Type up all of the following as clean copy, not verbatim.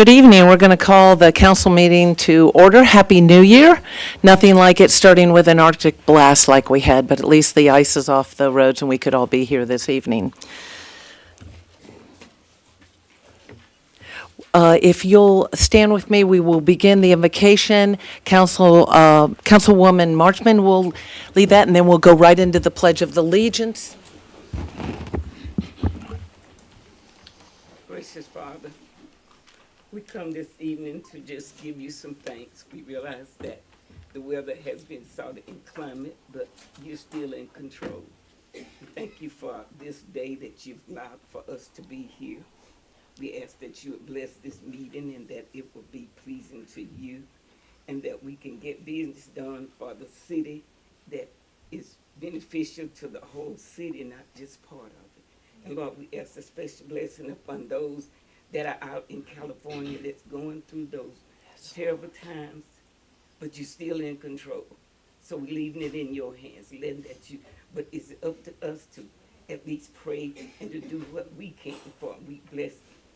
Good evening. We're going to call the council meeting to order. Happy New Year. Nothing like it starting with an Arctic blast like we had, but at least the ice is off the roads and we could all be here this evening. If you'll stand with me, we will begin the invocation. Councilwoman Marchman will lead that, and then we'll go right into the Pledge of Allegiance. Gracious Father, we come this evening to just give you some thanks. We realize that the weather has been sort of inclement, but you're still in control. We thank you for this day that you've allowed for us to be here. We ask that you would bless this meeting and that it will be pleasing to you, and that we can get business done for the city that is beneficial to the whole city, not just part of it. And Lord, we ask a special blessing upon those that are out in California that's going through those terrible times, but you're still in control. So we're leaving it in your hands, but it's up to us to at least pray and to do what we can for them. We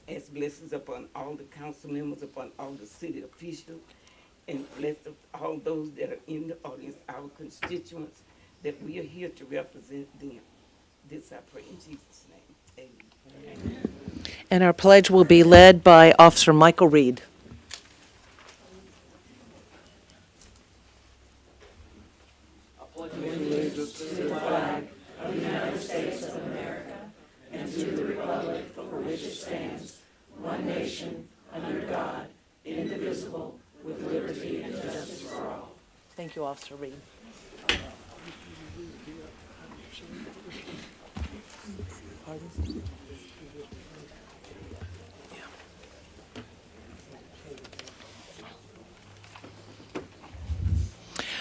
ask blessings upon all the council members, upon all the city officials, and bless all those that are in the audience, our constituents, that we are here to represent them. This I pray in Jesus' name. Amen. Amen. And our pledge will be led by Officer Michael Reed. I pledge allegiance to the flag of the United States of America and to the republic for which it stands, one nation, under God, indivisible, with liberty and justice for all. Thank you, Officer Reed. Pardon?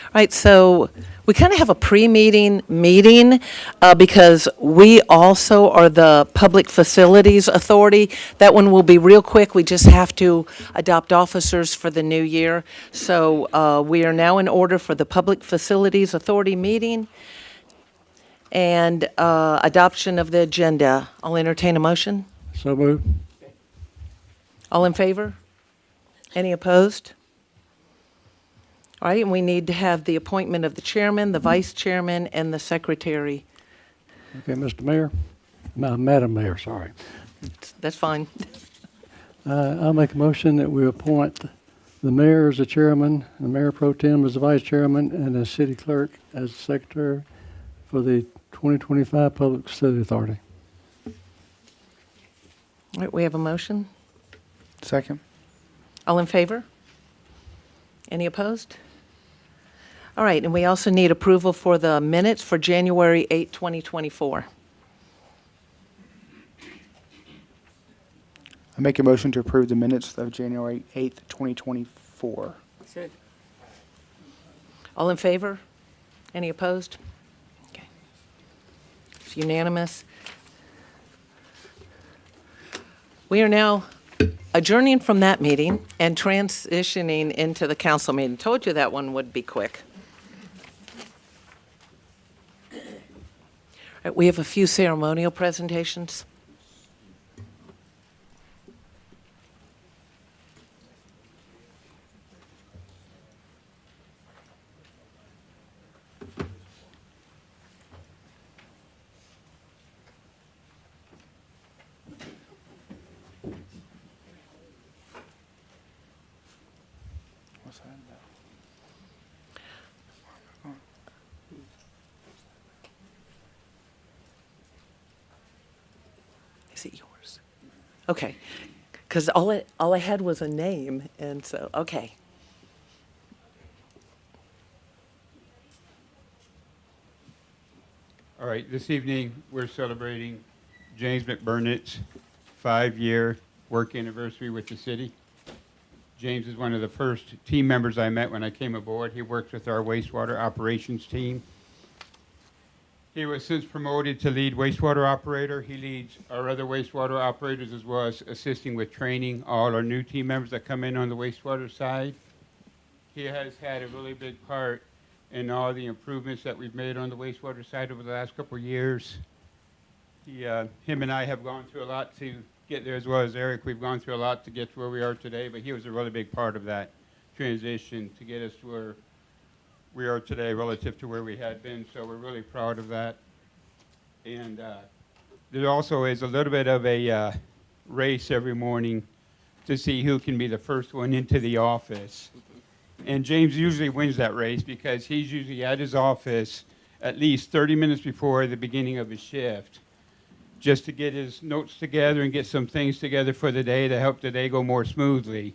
All right, so we kind of have a pre-meeting meeting because we also are the Public Facilities Authority. That one will be real quick. We just have to adopt officers for the new year. So we are now in order for the Public Facilities Authority meeting and adoption of the agenda. I'll entertain a motion. So moved. All in favor? Any opposed? All right, and we need to have the appointment of the chairman, the vice chairman, and the secretary. Okay, Mr. Mayor, Madam Mayor, sorry. That's fine. I'll make a motion that we appoint the mayor as the chairman, the mayor pro tem as the vice chairman, and the city clerk as the secretary for the 2025 Public Facility Authority. All right, we have a motion. Second. All in favor? Any opposed? All right, and we also need approval for the minutes for January 8, 2024. I make a motion to approve the minutes of January 8th, 2024. Second. All in favor? Any opposed? Okay. It's unanimous. We are now adjourning from that meeting and transitioning into the council meeting. Told you that one would be quick. All right, we have a few ceremonial presentations. What's that about? Is it yours? Okay, because all I had was a name, and so, okay. All right, this evening, we're celebrating James McBurnett's 5-year work anniversary with the city. James is one of the first team members I met when I came aboard. He works with our wastewater operations team. He was since promoted to lead wastewater operator. He leads our other wastewater operators as well as assisting with training all our new team members that come in on the wastewater side. He has had a really big part in all the improvements that we've made on the wastewater side over the last couple of years. Him and I have gone through a lot to get there as well as Eric. We've gone through a lot to get to where we are today, but he was a really big part of that transition to get us to where we are today relative to where we had been. So we're really proud of that. And there also is a little bit of a race every morning to see who can be the first one into the office. And James usually wins that race because he's usually at his office at least 30 minutes before the beginning of his shift, just to get his notes together and get some things together for the day to help the day go more smoothly.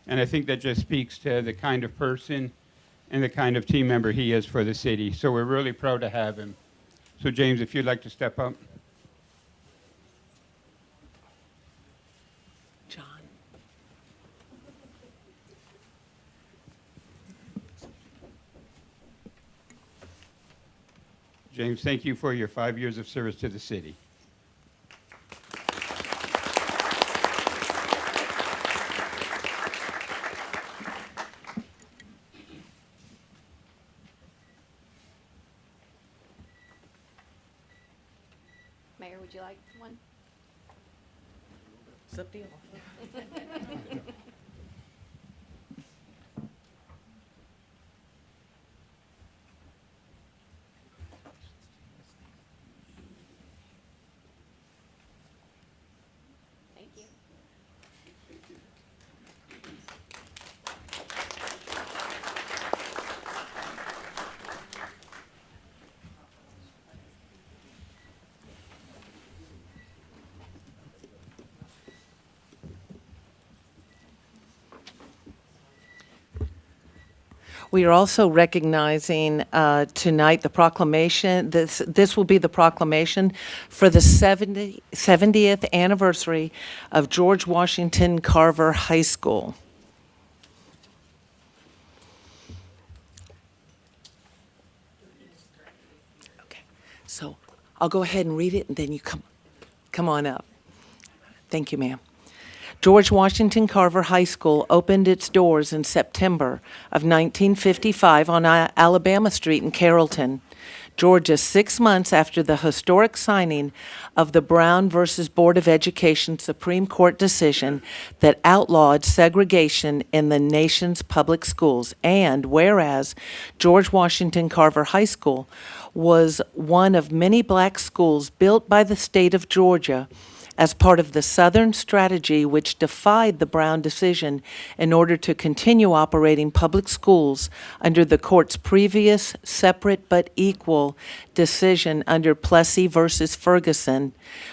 And I think that just speaks to the kind of person and the kind of team member he is for the city. So we're really proud to have him. So James, if you'd like to step up. John. James, thank you for your 5 years of service to the city. Mayor, would you like one? It's up to you. Thank you. We are also recognizing tonight the proclamation, this will be the proclamation for the 70th anniversary of George Washington Carver High School. Okay, so I'll go ahead and read it and then you come on up. Thank you, ma'am. George Washington Carver High School opened its doors in September of 1955 on Alabama Street in Carrollton, Georgia, 6 months after the historic signing of the Brown versus Board of Education Supreme Court decision that outlawed segregation in the nation's public schools. And whereas George Washington Carver High School was one of many black schools built by the state of Georgia as part of the Southern strategy which defied the Brown decision in order to continue operating public schools under the court's previous separate but equal decision under Plessy versus Ferguson,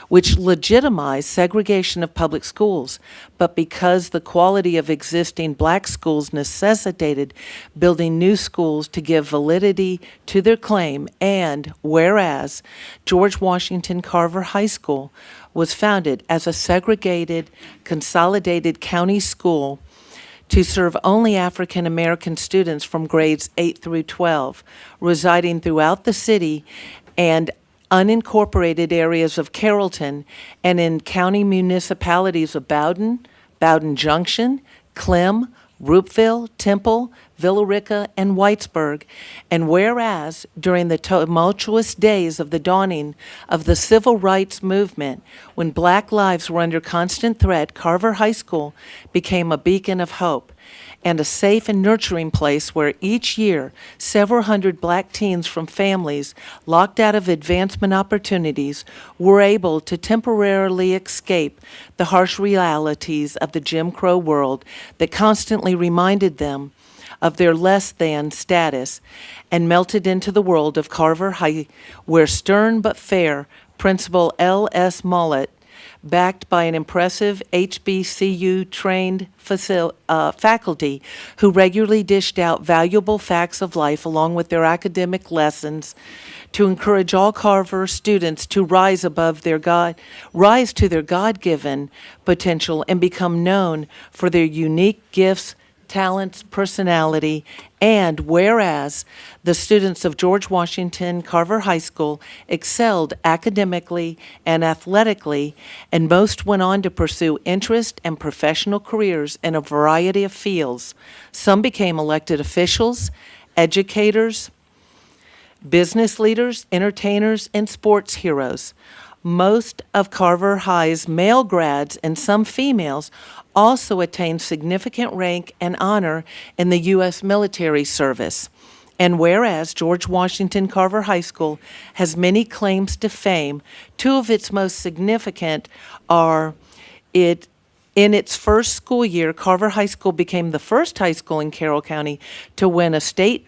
which legitimized segregation of public schools. But because the quality of existing black schools necessitated building new schools to give validity to their claim, and whereas George Washington Carver High School was founded as a segregated, consolidated county school to serve only African American students from grades 8 through 12, residing throughout the city and unincorporated areas of Carrollton and in county municipalities of Bowden, Bowden Junction, Clem, Roopville, Temple, Villa Rica, and Whitesburg. And whereas during the tumultuous days of the dawning of the civil rights movement, when black lives were under constant threat, Carver High School became a beacon of hope and a safe and nurturing place where each year several hundred black teens from families locked out of advancement opportunities were able to temporarily escape the harsh realities of the Jim Crow world that constantly reminded them of their less than status and melted into the world of Carver High, where stern but fair Principal L.S. Mullet, backed by an impressive HBCU-trained faculty who regularly dished out valuable facts of life along with their academic lessons to encourage all Carver students to rise to their God-given potential and become known for their unique gifts, talents, personality, and whereas the students of George Washington Carver High School excelled academically and athletically, and most went on to pursue interest and professional careers in a variety of fields. Some became elected officials, educators, business leaders, entertainers, and sports heroes. Most of Carver High's male grads and some females also attained significant rank and honor in the U.S. military service. And whereas George Washington Carver High School has many claims to fame, two of its most significant are in its first school year, Carver High School became the first high school in Carroll County to win a state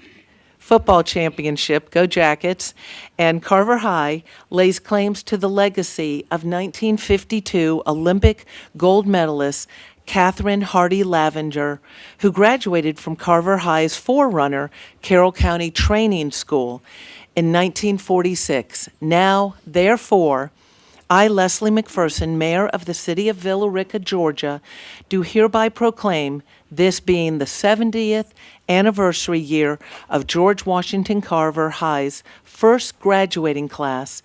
football championship, go Jackets, and Carver High lays claims to the legacy of 1952 Olympic gold medalist Catherine Hardy Lavenger, who graduated from Carver High's forerunner, Carroll County Training School, in 1946. Now, therefore, I, Leslie McPherson, Mayor of the City of Villa Rica, Georgia, do hereby proclaim this being the 70th anniversary year of George Washington Carver High's first graduating class,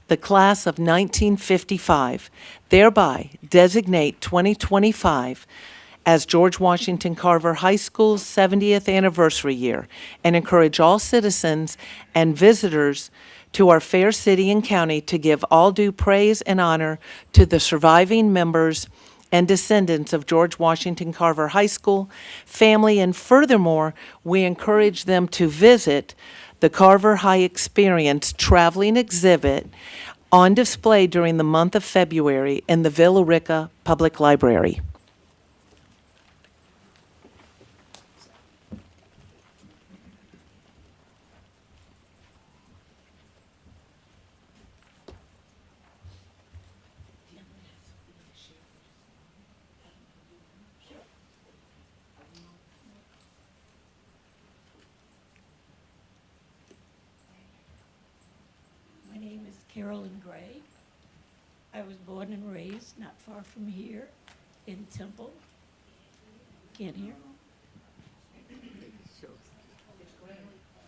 the class of 1955, thereby designate 2025 as George Washington Carver High School's 70th anniversary year, and encourage all citizens and visitors to our fair city and county to give all due praise and honor to the surviving members and descendants of George Washington Carver High School family, and furthermore, we encourage them to visit the Carver High Experience traveling exhibit on display during the month of February in the Villa Rica Public Library. My name is Carolyn Gray. I was born and raised not far from here in Temple. Can't hear?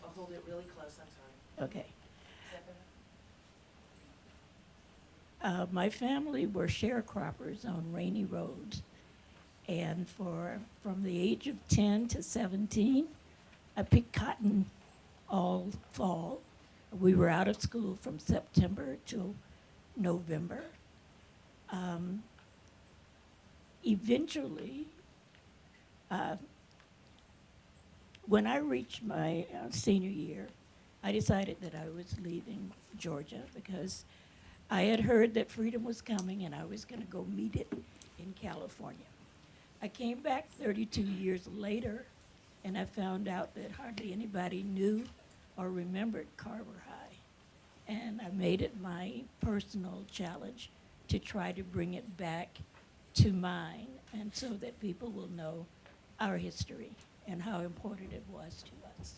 I'll hold it really close, I'm sorry. Okay. My family were sharecroppers on rainy roads. And from the age of 10 to 17, I picked cotton all fall. We were out of school from September to November. Eventually, when I reached my senior year, I decided that I was leaving Georgia because I had heard that freedom was coming and I was going to go meet it in California. I came back 32 years later and I found out that hardly anybody knew or remembered Carver High. And I made it my personal challenge to try to bring it back to mind, and so that people will know our history and how important it was to us.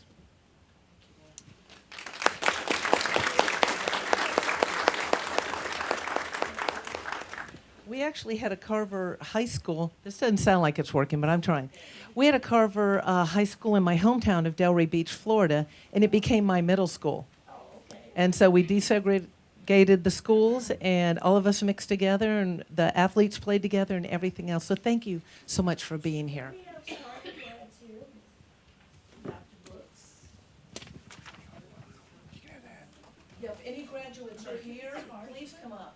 We actually had a Carver High School. This doesn't sound like it's working, but I'm trying. We had a Carver High School in my hometown of Delray Beach, Florida, and it became my middle school. And so we desegregated the schools, and all of us mixed together, and the athletes played together, and everything else. So thank you so much for being here. We have started ones here. Dr. Brooks. Yeah, if any graduates are here, please come up.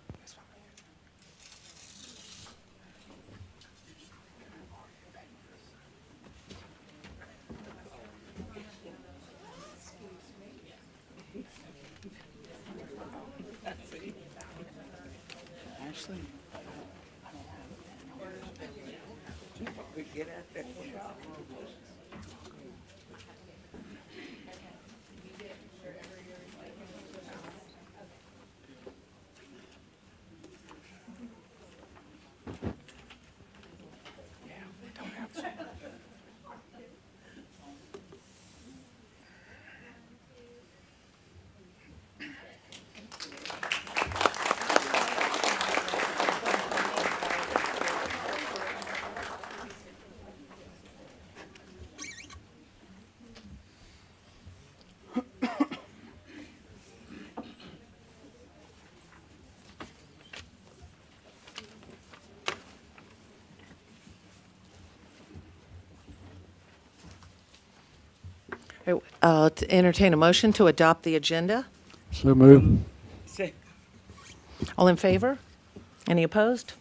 Ashley? Get out there. To entertain a motion to adopt the agenda. So move. Say, All in favor? Any opposed?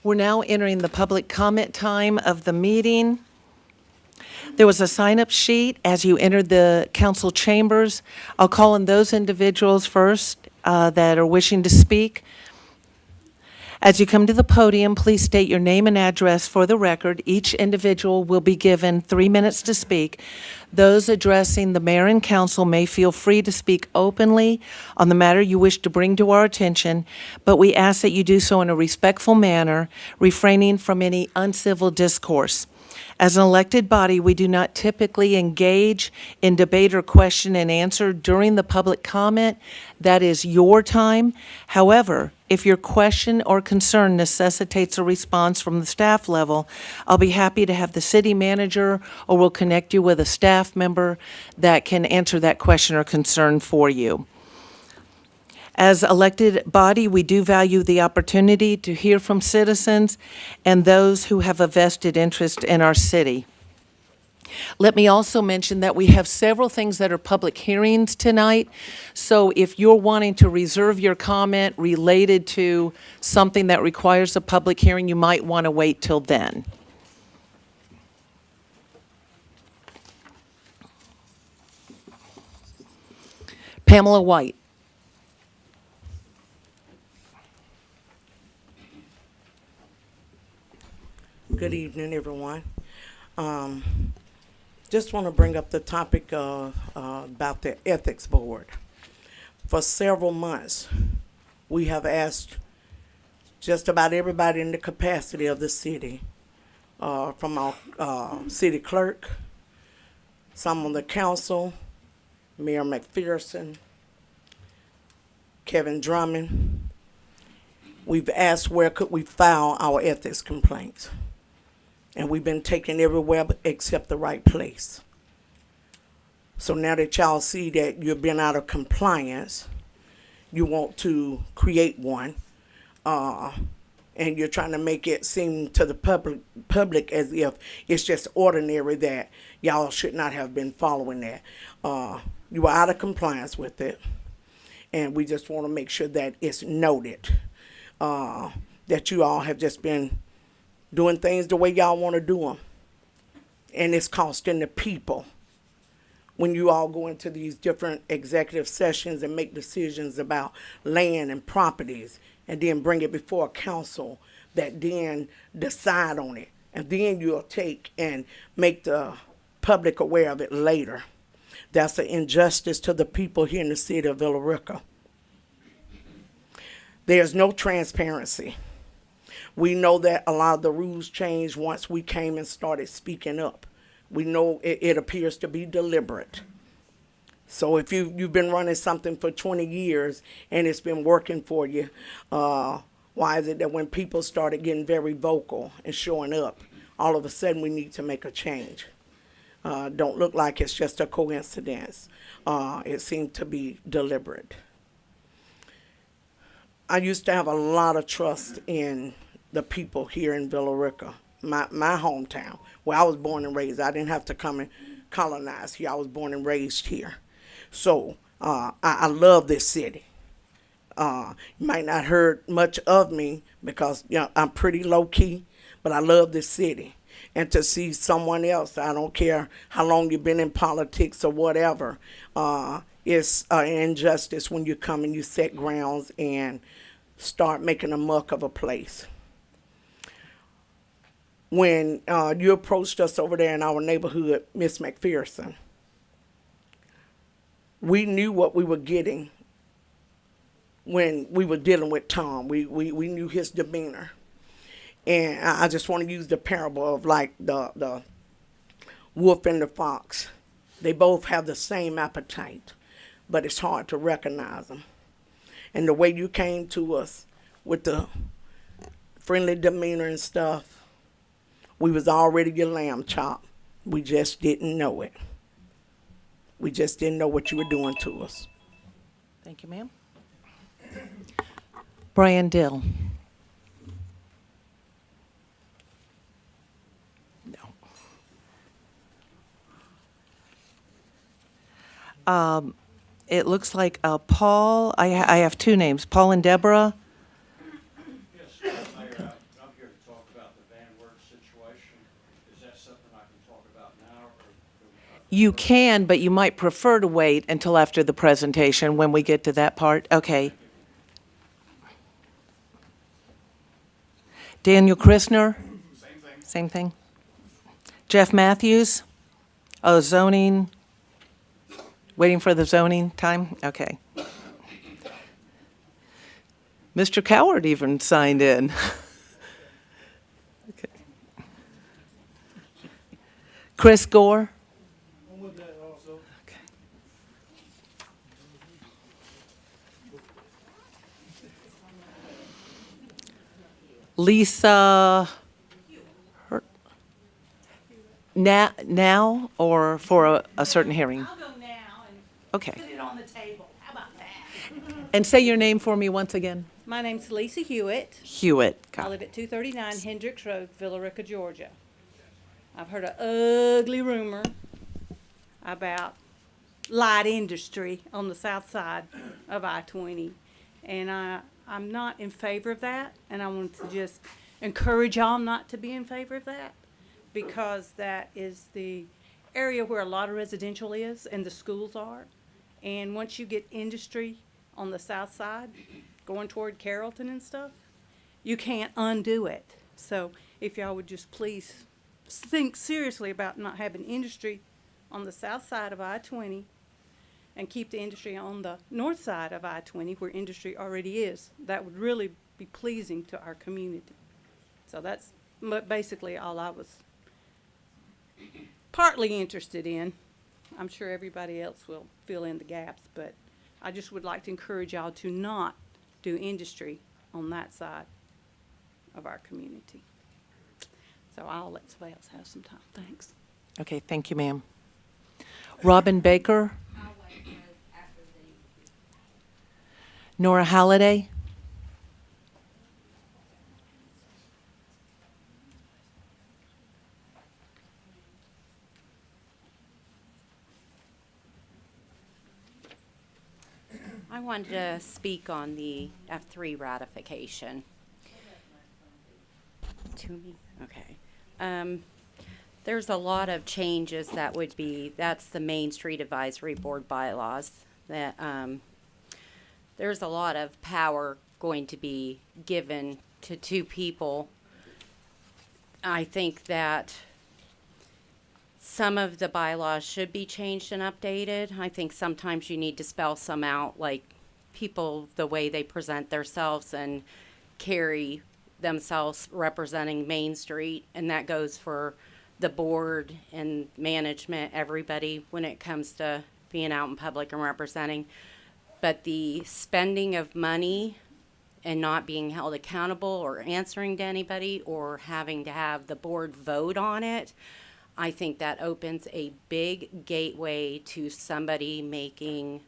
We're now entering the public comment time of the meeting. There was a sign-up sheet as you entered the council chambers. I'll call on those individuals first that are wishing to speak. As you come to the podium, please state your name and address for the record. Each individual will be given 3 minutes to speak. Those addressing the mayor and council may feel free to speak openly on the matter you wish to bring to our attention, but we ask that you do so in a respectful manner, refraining from any uncivil discourse. As an elected body, we do not typically engage in debate or question and answer during the public comment. That is your time. However, if your question or concern necessitates a response from the staff level, I'll be happy to have the city manager or we'll connect you with a staff member that can answer that question or concern for you. As elected body, we do value the opportunity to hear from citizens and those who have a vested interest in our city. Let me also mention that we have several things that are public hearings tonight. So if you're wanting to reserve your comment related to something that requires a public hearing, you might want to wait till then. Pamela White. Good evening, everyone. Just want to bring up the topic of about the ethics board. For several months, we have asked just about everybody in the capacity of the city, from our city clerk, some on the council, Mayor McPherson, Kevin Drummond. We've asked where could we file our ethics complaints. And we've been taken everywhere except the right place. So now that y'all see that you've been out of compliance, you want to create one, and you're trying to make it seem to the public as if it's just ordinary that y'all should not have been following that. You are out of compliance with it, and we just want to make sure that it's noted that you all have just been doing things the way y'all want to do them. And it's costing the people. When you all go into these different executive sessions and make decisions about land and properties, and then bring it before a council that then decide on it. And then you'll take and make the public aware of it later. That's an injustice to the people here in the city of Villa Rica. There's no transparency. We know that a lot of the rules changed once we came and started speaking up. We know it appears to be deliberate. So if you've been running something for 20 years and it's been working for you, why is it that when people started getting very vocal and showing up, all of a sudden we need to make a change? Don't look like it's just a coincidence. It seemed to be deliberate. I used to have a lot of trust in the people here in Villa Rica, my hometown, where I was born and raised. I didn't have to come and colonize here. I was born and raised here. So I love this city. You might not heard much of me because I'm pretty low key, but I love this city. And to see someone else, I don't care how long you've been in politics or whatever, it's an injustice when you come and you set grounds and start making a muck of a place. When you approached us over there in our neighborhood, Miss McPherson, we knew what we were getting when we were dealing with Tom. We knew his demeanor. And I just want to use the parable of like the wolf and the fox. They both have the same appetite, but it's hard to recognize them. And the way you came to us with the friendly demeanor and stuff, we was already your lamb chop. We just didn't know it. We just didn't know what you were doing to us. Thank you, ma'am. Brian Dill. No. It looks like Paul, I have two names, Paul and Deborah. Yes, Mayor, I'm here to talk about the Van Wert situation. Is that something I can talk about now, or? You can, but you might prefer to wait until after the presentation when we get to that part. Okay. Daniel Christner? Same thing. Same thing. Jeff Matthews? Oh, zoning. Waiting for the zoning time? Okay. Mr. Coward even signed in. Okay. Chris Gore? I'm with that also. Okay. Lisa? Now or for a certain hearing? I'll go now and Okay. put it on the table. How about that? And say your name for me once again. My name's Lisa Hewitt. Hewitt. I Got live it. at 239 Hendricks Road, Villa Rica, Georgia. I've heard an ugly rumor about light industry on the south side of I-20. And I'm not in favor of that, and I want to just encourage y'all not to be in favor of that, because that is the area where a lot of residential is and the schools are. And once you get industry on the south side, going toward Carrollton and stuff, you can't undo it. So if y'all would just please think seriously about not having industry on the south side of I-20 and keep the industry on the north side of I-20 where industry already is. That would really be pleasing to our community. So that's basically all I was partly interested in. I'm sure everybody else will fill in the gaps, but I just would like to encourage y'all to not do industry on that side of our community. So I'll let somebody else have some time. Thanks. Okay, thank you, ma'am. Robin Baker? Nora Halliday? I wanted to speak on the F3 ratification. To me? Okay. There's a lot of changes that would be, that's the Main Street Advisory Board bylaws, that, there's a lot of power going to be given to two people. I think that some of the bylaws should be changed and updated. I think sometimes you need to spell some out, like people, the way they present themselves and carry themselves representing Main Street, and that goes for the board and management, everybody, when it comes to being out in public and representing. But the spending of money and not being held accountable or answering to anybody or having to have the board vote on it, I think that opens a big gateway to somebody making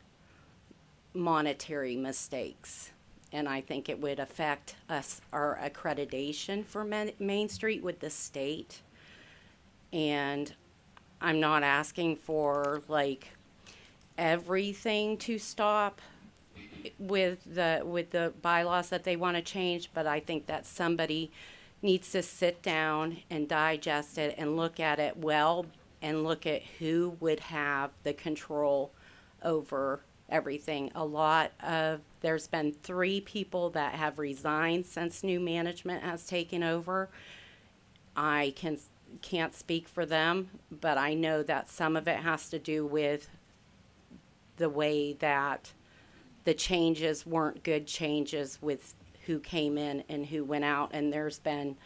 monetary mistakes. And I think it would affect us, our accreditation for Main Street with the state. And I'm not asking for like everything to stop with the bylaws that they want to change, but I think that somebody needs to sit down and digest it and look at it well and look at who would have the control over everything. There's been 3 people that have resigned since new management has taken over. I can't speak for them, but I know that some of it has to do with the way that the changes weren't good changes with who came in and who went out. And there's been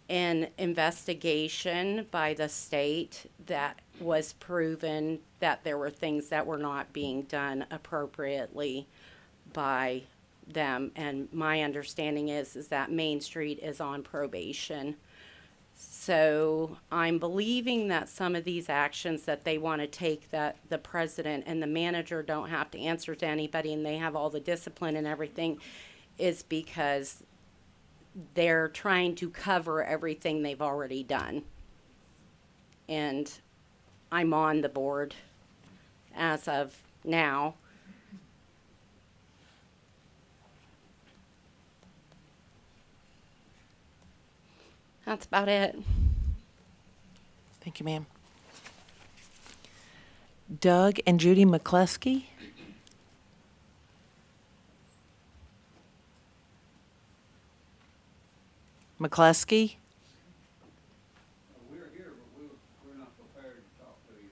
an investigation by the state that was proven that there were things that were not being done appropriately by them. And my understanding is that Main Street is on probation. So I'm believing that some of these actions that they want to take, that the president and the manager don't have to answer to anybody and they have all the discipline and everything, is because they're trying to cover everything they've already done. And I'm on the board as of now. That's about it. Thank you, ma'am. Doug and Judy McCluskey. McCluskey? We're here, but we're not prepared to talk to you.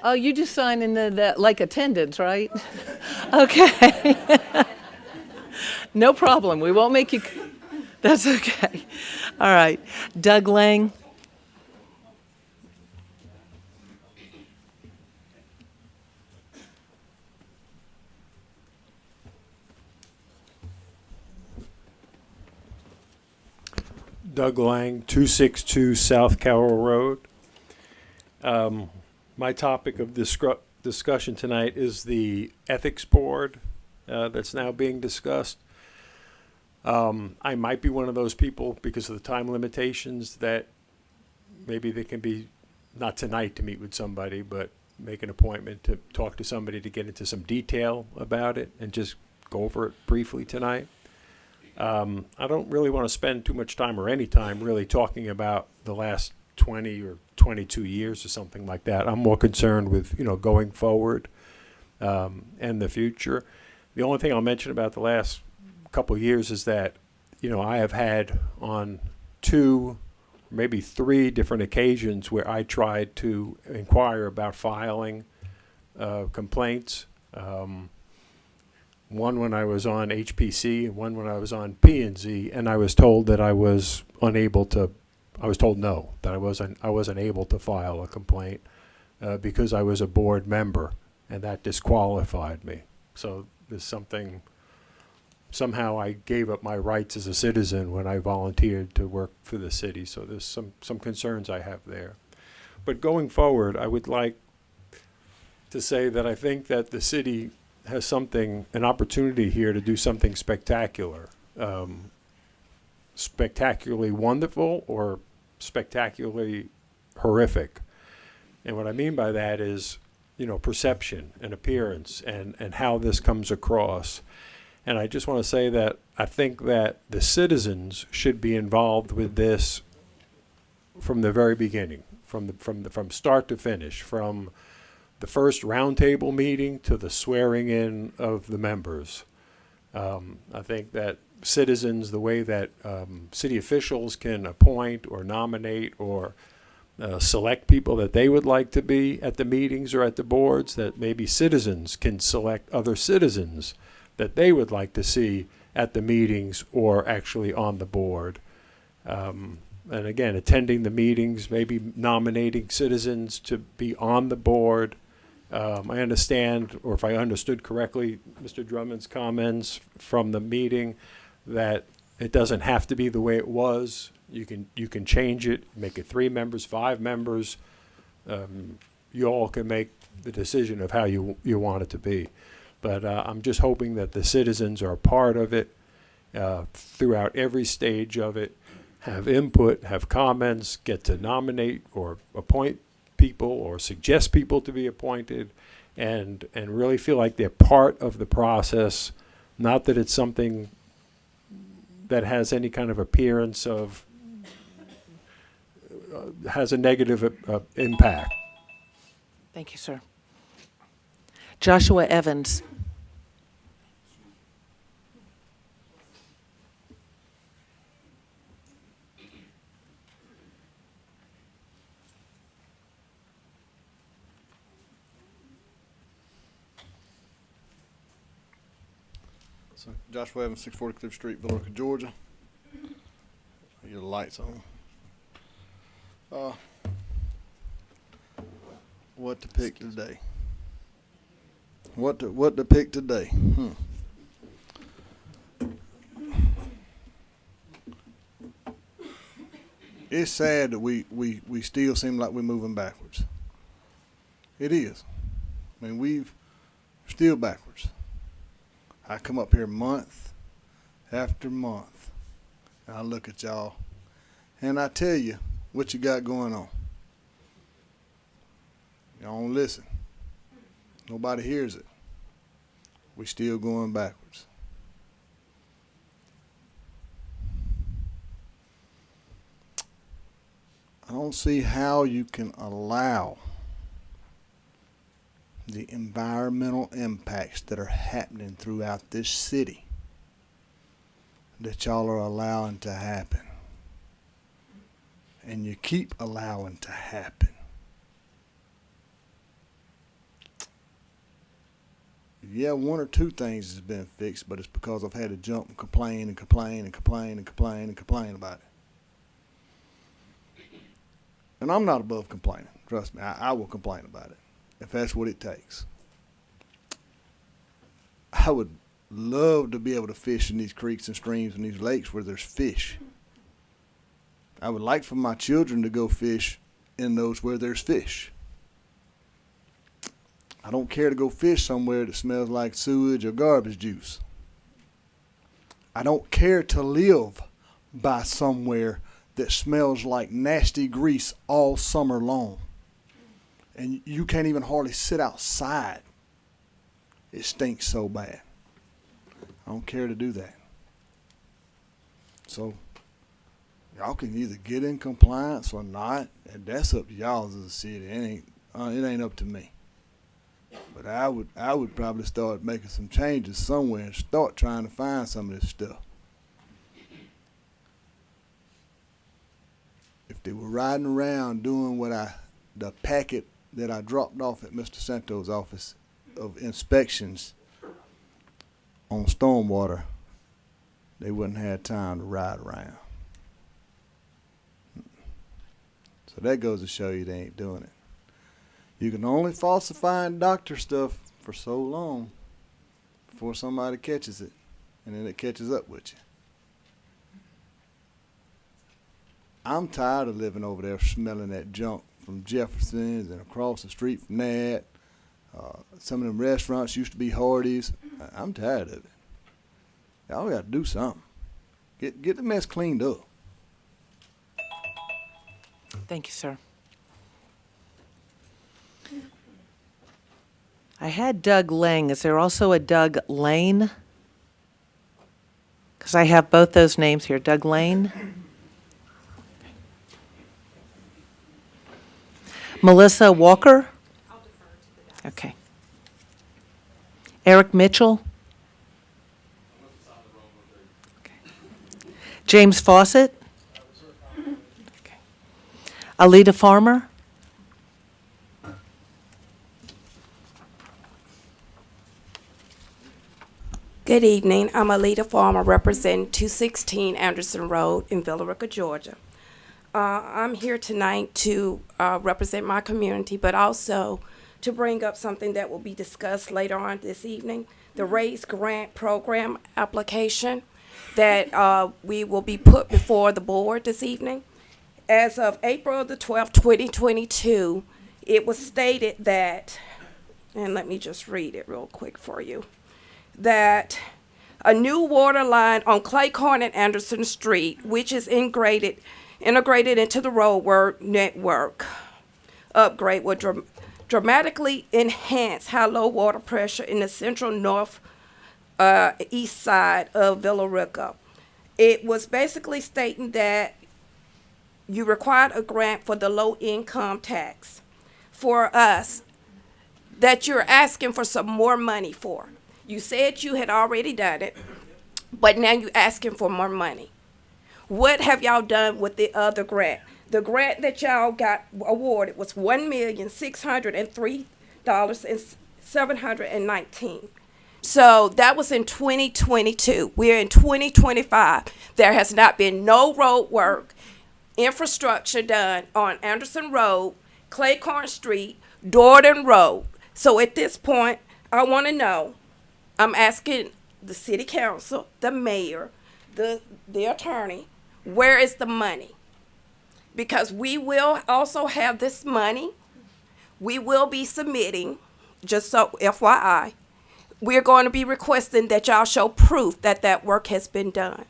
Oh, you just signed in the like attendance, right? Okay. No problem. We won't make you. That's okay. All right. Doug Lang. Doug Lang, 262 South Carroll Road. My topic of discussion tonight is the Ethics Board that's now being discussed. I might be one of those people, because of the time limitations, that maybe they can be, not tonight to meet with somebody, but make an appointment to talk to somebody to get into some detail about it and just go over it briefly tonight. I don't really want to spend too much time or any time really talking about the last 20 or 22 years or something like that. I'm more concerned with, going forward and the future. The only thing I'll mention about the last couple of years is that, I have had on 2, maybe 3 different occasions where I tried to inquire about filing complaints. One when I was on HPC and one when I was on P&Z, and I was told that I was unable to. I was told no, that I wasn't able to file a complaint because I was a board member, and that disqualified me. So there's something. Somehow I gave up my rights as a citizen when I volunteered to work for the city. So there's some concerns I have there. But going forward, I would like to say that I think that the city has an opportunity here to do something spectacular, spectacularly wonderful or spectacularly horrific. And what I mean by that is, perception and appearance and how this comes across. And I just want to say that I think that the citizens should be involved with this from the very beginning, from start to finish, from the first roundtable meeting to the swearing in of the members. I think that citizens, the way that city officials can appoint or nominate or select people that they would like to be at the meetings or at the boards, that maybe citizens can select other citizens that they would like to see at the meetings or actually on the board. And again, attending the meetings, maybe nominating citizens to be on the board. I understand, or if I understood correctly, Mr. Drummond's comments from the meeting, that it doesn't have to be the way it was. You can change it, make it 3 members, 5 members. You all can make the decision of how you want it to be. But I'm just hoping that the citizens are a part of it throughout every stage of it, have input, have comments, get to nominate or appoint people or suggest people to be appointed, and really feel like they're part of the process, not that it's something that has any kind of appearance of has a negative impact. Thank you, sir. Joshua Evans. So Joshua Evans, 640 Cliff Street, Villarica, Georgia. Get the lights on. What to pick today? What to pick today? It's sad that we still seem like we're moving backwards. It is. I mean, we've still backwards. I come up here month after month, and I look at y'all, and I tell you what you got going on. Y'all don't listen. Nobody hears it. We still going backwards. I don't see how you can allow the environmental impacts that are happening throughout this city that y'all are allowing to happen. And you keep allowing to happen. Yeah, one or two things has been fixed, but it's because I've had to jump and complain and complain and complain and complain and complain about it. And I'm not above complaining. Trust me, I will complain about it if that's what it takes. I would love to be able to fish in these creeks and streams and these lakes where there's fish. I would like for my children to go fish in those where there's fish. I don't care to go fish somewhere that smells like sewage or garbage juice. I don't care to live by somewhere that smells like nasty grease all summer long. And you can't even hardly sit outside. It stinks so bad. I don't care to do that. So, y'all can either get in compliance or not. And that's up to y'all as a city. It ain't up to me. But I would probably start making some changes somewhere and start trying to find some of this stuff. If they were riding around doing the packet that I dropped off at Mr. Santos' office of inspections on stormwater, they wouldn't have time to ride around. So that goes to show you they ain't doing it. You can only falsify and doctor stuff for so long before somebody catches it, and then it catches up with you. I'm tired of living over there smelling that junk from Jefferson's and across the street from that. Some of them restaurants used to be Hardee's. I'm tired of it. Y'all got to do something. Get the mess cleaned up. Thank you, sir. I had Doug Lang. Is there also a Doug Lane? Because I have both those names here. Doug Lane. Melissa Walker? Okay. Eric Mitchell? Okay. James Fawcett? Okay. Alita Farmer? Good evening. I'm Alita Farmer, representing 216 Anderson Road in Villa Rica, Georgia. I'm here tonight to represent my community, but also to bring up something that will be discussed later on this evening, the RAISE grant program application that we will be put before the board this evening. As of April the 12th, 2022, it was stated that, and let me just read it real quick for you, that a new water line on Claycorn and Anderson Street, which is integrated into the roadwork network upgrade, will dramatically enhance high-low water pressure in the central north east side of Villa Rica. It was basically stating that you required a grant for the low income tax for us, that you're asking for some more money for. You said you had already done it, but now you're asking for more money. What have y'all done with the other grant? The grant that y'all got awarded was $1,603,719. So that was in 2022. We're in 2025. There has not been no road work, infrastructure done on Anderson Road, Claycorn Street, Dordan Road. So at this point, I want to know, I'm asking the city council, the mayor, the attorney, where is the money? Because we will also have this money. We will be submitting, just so FYI, we're going to be requesting that y'all show proof that that work has been done.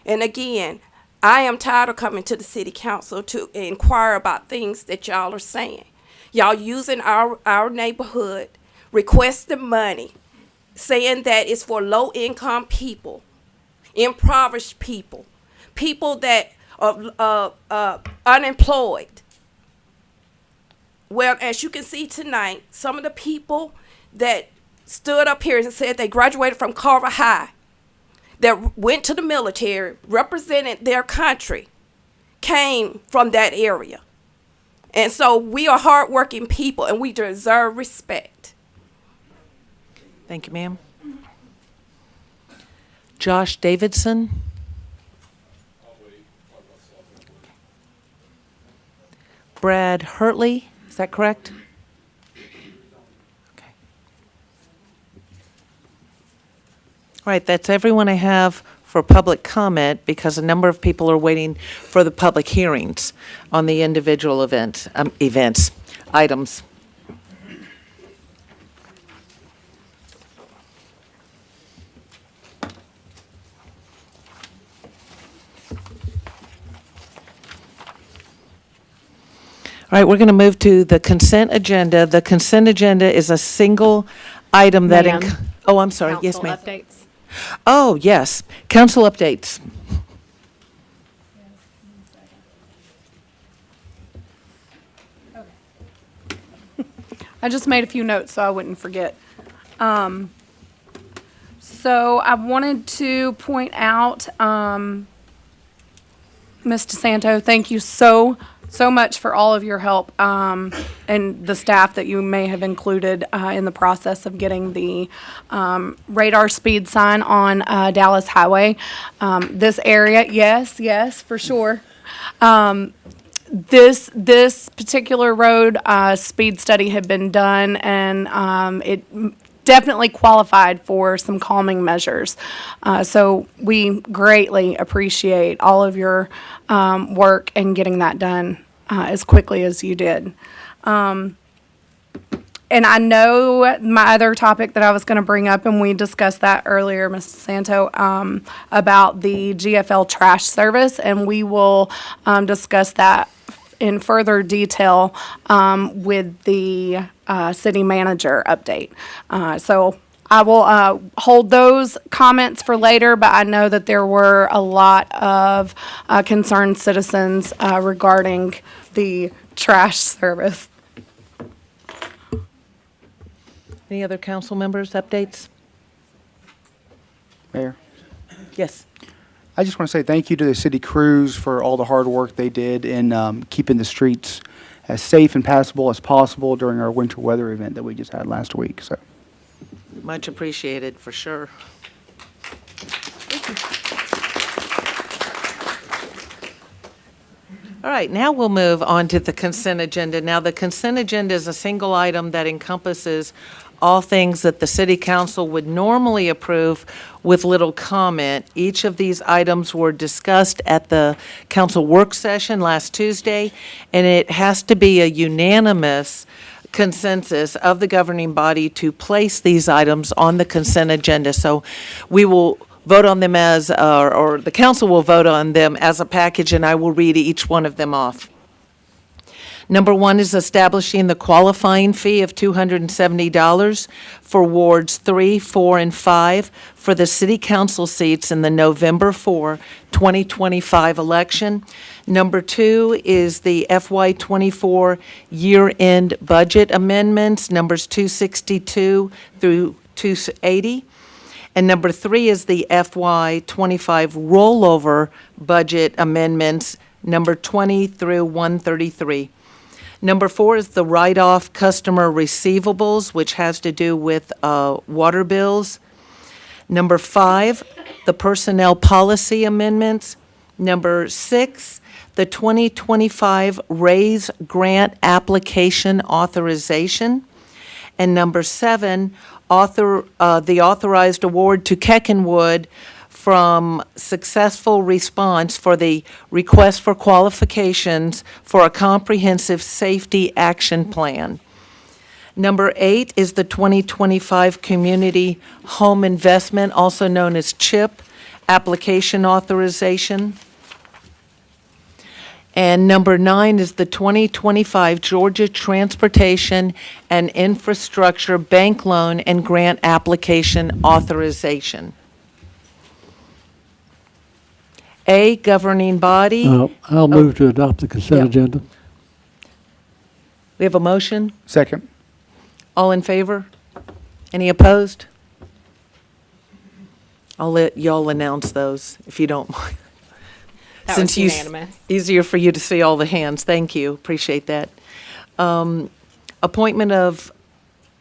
And again, I am tired of coming to the city council to inquire about things that y'all are saying. Y'all using our neighborhood, requesting money, saying that it's for low-income people, impoverished people, people that are unemployed. Well, as you can see tonight, some of the people that stood up here and said they graduated from Carver High, that went to the military, represented their country, came from that area. And so we are hardworking people and we deserve respect. Thank you, ma'am. Josh Davidson. Brad Hurtley, is that correct? Okay. All right, that's everyone I have for public comment because a number of people are waiting for the public hearings on the individual items. All right, we're going to move to the consent agenda. The consent agenda is a single item that. Ma'am. Oh, I'm sorry. Yes, Council ma'am. updates. Oh, yes. Council updates. I just made a few notes so I wouldn't forget. So I wanted to point out, Ms. DeSanto, thank you so much for all of your help, and the staff that you may have included in the process of getting the radar speed sign on Dallas Highway. This area, yes, for sure. This particular road speed study had been done, and it definitely qualified for some calming measures. So we greatly appreciate all of your work in getting that done as quickly as you did. And I know my other topic that I was going to bring up, and we discussed that earlier, Ms. Santo, about the GFL trash service, and we will discuss that in further detail with the city manager update. So I will hold those comments for later, but I know that there were a lot of concerned citizens regarding the trash service. Any other council members' updates? Mayor, Yes. I just want to say thank you to the city crews for all the hard work they did in keeping the streets as safe and passable as possible during our winter weather event that we just had last week. So, Much appreciated, for sure. All right, now we'll move on to the consent agenda. Now, the consent agenda is a single item that encompasses all things that the city council would normally approve with little comment. Each of these items were discussed at the council work session last Tuesday, and it has to be a unanimous consensus of the governing body to place these items on the consent agenda. So we will vote on them as, or the council will vote on them as a package, and I will read each one of them off. Number one is establishing the qualifying fee of $270 for wards 3, 4, and 5 for the city council seats in the November 4, 2025 election. Number two is the FY24 year-end budget amendments, numbers 262 through 280. And number three is the FY25 rollover budget amendments, number 20 through 133. Number four is the write-off customer receivables, which has to do with water bills. Number five, the personnel policy amendments. Number six, the 2025 raise grant application authorization. And number seven, the authorized award to Keckenwood from successful response for the request for qualifications for a comprehensive safety action plan. Number eight is the 2025 Community Home Investment, also known as CHIP, application authorization. And number 9 is the 2025 Georgia Transportation and Infrastructure Bank Loan and Grant Application Authorization. A, governing body. I'll move to adopt the consent Yeah. agenda. We have a motion. Second. All in favor? Any opposed? I'll let y'all announce those, if you don't mind. That Since was you unanimous. Easier for you to see all the hands. Thank you. Appreciate that. Appointment of,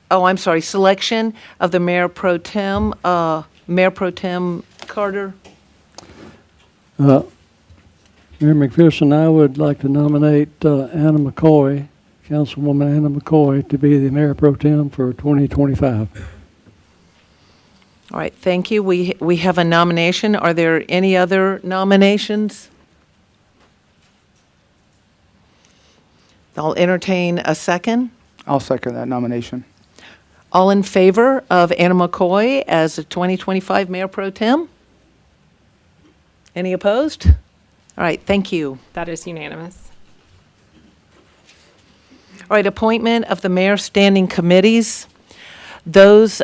selection of the Mayor Pro Tem, Mayor Pro Tem Carter. Mayor McPherson, I would like to nominate Anna McCoy, Councilwoman Anna McCoy, to be the Mayor Pro Tem for 2025. All right, thank you. We have a nomination. Are there any other nominations? I'll entertain a second. I'll second that nomination. All in favor of Anna McCoy as the 2025 Mayor Pro Tem? Any opposed? All right, thank you. That is unanimous. All right, appointment of the mayor's standing committees. Those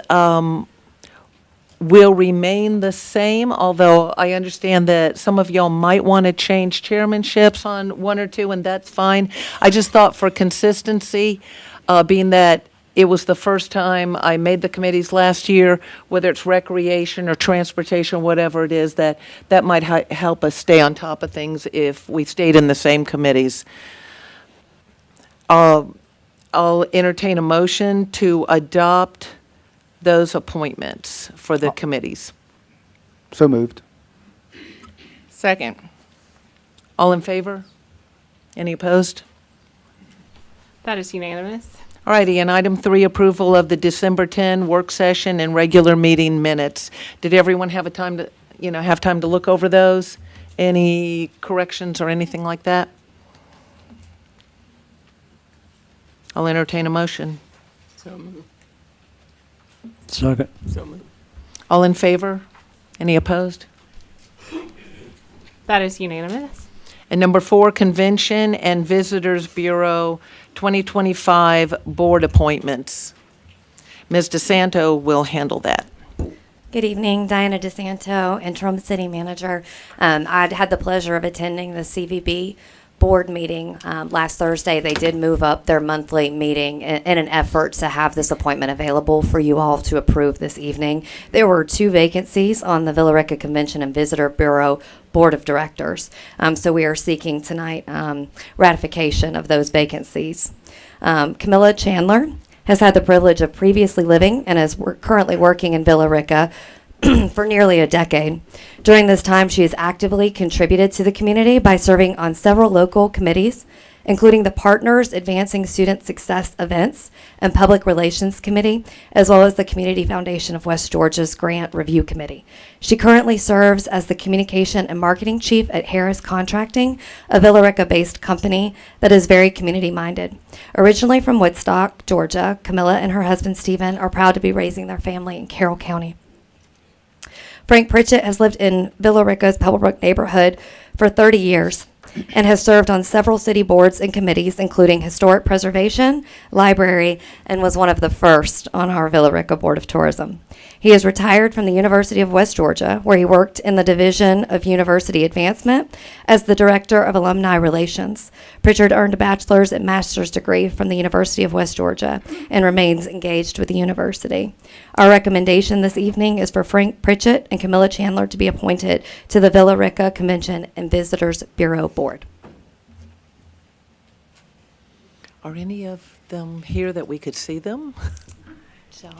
will remain the same, although I understand that some of y'all might want to change chairmanships on one or two, and that's fine. I just thought for consistency, being that it was the first time I made the committees last year, whether it's recreation or transportation, whatever it is, that might help us stay on top of things if we stayed in the same committees. I'll entertain a motion to adopt those appointments for the committees. So moved. Second. All in favor? Any opposed? That is unanimous. All righty, and item 3, approval of the December 10 work session and regular meeting minutes. Did everyone have time to look over those? Any corrections or anything like that? I'll entertain a motion. So moved. Second. So moved. All in favor? Any opposed? That is unanimous. And number 4, Convention and Visitors Bureau 2025 Board Appointments. Ms. DeSanto will handle that. Good evening, Diana DeSanto, Interim City Manager. I'd had the pleasure of attending the CVB board meeting last Thursday. They did move up their monthly meeting in an effort to have this appointment available for you all to approve this evening. There were 2 vacancies on the Villa Rica Convention and Visitor Bureau Board of Directors. So we are seeking tonight ratification of those vacancies. Camilla Chandler has had the privilege of previously living and is currently working in Villa Rica for nearly a decade. During this time, she has actively contributed to the community by serving on several local committees, including the Partners Advancing Student Success Events and Public Relations Committee, as well as the Community Foundation of West Georgia's Grant Review Committee. She currently serves as the Communication and Marketing Chief at Harris Contracting, a Villa Rica-based company that is very community-minded. Originally from Woodstock, Georgia, Camilla and her husband, Stephen, are proud to be raising their family in Carroll County. Frank Pritchett has lived in Villa Rica's Pebblebrook neighborhood for 30 years and has served on several city boards and committees, including Historic Preservation, Library, and was one of the first on our Villa Rica Board of Tourism. He is retired from the University of West Georgia, where he worked in the Division of University Advancement as the Director of Alumni Relations. Pritchard earned a bachelor's and master's degree from the University of West Georgia and remains engaged with the university. Our recommendation this evening is for Frank Pritchett and Camilla Chandler to be appointed to the Villa Rica Convention and Visitors Bureau Board. Are any of them here that we could see them? Don't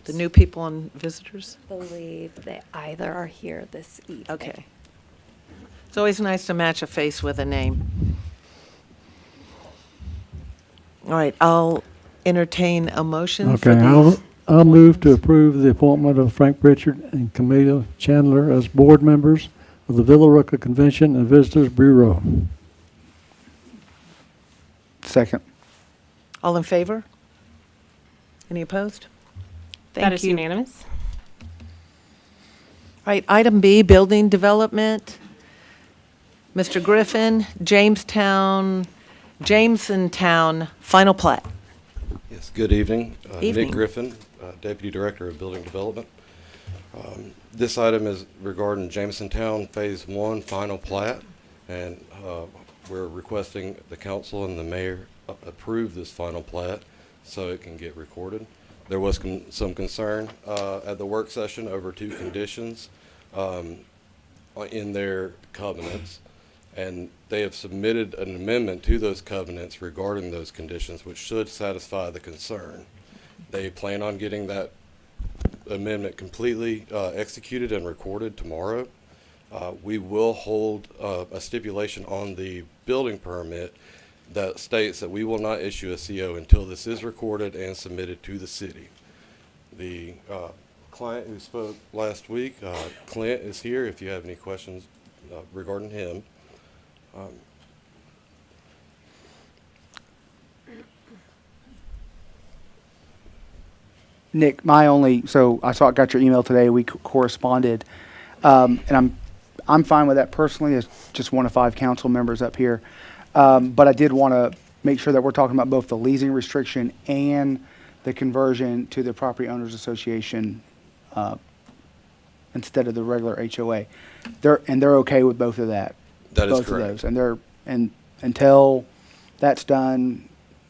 The new people and visitors? believe they either are here this evening. Okay. It's always nice to match a face with a name. All right, I'll entertain a motion for Okay, these. I'll move to approve the appointment of Frank Pritchard and Camilla Chandler as board members of the Villa Rica Convention and Visitors Bureau. Second. All in favor? Any opposed? That Thank is you. unanimous. All right, item B, building development. Mr. Griffin, Jamesontown, final plat. Yes, good evening. Evening. Nick Griffin, Deputy Director of Building Development. This item is regarding Jamesontown Phase 1 final plat, and we're requesting the council and the mayor approve this final plat so it can get recorded. There was some concern at the work session over 2 conditions in their covenants, and they have submitted an amendment to those covenants regarding those conditions, which should satisfy the concern. They plan on getting that amendment completely executed and recorded tomorrow. We will hold a stipulation on the building permit that states that we will not issue a CO until this is recorded and submitted to the city. The client who spoke last week, Clint, is here if you have any questions regarding him. Nick, so I got your email today, we corresponded, and I'm fine with that personally, as just one of 5 council members up here. But I did want to make sure that we're talking about both the leasing restriction and the conversion to the Property Owners Association instead of the regular HOA. They're okay with both of that. That is both correct. of those, and until that's done,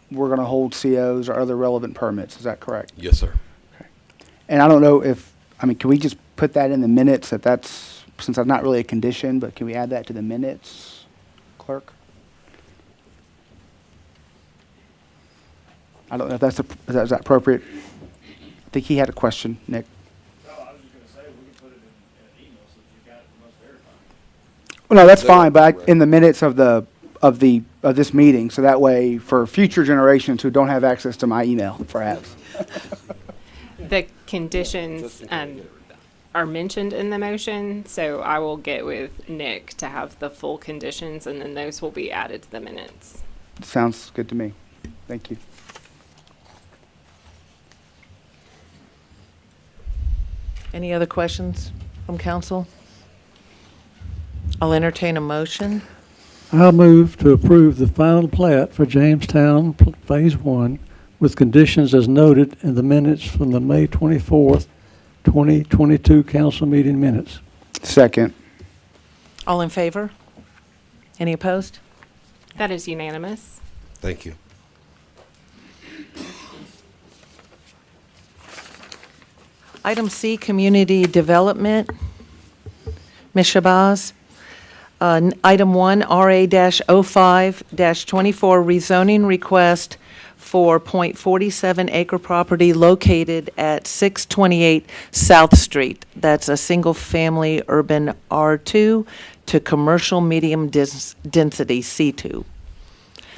we're going to hold COs or other relevant permits. Is that correct? Yes, sir. And I don't know can we just put that in the minutes since that's not really a condition, but can we add that to the minutes, clerk? I don't know if is that appropriate? I think he had a question, Nick. No, I was just gonna say, we can put it in an email so that you got it from us verified. Well, no, that's That- fine, but in the minutes of this meeting, so that way for future generations who don't have access to my email, perhaps. The conditions are mentioned in the motion, so I will get with Nick to have the full conditions, and then those will be added to the minutes. Sounds good to me. Thank you. Any other questions from council? I'll entertain a motion. I'll move to approve the final plat for Jamestown Phase 1 with conditions as noted in the minutes from the May 24th, 2022 council meeting minutes. Second. All in favor? Any opposed? That is unanimous. Thank you. Item C, Community Development. Ms. Shabazz. Item 1, RA-05-24, rezoning request for .47 acre property located at 628 South Street. That's a single-family urban R2 to commercial medium density C2.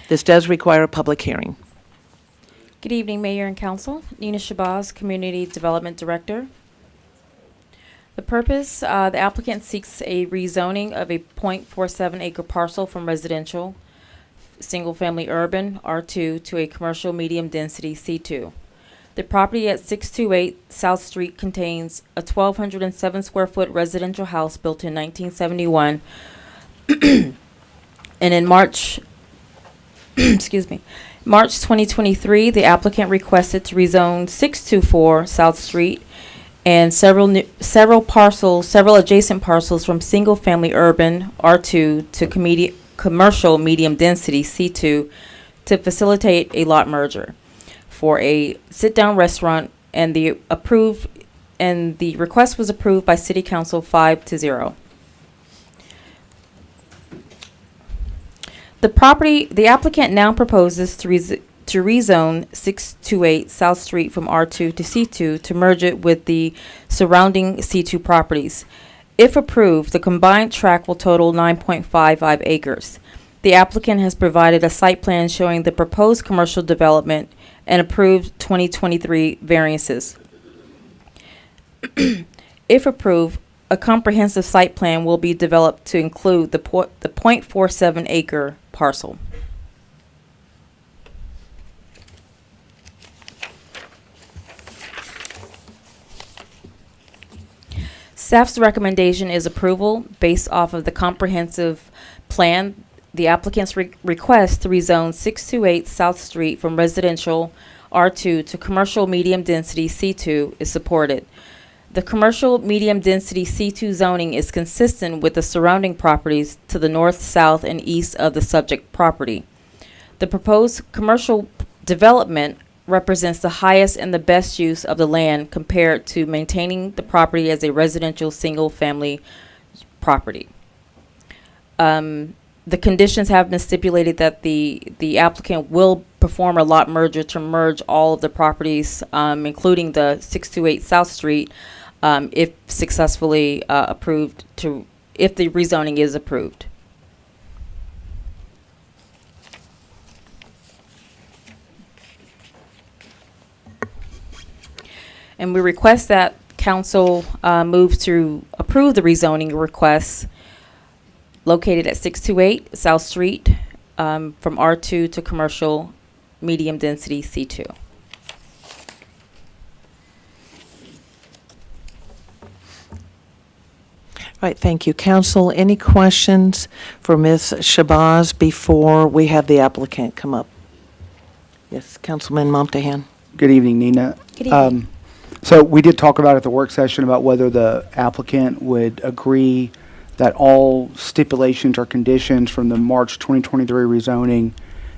This does require a public hearing. Good evening, Mayor and Council. Nina Shabazz, Community Development Director. The purpose, the applicant seeks a rezoning of a .47 acre parcel from residential, single-family urban, R2, to a commercial medium-density C2. The property at 628 South Street contains a 1,207 square foot residential house built in 1971. And in March 2023, the applicant requested to rezone 624 South Street and several adjacent parcels from single-family urban R2 to commercial medium-density C2 to facilitate a lot merger for a sit-down restaurant, and the request was approved by City Council 5-0. The applicant now proposes to rezone 628 South Street from R2 to C2 to merge it with the surrounding C2 properties. If approved, the combined tract will total 9.55 acres. The applicant has provided a site plan showing the proposed commercial development and approved 2023 variances. If approved, a comprehensive site plan will be developed to include the .47 acre parcel. Staff's recommendation is approval based off of the comprehensive plan, the applicant's request to rezone 628 South Street from residential R2 to commercial medium density C2 is supported. The commercial medium density C2 zoning is consistent with the surrounding properties to the north, south, and east of the subject property. The proposed commercial development represents the highest and the best use of the land compared to maintaining the property as a residential single-family property. The conditions have been stipulated that the applicant will perform a lot merger to merge all of the properties, including the 628 South Street, if successfully approved if the rezoning is approved. And we request that council move to approve the rezoning request located at 628 South Street from R2 to commercial medium density C2. All right, thank you. Council, any questions for Ms. Shabazz before we have the applicant come up? Yes, Councilman Momtahan. Good evening, Nina. Good evening. So we did talk about at the work session about whether the applicant would agree that all stipulations or conditions from the March 2023 rezoning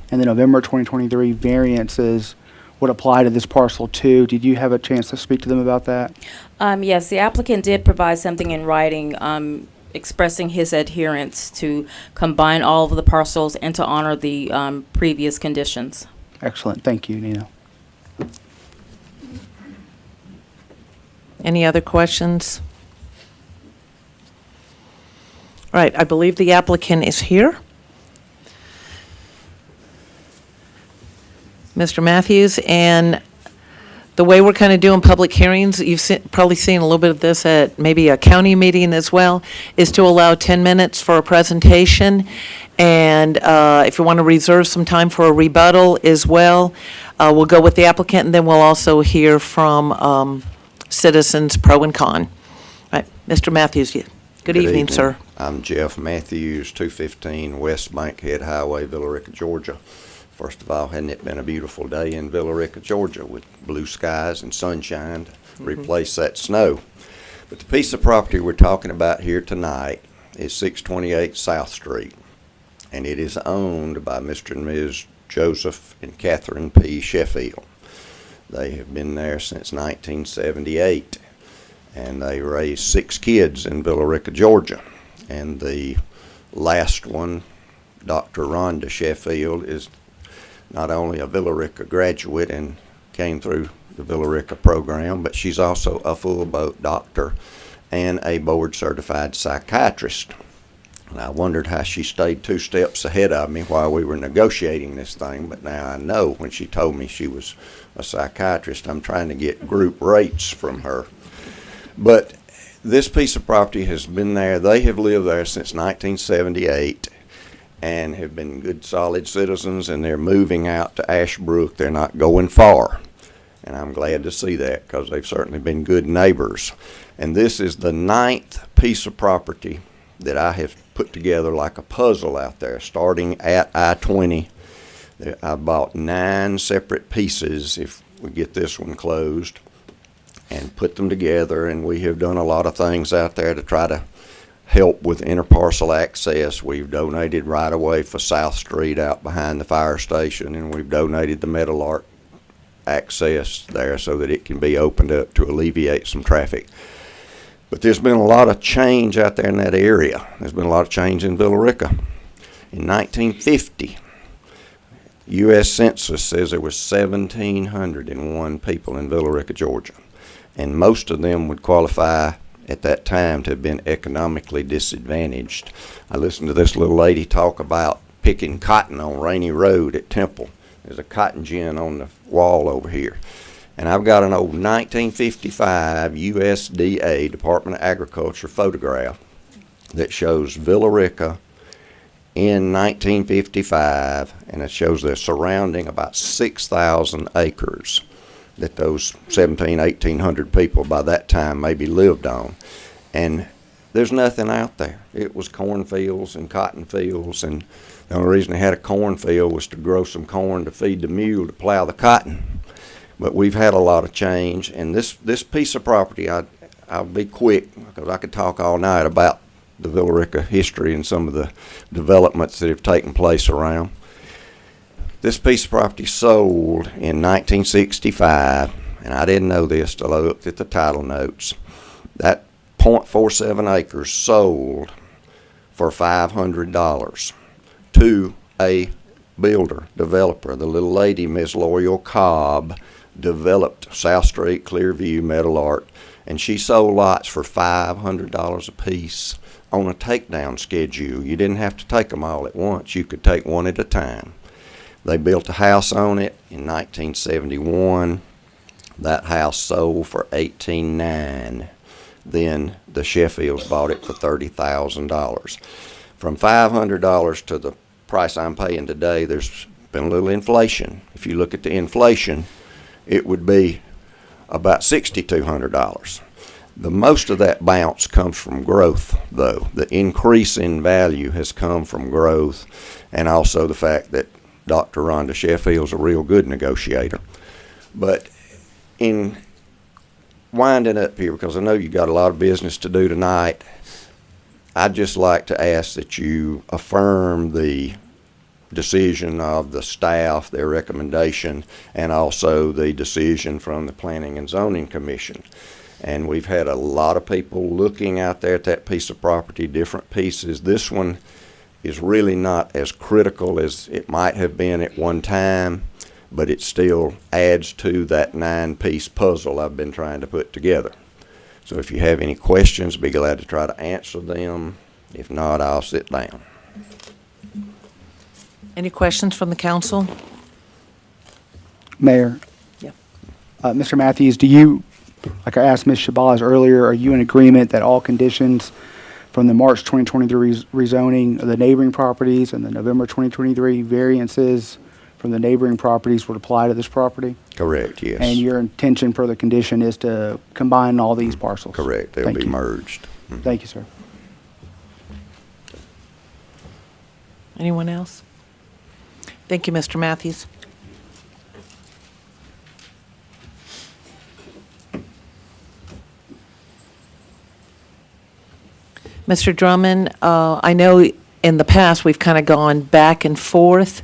and the November 2023 variances would apply to this parcel too. Did you have a chance to speak to them about that? Yes, the applicant did provide something in writing expressing his adherence to combine all of the parcels and to honor the previous conditions. Excellent. Thank you, Nina. Any other questions? All right, I believe the applicant is here. Mr. Matthews, and the way we're kind of doing public hearings, you've probably seen a little bit of this at maybe a county meeting as well, is to allow 10 minutes for a presentation. And if you want to reserve some time for a rebuttal as well, we'll go with the applicant, and then we'll also hear from citizens pro and con. All right, Mr. Matthews, good evening, sir. I'm Jeff Matthews, 215 West Bankhead Highway, Villa Rica, Georgia. First of all, hadn't it been a beautiful day in Villa Rica, Georgia, with blue skies and sunshine to replace that snow? But the piece of property we're talking about here tonight is 628 South Street, and it is owned by Mr. and Ms. Joseph and Catherine P. Sheffield. They have been there since 1978, and they raised 6 kids in Villa Rica, Georgia. And the last one, Dr. Rhonda Sheffield, is not only a Villa Rica graduate and came through the Villa Rica program, but she's also a full boat doctor and a board certified psychiatrist. And I wondered how she stayed 2 steps ahead of me while we were negotiating this thing, but now I know when she told me she was a psychiatrist, I'm trying to get group rates from her. But this piece of property has been there. They have lived there since 1978 and have been good, solid citizens, and they're moving out to Ashbrook. They're not going far. And I'm glad to see that because they've certainly been good neighbors. And this is the 9th piece of property that I have put together like a puzzle out there, starting at I-20. I bought 9 separate pieces, if we get this one closed, and put them together, and we have done a lot of things out there to try to help with interparcel access. We've donated right-of-way for South Street out behind the fire station, and we've donated the Meadowlark access there so that it can be opened up to alleviate some traffic. But there's been a lot of change out there in that area. There's been a lot of change in Villa Rica. In 1950, U.S. Census says there was 1,701 people in Villa Rica, Georgia. And most of them would qualify at that time to have been economically disadvantaged. I listened to this little lady talk about picking cotton on Rainy Road at Temple. There's a cotton gin on the wall over here. And I've got an old 1955 USDA, Department of Agriculture photograph that shows Villa Rica in 1955, and it shows the surrounding about 6,000 acres that those 1,800 people by that time maybe lived on. And there's nothing out there. It was cornfields and cotton fields, and the only reason they had a cornfield was to grow some corn to feed the mule to plow the cotton. But we've had a lot of change, and this piece of property, I'll be quick because I could talk all night about the Villa Rica history and some of the developments that have taken place around. This piece of property sold in 1965, and I didn't know this till I looked at the title notes. That .47 acres sold for $500 to a builder, developer. The little lady, Ms. Loyal Cobb, developed South Street, Clearview, Metal Art, and she sold lots for $500 a piece on a takedown schedule. You didn't have to take them all at once. You could take one at a time. They built a house on it in 1971. That house sold for $18,900. Then the Sheffields bought it for $30,000. From $500 to the price I'm paying today, there's been a little inflation. If you look at the inflation, it would be about $6,200. The most of that bounce comes from growth, though. The increase in value has come from growth, and also the fact that Dr. Rhonda Sheffield's a real good negotiator. But in winding up here, because I know you got a lot of business to do tonight, I'd just like to ask that you affirm the decision of the staff, their recommendation, and also the decision from the Planning and Zoning Commission. And we've had a lot of people looking out there at that piece of property, different pieces. This one is really not as critical as it might have been at one time, but it still adds to that 9-piece puzzle I've been trying to put together. So if you have any questions, be glad to try to answer them. If not, I'll sit down. Any questions from the council? Mayor? Yep. Mr. Matthews, do you, like I asked Ms. Shabazz earlier, are you in agreement that all conditions from the March 2023 rezoning of the neighboring properties and the November 2023 variances from the neighboring properties would apply to this property? Correct, yes. And your intention for the condition is to combine all these parcels? Correct. They'll Thank be you. merged. Thank you, sir. Anyone else? Thank you, Mr. Matthews. Mr. Drummond, I know in the past we've kind of gone back and forth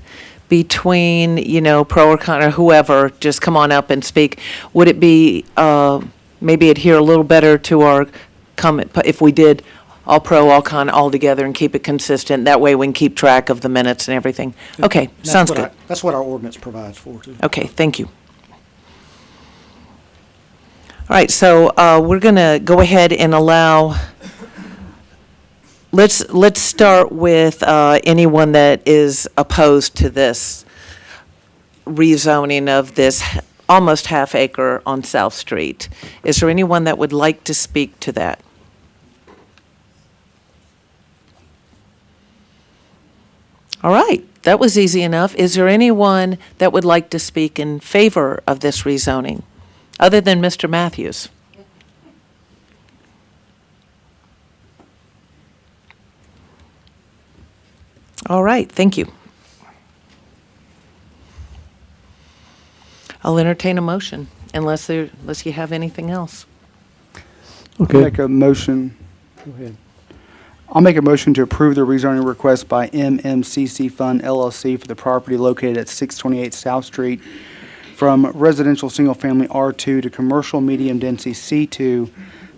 between, pro or con, or whoever, just come on up and speak. Would it be, maybe adhere a little better to our comment if we did all pro, all con, all together and keep it consistent? That way we can keep track of the minutes and everything. Okay, sounds good. That's what our ordinance provides for, too. Okay, thank you. All right, so we're going to go ahead and allow, let's start with anyone that is opposed to this rezoning of this almost half acre on South Street. Is there anyone that would like to speak to that? All right, that was easy enough. Is there anyone that would like to speak in favor of this rezoning, other than Mr. Matthews? All right, thank you. I'll entertain a motion, unless you have anything else. Okay. Make a motion. Go ahead. I'll make a motion to approve the rezoning request by MMCC Fund LLC for the property located at 628 South Street from residential single-family R2 to commercial medium-density C2,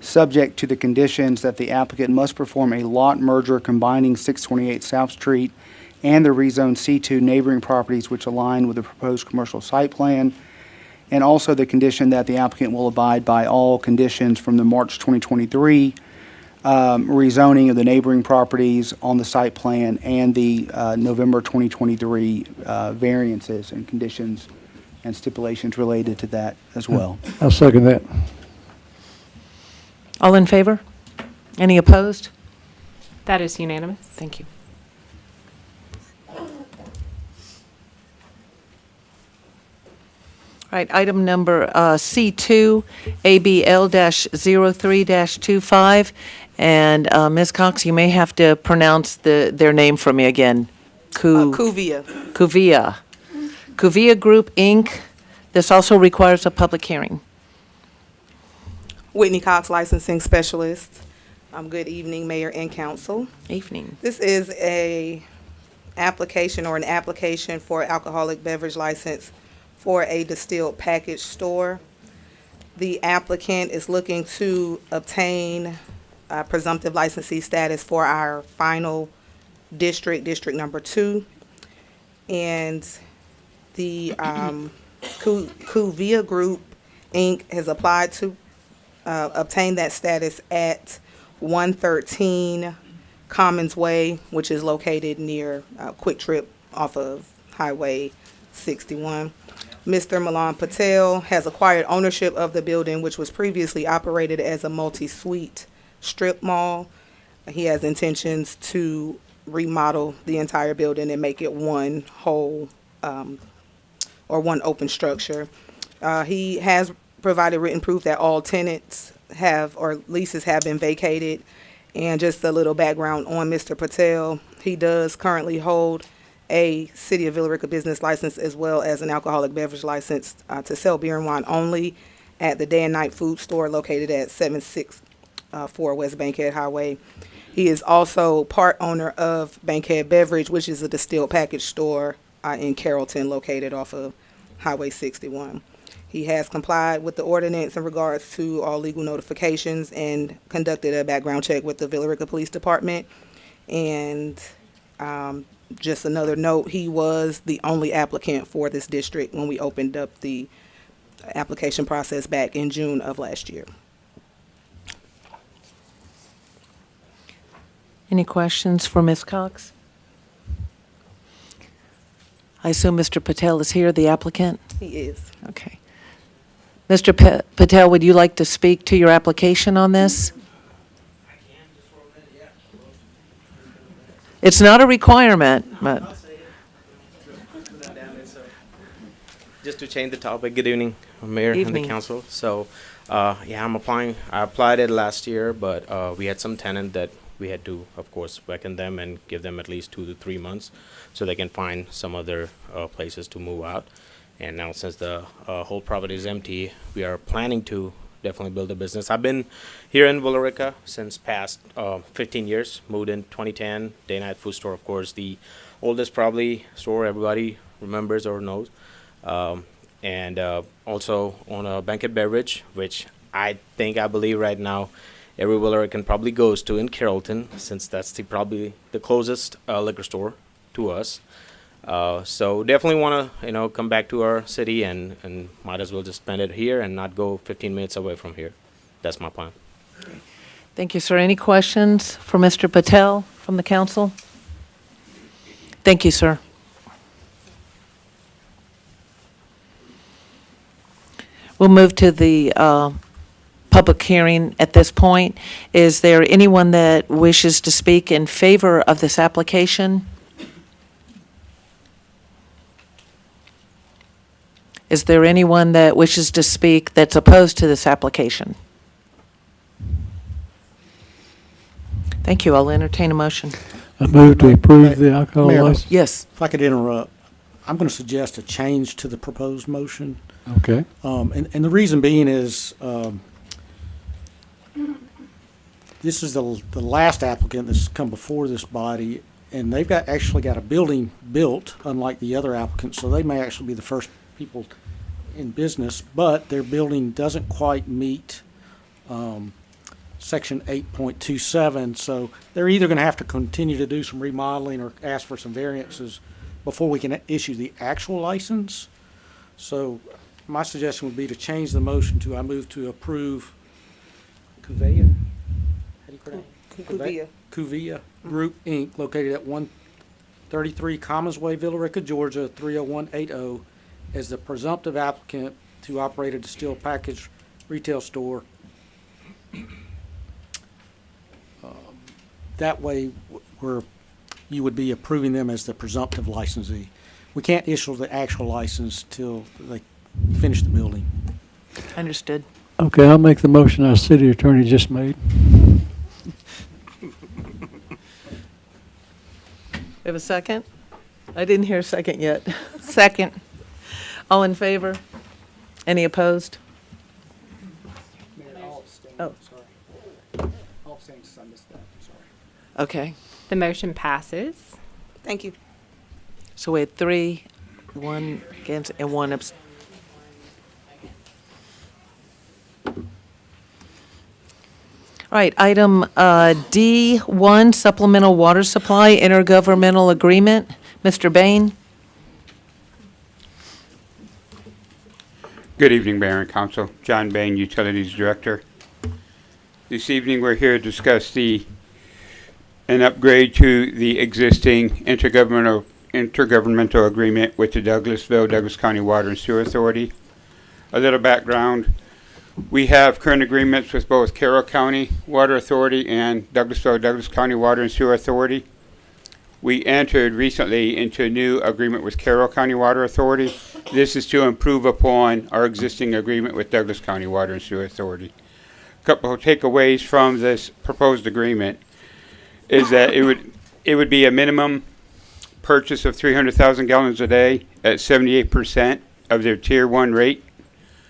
subject to the conditions that the applicant must perform a lot merger combining 628 South Street and the rezoned C2 neighboring properties which align with the proposed commercial site plan, and also the condition that the applicant will abide by all conditions from the March 2023 rezoning of the neighboring properties on the site plan and the November 2023 variances and conditions and stipulations related to that as well. I'll second that. All in favor? Any opposed? That is unanimous. Thank you. All right, item number C2, ABL-03-25, And Ms. Cox, you may have to pronounce their name for me again. Kuvia. Kuvia. Kuvia Group, Inc. This also requires a public hearing. Whitney Cox, licensing specialist. Good evening, Mayor and Council. Evening. This is an application for alcoholic beverage license for a distilled package store. The applicant is looking to obtain presumptive licensee status for our final district, District Number 2. And the Kuvia Group, Inc. has applied to obtain that status at 113 Commons Way, which is located near Quick Trip off of Highway 61. Mr. Milan Patel has acquired ownership of the building, which was previously operated as a multi-suite strip mall. He has intentions to remodel the entire building and make it one whole or one open structure. He has provided written proof that all tenants have or leases have been vacated. And just a little background on Mr. Patel. He does currently hold a City of Villa Rica business license as well as an alcoholic beverage license to sell beer and wine only at the Day and Night Food Store located at 764 West Bankhead Highway. He is also part owner of Bankhead Beverage, which is a distilled package store in Carrollton located off of Highway 61. He has complied with the ordinance in regards to all legal notifications and conducted a background check with the Villa Rica Police Department. And just another note, he was the only applicant for this district when we opened up the application process back in June of last year. Any questions for Ms. Cox? I assume Mr. Patel is here, the applicant? He is. Okay. Mr. Patel, would you like to speak to your application on this? It's not a requirement, but just to change the topic, good evening, Mayor and Evening. the council. So, yeah, I'm applying. I applied it last year, but we had some tenant that we had to, of course, reckon them and give them at least 2 to 3 months so they can find some other places to move out. And now since the whole property is empty, we are planning to definitely build a business. I've been here in Villa Rica since past 15 years, moved in 2010, Day Night Food Store, of course, the oldest probably store everybody remembers or knows. And also own a Bankhead Beverage, which I believe right now every Villa Rican probably goes to in Carrollton, since that's probably the closest liquor store to us. So definitely want to, come back to our city and might as well just spend it here and not go 15 minutes away from here. That's my plan. thank you, sir. Any questions for Mr. Patel from the council? Thank you, sir. We'll move to the public hearing at this point. Is there anyone that wishes to speak in favor of this application? Is there anyone that wishes to speak that's opposed to this application? Thank you. I'll entertain a motion. I move to approve the alcohol Mayor, license. Yes. If I could interrupt, I'm going to suggest a change to the proposed motion. Okay. And the reason being is, this is the last applicant that's come before this body, and they've actually got a building built, unlike the other applicants, so they may actually be the first people in business, but their building doesn't quite meet Section 8.27, so they're either going to have to continue to do some remodeling or ask for some variances before we can issue the actual license. So my suggestion would be to change the motion to, I move to approve Kuvia. How do you pronounce it? Kuvia. Kuvia Group, Inc., located at 133 Commons Way, Villa Rica, Georgia, 30180, as the presumptive applicant to operate a distilled package retail store. That way, you would be approving them as the presumptive licensee. We can't issue the actual license till they finish the building. Understood. Okay, I'll make the motion our city attorney just made. have a second? I didn't hear a second yet. Second. All in favor? Any opposed? Oh. I'll abstain since I missed that, I'm sorry. Okay, The motion passes. Thank you. so we had 3, 1 against, and 1 abst. All right, item D1, supplemental water supply intergovernmental agreement. Mr. Bain? Good evening, Mayor and Council. John Bain, Utilities Director. This evening, we're here to discuss an upgrade to the existing intergovernmental agreement with the Douglas County Water and Sewer Authority. A little background. We have current agreements with both Carroll County Water Authority and Douglas County Water and Sewer Authority. We entered recently into a new agreement with Carroll County Water Authority. This is to improve upon our existing agreement with Douglas County Water and Sewer Authority. A couple of takeaways from this proposed agreement is that it would be a minimum purchase of 300,000 gallons a day at 78% of their Tier 1 rate.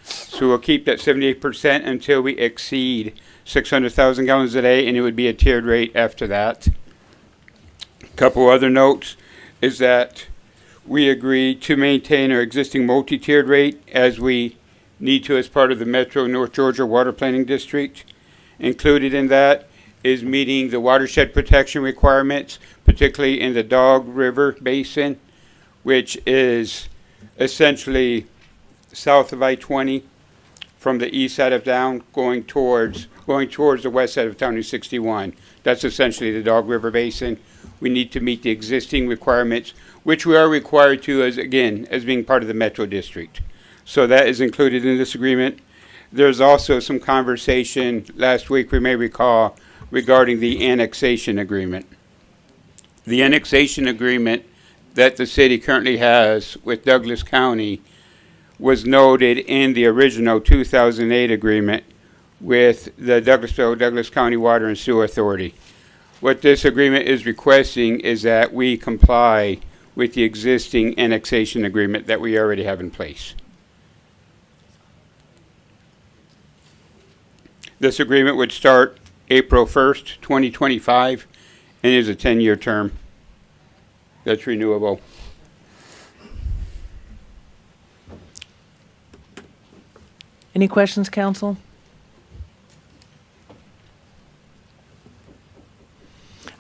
So we'll keep that 78% until we exceed 600,000 gallons a day, and it would be a tiered rate after that. Couple other notes is that we agreed to maintain our existing multi-tiered rate as we need to as part of the Metro North Georgia Water Planning District. Included in that is meeting the watershed protection requirements, particularly in the Dog River Basin, which is essentially south of I-20 from the east side of town going towards the west side of County 61. That's essentially the Dog River Basin. We need to meet the existing requirements, which we are required to as being part of the Metro District. So that is included in this agreement. There's also some conversation last week, we may recall, regarding the annexation agreement. The annexation agreement that the city currently has with Douglas County was noted in the original 2008 agreement with the Douglas County Water and Sewer Authority. What this agreement is requesting is that we comply with the existing annexation agreement that we already have in place. This agreement would start April 1st, 2025, and is a 10-year term that's renewable. Any questions, council?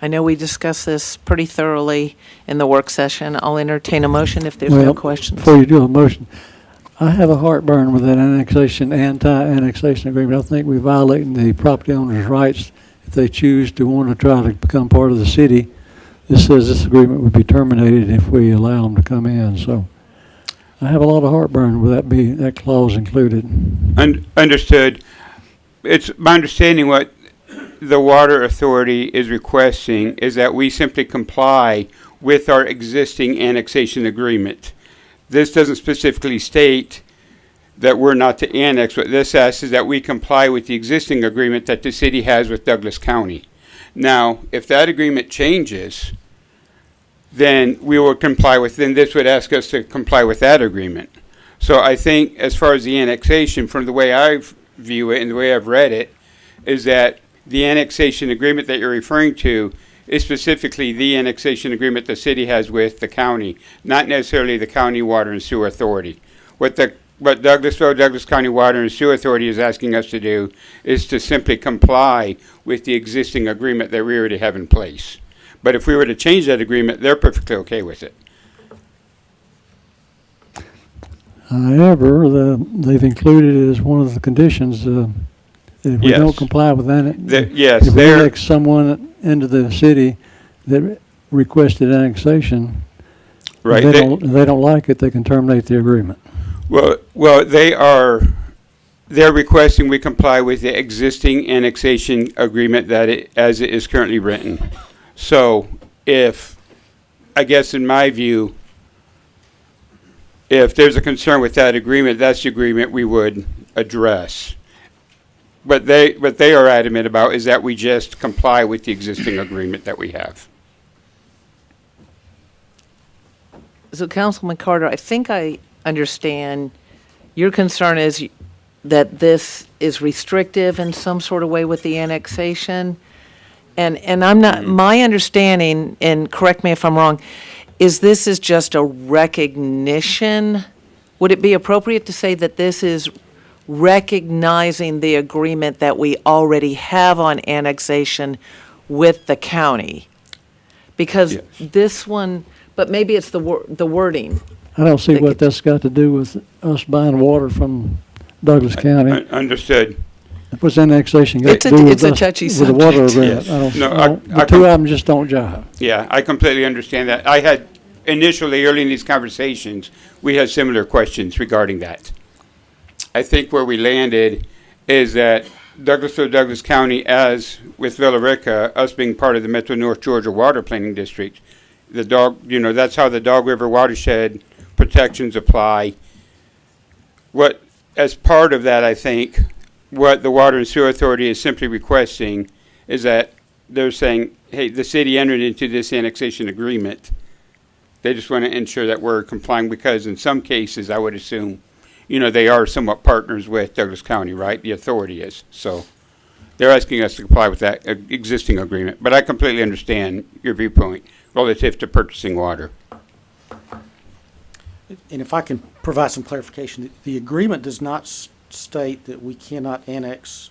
I know we discussed this pretty thoroughly in the work session. I'll entertain a motion if there's no questions. Before you do a motion, I have a heartburn with that anti-annexation agreement. I think we're violating the property owner's rights if they choose to want to try to become part of the city. This says this agreement would be terminated if we allow them to come in, so I have a lot of heartburn with that clause included. Understood. It's my understanding what the Water Authority is requesting is that we simply comply with our existing annexation agreement. This doesn't specifically state that we're not to annex. What this asks is that we comply with the existing agreement that the city has with Douglas County. Now, if that agreement changes, then we will comply with, then this would ask us to comply with that agreement. So I think as far as the annexation, from the way I view it and the way I've read it, is that the annexation agreement that you're referring to is specifically the annexation agreement the city has with the county, not necessarily the County Water and Sewer Authority. What Douglas County Water and Sewer Authority is asking us to do is to simply comply with the existing agreement that we already have in place. But if we were to change that agreement, they're perfectly okay with it. However, they've included it as one of the conditions that if we don't comply with that, if we annex someone into the city that requested annexation, right? They don't like it, they can terminate the agreement. Well, they're requesting we comply with the existing annexation agreement as it is currently written. So I guess in my view, if there's a concern with that agreement, that's the agreement we would address. What they are adamant about is that we just comply with the existing agreement that we have. So Councilman Carter, I think I understand your concern is that this is restrictive in some sort of way with the annexation. And I'm not, my understanding, and correct me if I'm wrong, is this is just a recognition? Would it be appropriate to say that this is recognizing the agreement that we already have on annexation with the county? Because this one, but maybe it's the wording. I don't see what that's got to do with us buying water from Douglas County. Understood. What's annexation got to do with us, touchy with the water subject. agreement? No, The two of them just don't jive. Yeah, I completely understand that. I had initially, early in these conversations, we had similar questions regarding that. I think where we landed is that Douglas County, as with Villa Rica, us being part of the Metro North Georgia Water Planning District, that's how the Dog River watershed protections apply. As part of that, I think, what the Water and Sewer Authority is simply requesting is that they're saying, hey, the city entered into this annexation agreement. They just want to ensure that we're complying because in some cases, I would assume, they are somewhat partners with Douglas County, right? The authority is. So they're asking us to comply with that existing agreement. But I completely understand your viewpoint relative to purchasing water. And if I can provide some clarification, the agreement does not state that we cannot annex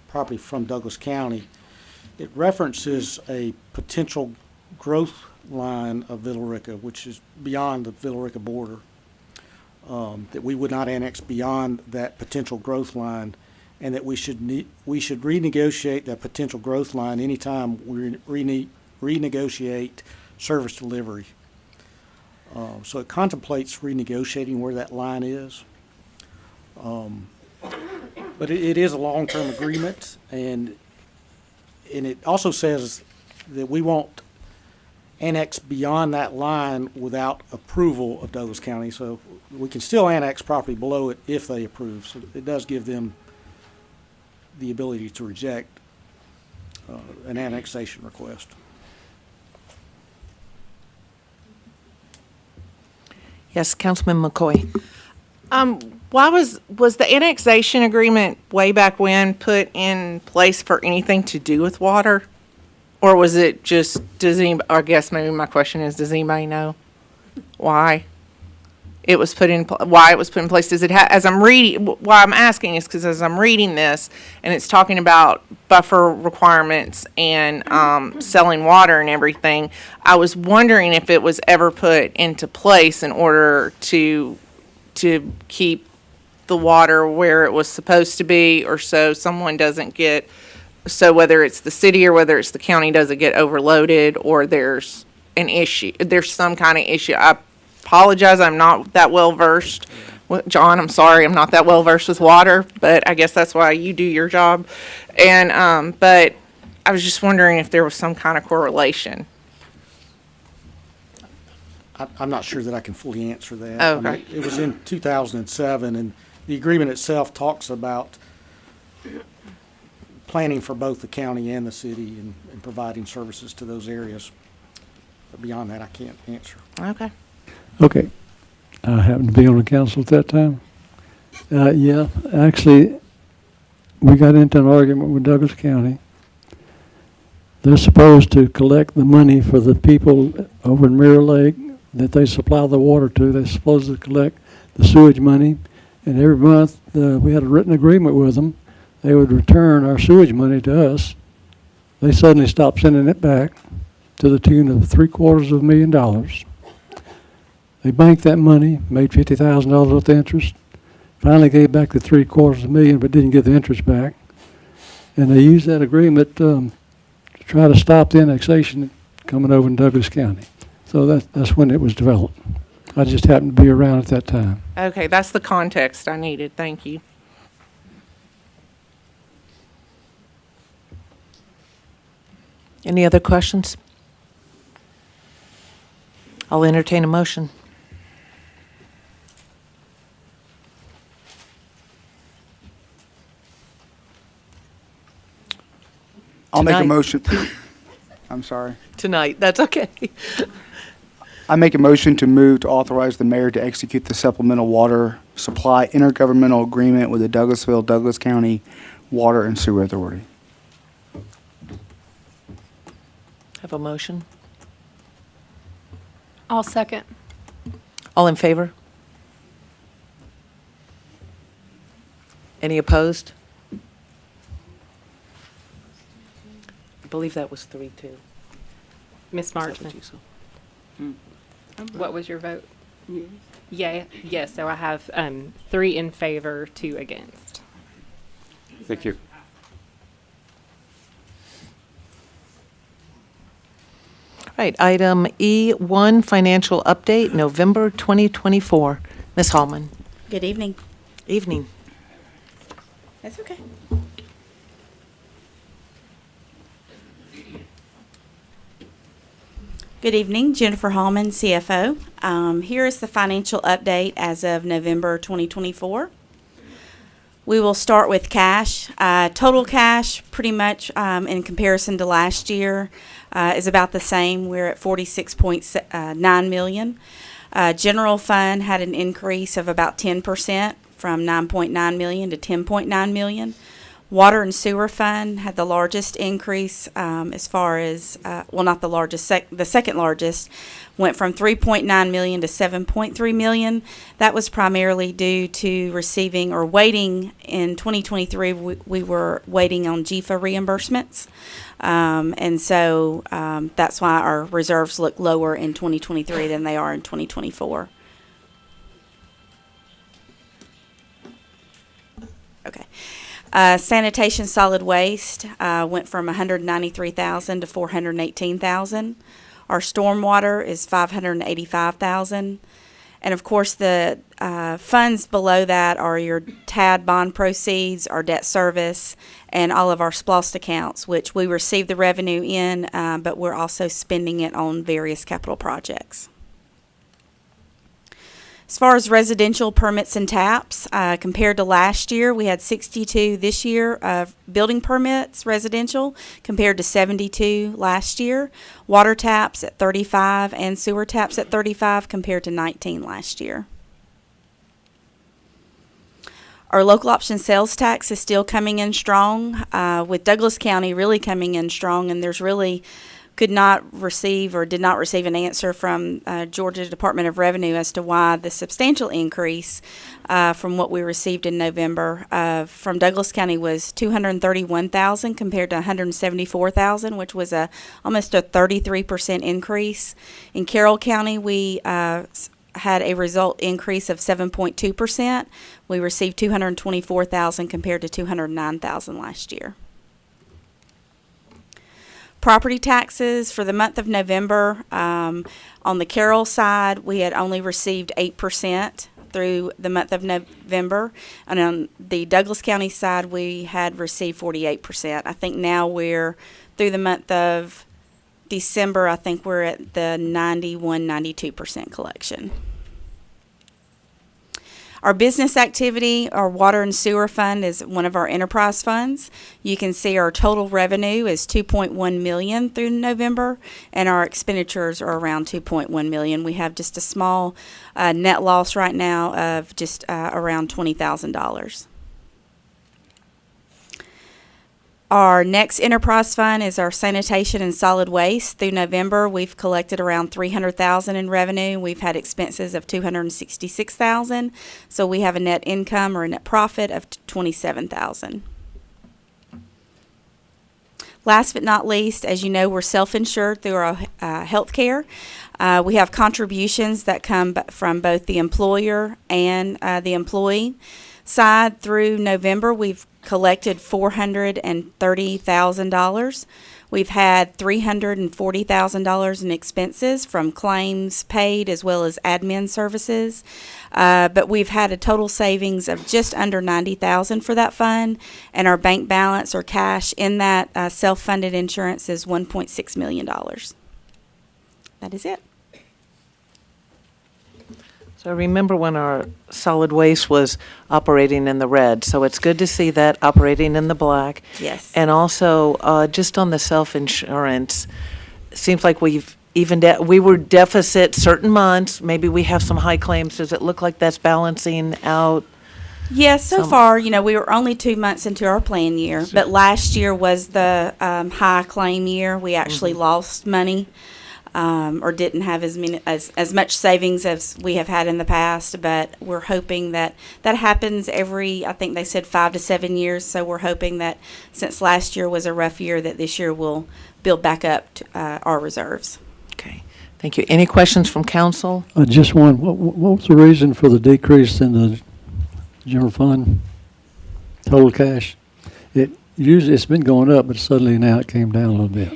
property from Douglas County. It references a potential growth line of Villa Rica, which is beyond the Villa Rica border, that we would not annex beyond that potential growth line, and that we should renegotiate that potential growth line anytime we renegotiate service delivery. So it contemplates renegotiating where that line is. But it is a long-term agreement, and it also says that we won't annex beyond that line without approval of Douglas County. So we can still annex property below it if they approve. So it does give them the ability to reject an annexation request. Yes, Councilman McCoy. Why was the annexation agreement way back when put in place for anything to do with water? Or was it just, I guess maybe my question is, does anybody know why it was put in place? Does it why I'm asking is because as I'm reading this and it's talking about buffer requirements and selling water and everything, I was wondering if it was ever put into place in order to keep the water where it was supposed to be, or so someone doesn't get, so whether it's the city or whether it's the county doesn't get overloaded, or there's an issue, there's some kind of issue. I apologize, I'm not that well versed. John, I'm sorry, I'm not that well versed with water, but I guess that's why you do your job. And, but I was just wondering if there was some kind of correlation. I'm not sure that I can fully answer that. Oh, I mean, okay. it was in 2007, and the agreement itself talks about planning for both the county and the city and providing services to those areas. But beyond that, I can't answer. Okay. Okay. I happened to be on the council at that time. Yeah, actually, we got into an argument with Douglas County. They're supposed to collect the money for the people over in Mirror Lake that they supply the water to. They're supposed to collect the sewage money, and every month we had a written agreement with them. They would return our sewage money to us. They suddenly stopped sending it back to the tune of $750,000. They banked that money, made $50,000 worth of interest, finally gave back the $750,000 but didn't get the interest back. And they used that agreement to try to stop the annexation coming over in Douglas County. So that's when it was developed. I just happened to be around at that time. Okay, that's the context I needed. Thank you. Any other questions? I'll entertain a motion. I'll make a Tonight. motion. I'm sorry. Tonight, that's okay. I make a motion to move to authorize the mayor to execute the supplemental water supply intergovernmental agreement with the Douglas County Water and Sewer Authority. Have a motion? I'll second. All in favor? Any opposed? I believe that was 3-2. Ms. Marchman, what was your vote? Yeah, yes, so I have 3 in favor, 2 against. Thank you. Right, item E1, financial update, November 2024. Ms. Hallman. Good evening. Evening. That's okay. Good evening, Jennifer Hallman, CFO. Here is the financial update as of November 2024. We will start with cash. Total cash, pretty much in comparison to last year, is about the same. We're at $46.9 million. General fund had an increase of about 10% from $9.9 million to $10.9 million. Water and sewer fund had the largest increase as far as, well, not the largest, the second largest, went from $3.9 million to $7.3 million. That was primarily due to receiving or waiting in 2023. We were waiting on GFA reimbursements. And so that's why our reserves look lower in 2023 than they are in 2024. Okay. Sanitation solid waste went from $193,000 to $418,000. Our stormwater is $585,000. And of course, the funds below that are your TAD bond proceeds, our debt service, and all of our SPLOST accounts, which we receive the revenue in, but we're also spending it on various capital projects. As far as residential permits and taps, compared to last year, we had 62 this year of building permits residential compared to 72 last year. Water taps at 35 and sewer taps at 35 compared to 19 last year. Our local option sales tax is still coming in strong, with Douglas County really coming in strong, and there's really could not receive or did not receive an answer from Georgia Department of Revenue as to why the substantial increase from what we received in November from Douglas County was $231,000 compared to $174,000, which was almost a 33% increase. In Carroll County, we had a result increase of 7.2%. We received $224,000 compared to $209,000 last year. Property taxes for the month of November, on the Carroll side, we had only received 8% through the month of November. And on the Douglas County side, we had received 48%. I think now we're through the month of December, I think we're at the 92% collection. Our business activity, our water and sewer fund, is one of our enterprise funds. You can see our total revenue is $2.1 million through November, and our expenditures are around $2.1 million. We have just a small net loss right now of just around $20,000. Our next enterprise fund is our sanitation and solid waste. Through November, we've collected around $300,000 in revenue. We've had expenses of $266,000, so we have a net income or a net profit of $27,000. Last but not least, as you know, we're self-insured through our health care. We have contributions that come from both the employer and the employee side. Through November, we've collected $430,000. We've had $340,000 in expenses from claims paid as well as admin services. But we've had a total savings of just under $90,000 for that fund, and our bank balance or cash in that self-funded insurance is $1.6 million. That is it. So I remember when our solid waste was operating in the red, so it's good to see that operating in the black. Yes. And also, just on the self-insurance, it seems like we've we were deficit certain months, maybe we have some high claims. Does it look like that's balancing out? Yes, so Some- far, we were only 2 months into our plan year, but last year was the high claim year. We actually lost money, or didn't have as much savings as we have had in the past. But we're hoping that happens every, I think they said 5 to 7 years. So we're hoping that since last year was a rough year, that this year will build back up to, our reserves. Okay, thank you. Any questions from council? Just one, what was the reason for the decrease in the general fund, total cash? It's been going up, but suddenly now it came down a little bit.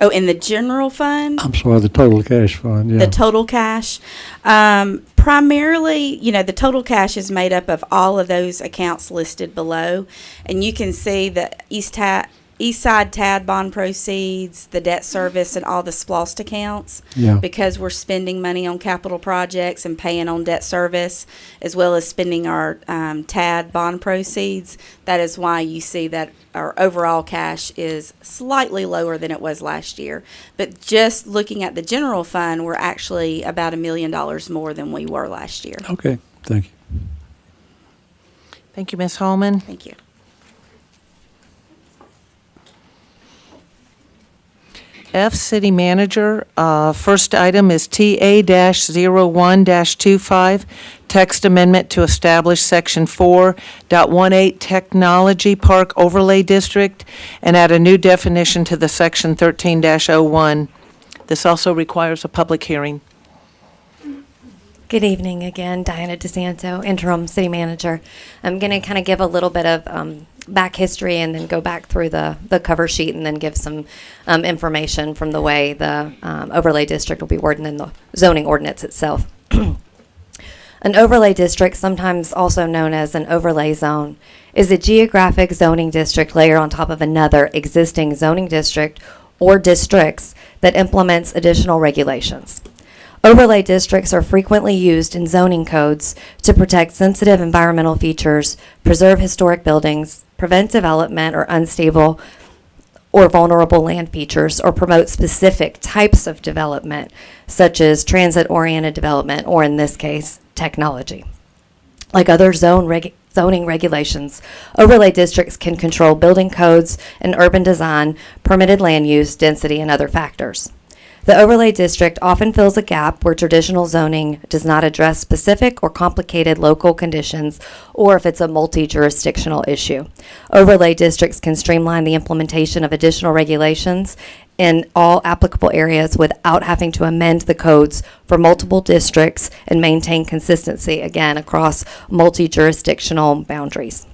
Oh, in the general fund? I'm sorry, the total cash fund, yeah. The total cash. Primarily, the total cash is made up of all of those accounts listed below. And you can see the East Side TAD bond proceeds, the debt service, and all the SPLOST accounts. Yeah. Because we're spending money on capital projects and paying on debt service, as well as spending our TAD bond proceeds. That is why you see that our overall cash is slightly lower than it was last year. But just looking at the general fund, we're actually about $1 million more than we were last year. Okay, thank you. Thank you, Ms. Holman. Thank you. F, City Manager. First item is TA-01-25, text amendment to establish Section 4.18 Technology Park Overlay District and add a new definition to the Section 13-01. This also requires a public hearing. Good evening again, Diana DeSanto, Interim City Manager. I'm going to kind of give a little bit of back history and then go back through the cover sheet and then give some information from the way the overlay district will be worded in the zoning ordinance itself. An overlay district, sometimes also known as an overlay zone, is a geographic zoning district layered on top of another existing zoning district or districts that implements additional regulations. Overlay districts are frequently used in zoning codes to protect sensitive environmental features, preserve historic buildings, prevent development or unstable or vulnerable land features, or promote specific types of development, such as transit-oriented development, or in this case, technology. Like other zoning regulations, overlay districts can control building codes and urban design, permitted land use, density, and other factors. The overlay district often fills a gap where traditional zoning does not address specific or complicated local conditions, or if it's a multi-jurisdictional issue. Overlay districts can streamline the implementation of additional regulations in all applicable areas without having to amend the codes for multiple districts and maintain consistency, again, across multi-jurisdictional boundaries.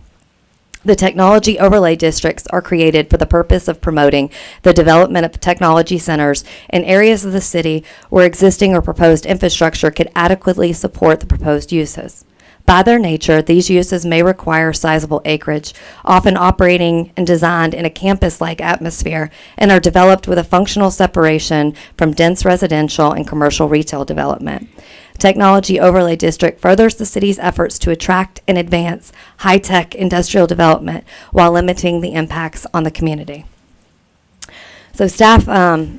The technology overlay districts are created for the purpose of promoting the development of technology centers in areas of the city where existing or proposed infrastructure could adequately support the proposed uses. By their nature, these uses may require sizable acreage, often operating and designed in a campus-like atmosphere, and are developed with a functional separation from dense residential and commercial retail development. Technology Overlay District furthers the city's efforts to attract and advance high-tech industrial development while limiting the impacts on the community. So staff,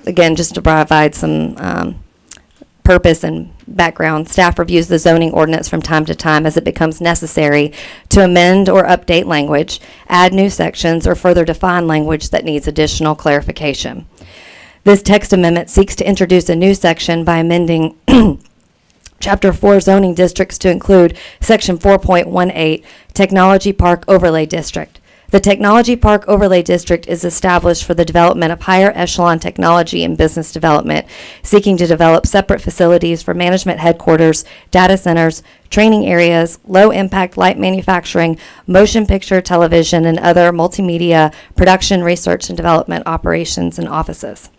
again, just to provide some purpose and background, staff reviews the zoning ordinance from time to time as it becomes necessary to amend or update language, add new sections, or further define language that needs additional clarification. This text amendment seeks to introduce a new section by amending Chapter 4 zoning districts to include Section 4.18 Technology Park Overlay District. The Technology Park Overlay District is established for the development of higher echelon technology and business development, seeking to develop separate facilities for management headquarters, data centers, training areas, low-impact light manufacturing, motion picture, television, and other multimedia production, research, and development operations and offices.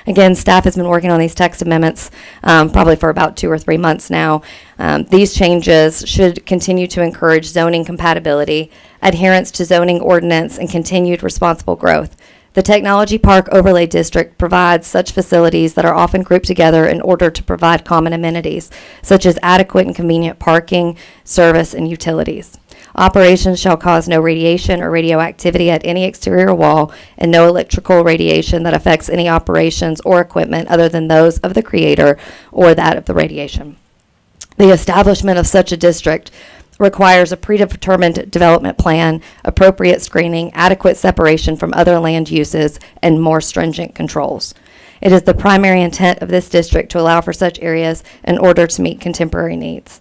Again, staff has been working on these text amendments probably for about 2 or 3 months now. These changes should continue to encourage zoning compatibility, adherence to zoning ordinance, and continued responsible growth. The Technology Park Overlay District provides such facilities that are often grouped together in order to provide common amenities, such as adequate and convenient parking, service, and utilities. Operations shall cause no radiation or radioactivity at any exterior wall and no electrical radiation that affects any operations or equipment other than those of the creator or that of the radiation. The establishment of such a district requires a predetermined development plan, appropriate screening, adequate separation from other land uses, and more stringent controls. It is the primary intent of this district to allow for such areas in order to meet contemporary needs.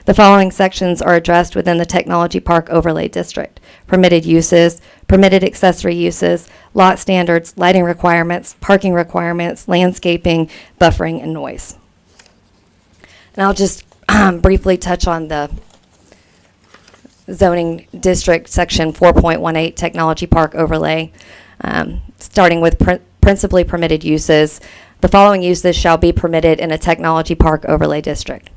The following sections are addressed within the Technology Park Overlay District: permitted uses, permitted accessory uses, lot standards, lighting requirements, parking requirements, landscaping, buffering, and noise. And I'll just briefly touch on the zoning district section 4.18 Technology Park Overlay, starting with principally permitted uses. The following uses shall be permitted in a Technology Park Overlay District: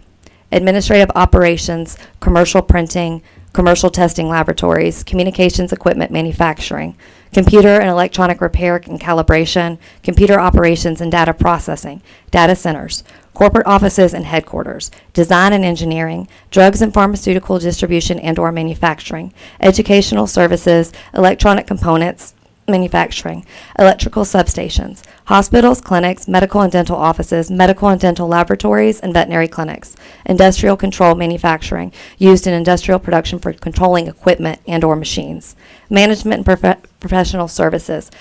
administrative operations, commercial printing, commercial testing laboratories, communications equipment manufacturing, computer and electronic repair and calibration, computer operations and data processing, data centers, corporate offices and headquarters, design and engineering, drugs and pharmaceutical distribution and/or manufacturing, educational services, electronic components manufacturing, electrical substations, hospitals, clinics, medical and dental offices, medical and dental laboratories, and veterinary clinics, industrial control manufacturing, used in industrial production for controlling equipment and/or machines, management and professional services,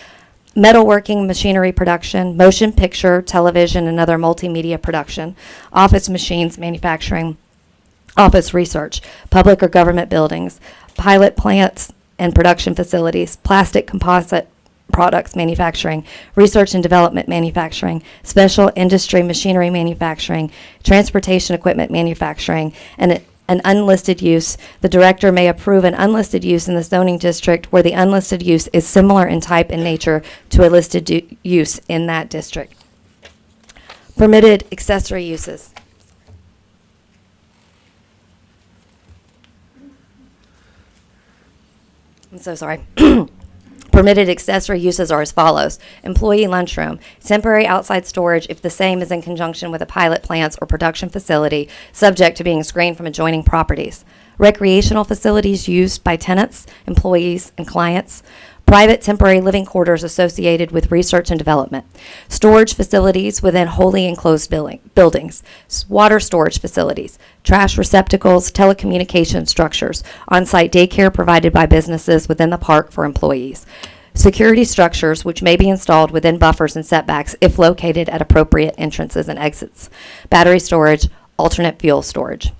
metalworking, machinery production, motion picture, television, and other multimedia production, office machines manufacturing, office research, public or government buildings, pilot plants and production facilities, plastic composite products manufacturing, research and development manufacturing, special industry machinery manufacturing, transportation equipment manufacturing, and an unlisted use. The director may approve an unlisted use in the zoning district where the unlisted use is similar in type and nature to a listed use in that district. Permitted accessory uses. I'm so sorry. Permitted accessory uses are as follows: employee lunchroom, temporary outside storage if the same is in conjunction with a pilot plant or production facility, subject to being screened from adjoining properties. Recreational facilities used by tenants, employees, and clients. Private temporary living quarters associated with research and development. Storage facilities within wholly enclosed buildings. Water storage facilities. Trash receptacles, telecommunication structures. On-site daycare provided by businesses within the park for employees. Security structures which may be installed within buffers and setbacks if located at appropriate entrances and exits. Battery storage, alternate fuel storage.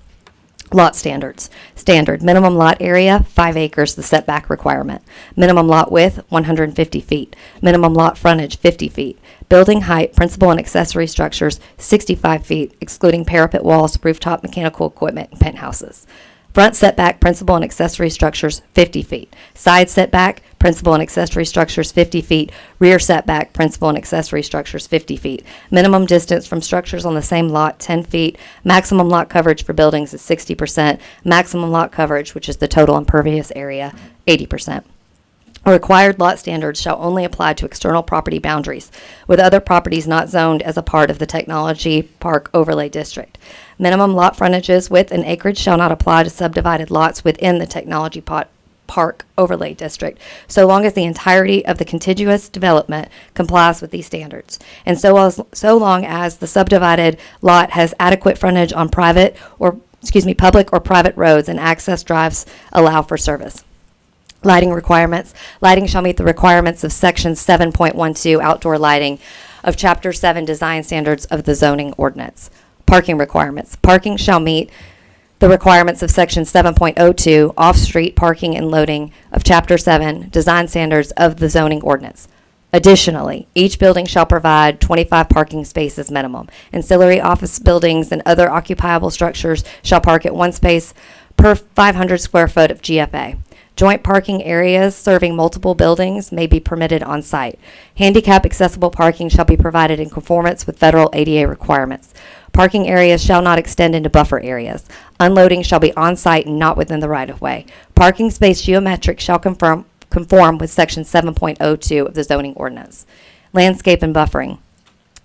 Lot standards. Standard minimum lot area, 5 acres, the setback requirement. Minimum lot width, 150 feet. Minimum lot frontage, 50 feet. Building height, principal and accessory structures, 65 feet, excluding parapet walls, rooftop mechanical equipment, and penthouses. Front setback, principal and accessory structures, 50 feet. Side setback, principal and accessory structures, 50 feet. Rear setback, principal and accessory structures, 50 feet. Minimum distance from structures on the same lot, 10 feet. Maximum lot coverage for buildings is 60%. Maximum lot coverage, which is the total impervious area, 80%. Required lot standards shall only apply to external property boundaries, with other properties not zoned as a part of the Technology Park Overlay District. Minimum lot frontages, width, and acreage shall not apply to subdivided lots within the Technology Park Overlay District, so long as the entirety of the contiguous development complies with these standards, and so long as the subdivided lot has adequate frontage on public or private roads and access drives allow for service. Lighting requirements. Lighting shall meet the requirements of Section 7.12 outdoor lighting of Chapter 7 design standards of the zoning ordinance. Parking requirements. Parking shall meet the requirements of Section 7.02 off-street parking and loading of Chapter 7 design standards of the zoning ordinance. Additionally, each building shall provide 25 parking spaces minimum. Ancillary office buildings and other occupiable structures shall park at one space per 500 square foot of GFA. Joint parking areas serving multiple buildings may be permitted on site. Handicap accessible parking shall be provided in conformance with federal ADA requirements. Parking areas shall not extend into buffer areas. Unloading shall be on site and not within the right-of-way. Parking space geometric shall conform with Section 7.02 of the zoning ordinance. Landscape and buffering.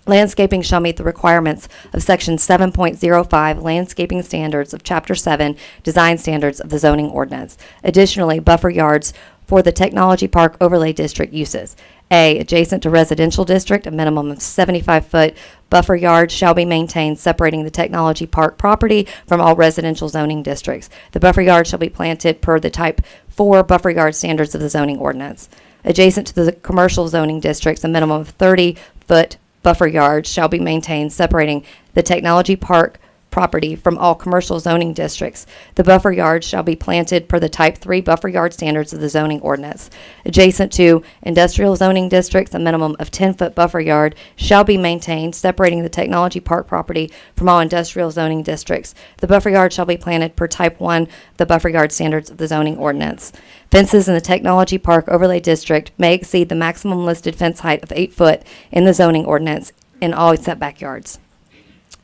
Landscaping shall meet the requirements of Section 7.05 Landscaping Standards of Chapter 7 Design Standards of the zoning ordinance. Additionally, buffer yards for the Technology Park Overlay District uses. A, adjacent to residential district, a minimum of 75-foot buffer yards shall be maintained separating the Technology Park property from all residential zoning districts. The buffer yard shall be planted per the Type 4 buffer yard standards of the zoning ordinance. Adjacent to the commercial zoning districts, a minimum of 30-foot buffer yards shall be maintained separating the Technology Park property from all commercial zoning districts. The buffer yards shall be planted per the Type 3 buffer yard standards of the zoning ordinance. Adjacent to industrial zoning districts, a minimum of 10-foot buffer yard shall be maintained separating the Technology Park property from all industrial zoning districts. The buffer yard shall be planted per Type 1 the buffer yard standards of the zoning ordinance. Fences in the Technology Park Overlay District may exceed the maximum listed fence height of 8 foot in the zoning ordinance in all setback yards.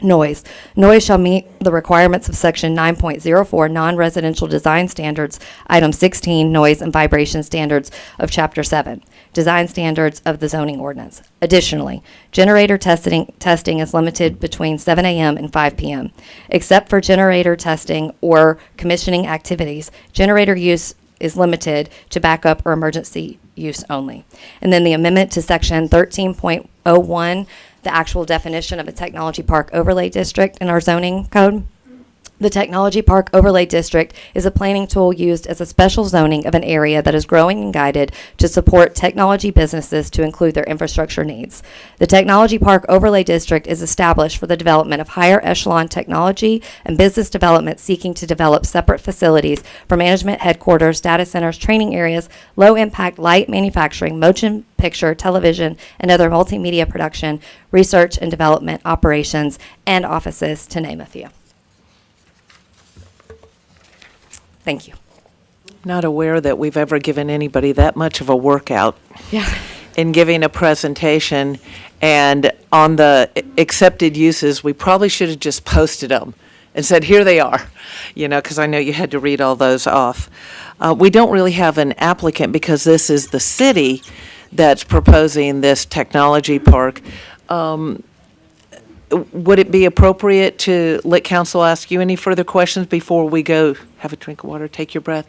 Noise. Noise shall meet the requirements of Section 9.04 Non-Residential Design Standards, Item 16, Noise and Vibration Standards of Chapter 7, Design Standards of the Zoning Ordinance. Additionally, generator testing is limited between 7 a.m. and 5 p.m. Except for generator testing or commissioning activities, generator use is limited to backup or emergency use only. And then the amendment to Section 13.01, the actual definition of a Technology Park Overlay District in our zoning code. The Technology Park Overlay District is a planning tool used as a special zoning of an area that is growing and guided to support technology businesses to include their infrastructure needs. The Technology Park Overlay District is established for the development of higher echelon technology and business development seeking to develop separate facilities for management headquarters, data centers, training areas, low-impact light manufacturing, motion picture, television, and other multimedia production, research and development operations, and offices, to name a few. Thank you. Not aware that we've ever given anybody that much of a workout. Yeah. In giving a presentation, and on the accepted uses, we probably should have just posted them and said, here they are, because I know you had to read all those off. We don't really have an applicant because this is the city that's proposing this technology park. Would it be appropriate to let council ask you any further questions before we go have a drink of water, take your breath,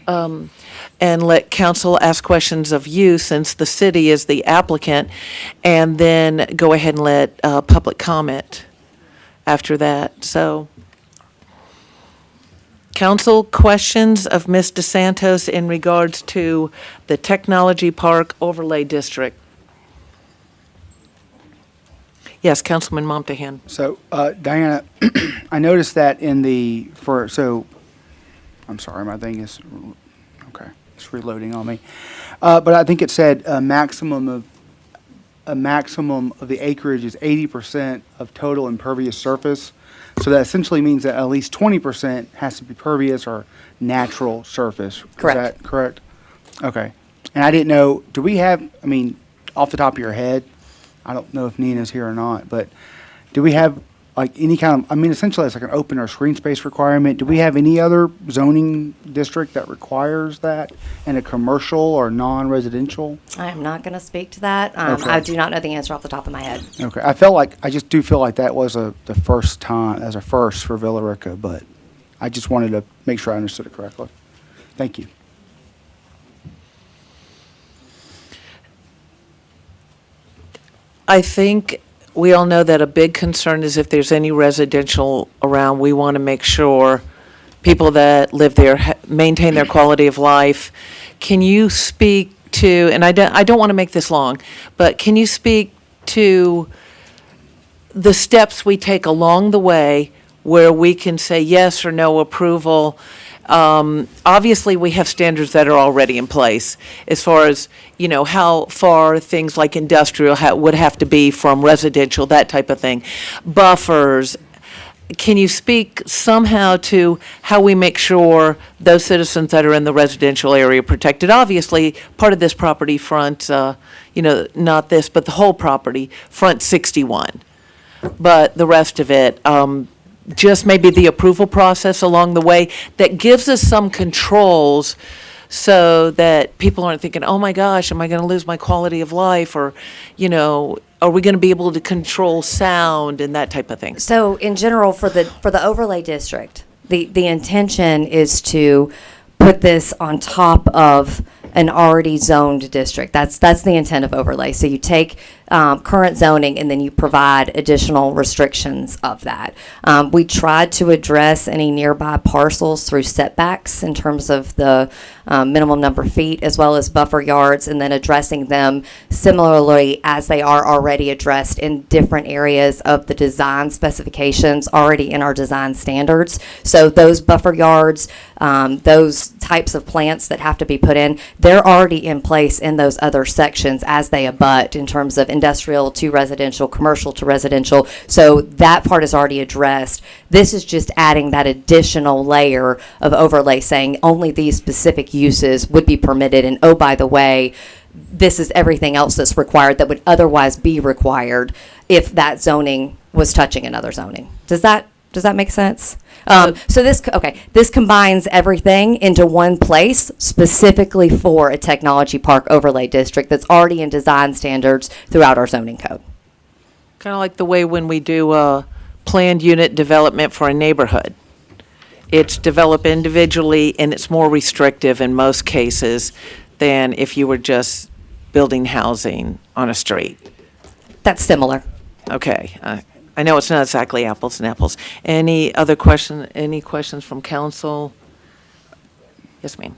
and let council ask questions of you since the city is the applicant, and then go ahead and let public comment after that? So, council, questions of Ms. DeSantos in regards to the Technology Park Overlay District? Yes, Councilman Momtahan. So, Diana, I noticed that I'm sorry, my thing is, okay, it's reloading on me. But I think it said a maximum of the acreage is 80% of total impervious surface. So that essentially means that at least 20% has to be pervious or natural surface. Correct. Is that correct? Okay. And I didn't know, do we have, off the top of your head, I don't know if Nina's here or not, but do we have like any kind of, essentially it's like an open or screen space requirement. Do we have any other zoning district that requires that in a commercial or non-residential? I am not going to speak to that. Okay. I do not know the answer off the top of my head. Okay. I just do feel like that was the first time, as a first for Villa Rica, but I just wanted to make sure I understood it correctly. Thank you. I think we all know that a big concern is if there's any residential around, we want to make sure people that live there maintain their quality of life. Can you speak to, and I don't want to make this long, but can you speak to the steps we take along the way where we can say yes or no approval? Obviously, we have standards that are already in place as far as, how far things like industrial would have to be from residential, that type of thing. Buffers. Can you speak somehow to how we make sure those citizens that are in the residential area are protected? Obviously, part of this property fronts, not this, but the whole property fronts 61. But the rest of it, just maybe the approval process along the way that gives us some controls so that people aren't thinking, oh my gosh, am I going to lose my quality of life? Or, are we going to be able to control sound and that type of thing? So in general, for the overlay district, the intention is to put this on top of an already zoned district. That's the intent of overlay. So you take current zoning and then you provide additional restrictions of that. We tried to address any nearby parcels through setbacks in terms of the minimum number of feet, as well as buffer yards, and then addressing them similarly as they are already addressed in different areas of the design specifications already in our design standards. So those buffer yards, those types of plants that have to be put in, they're already in place in those other sections as they abut in terms of industrial to residential, commercial to residential. So that part is already addressed. This is just adding that additional layer of overlay saying only these specific uses would be permitted. And oh, by the way, this is everything else that's required that would otherwise be required if that zoning was touching another zoning. Does that make sense? So this combines everything into one place specifically for a technology park overlay district that's already in design standards throughout our zoning code. Kind of like the way when we do a planned unit development for a neighborhood. It's developed individually and it's more restrictive in most cases than if you were just building housing on a street. That's similar. Okay. I know it's not exactly apples and apples. Any questions from council? Yes, ma'am.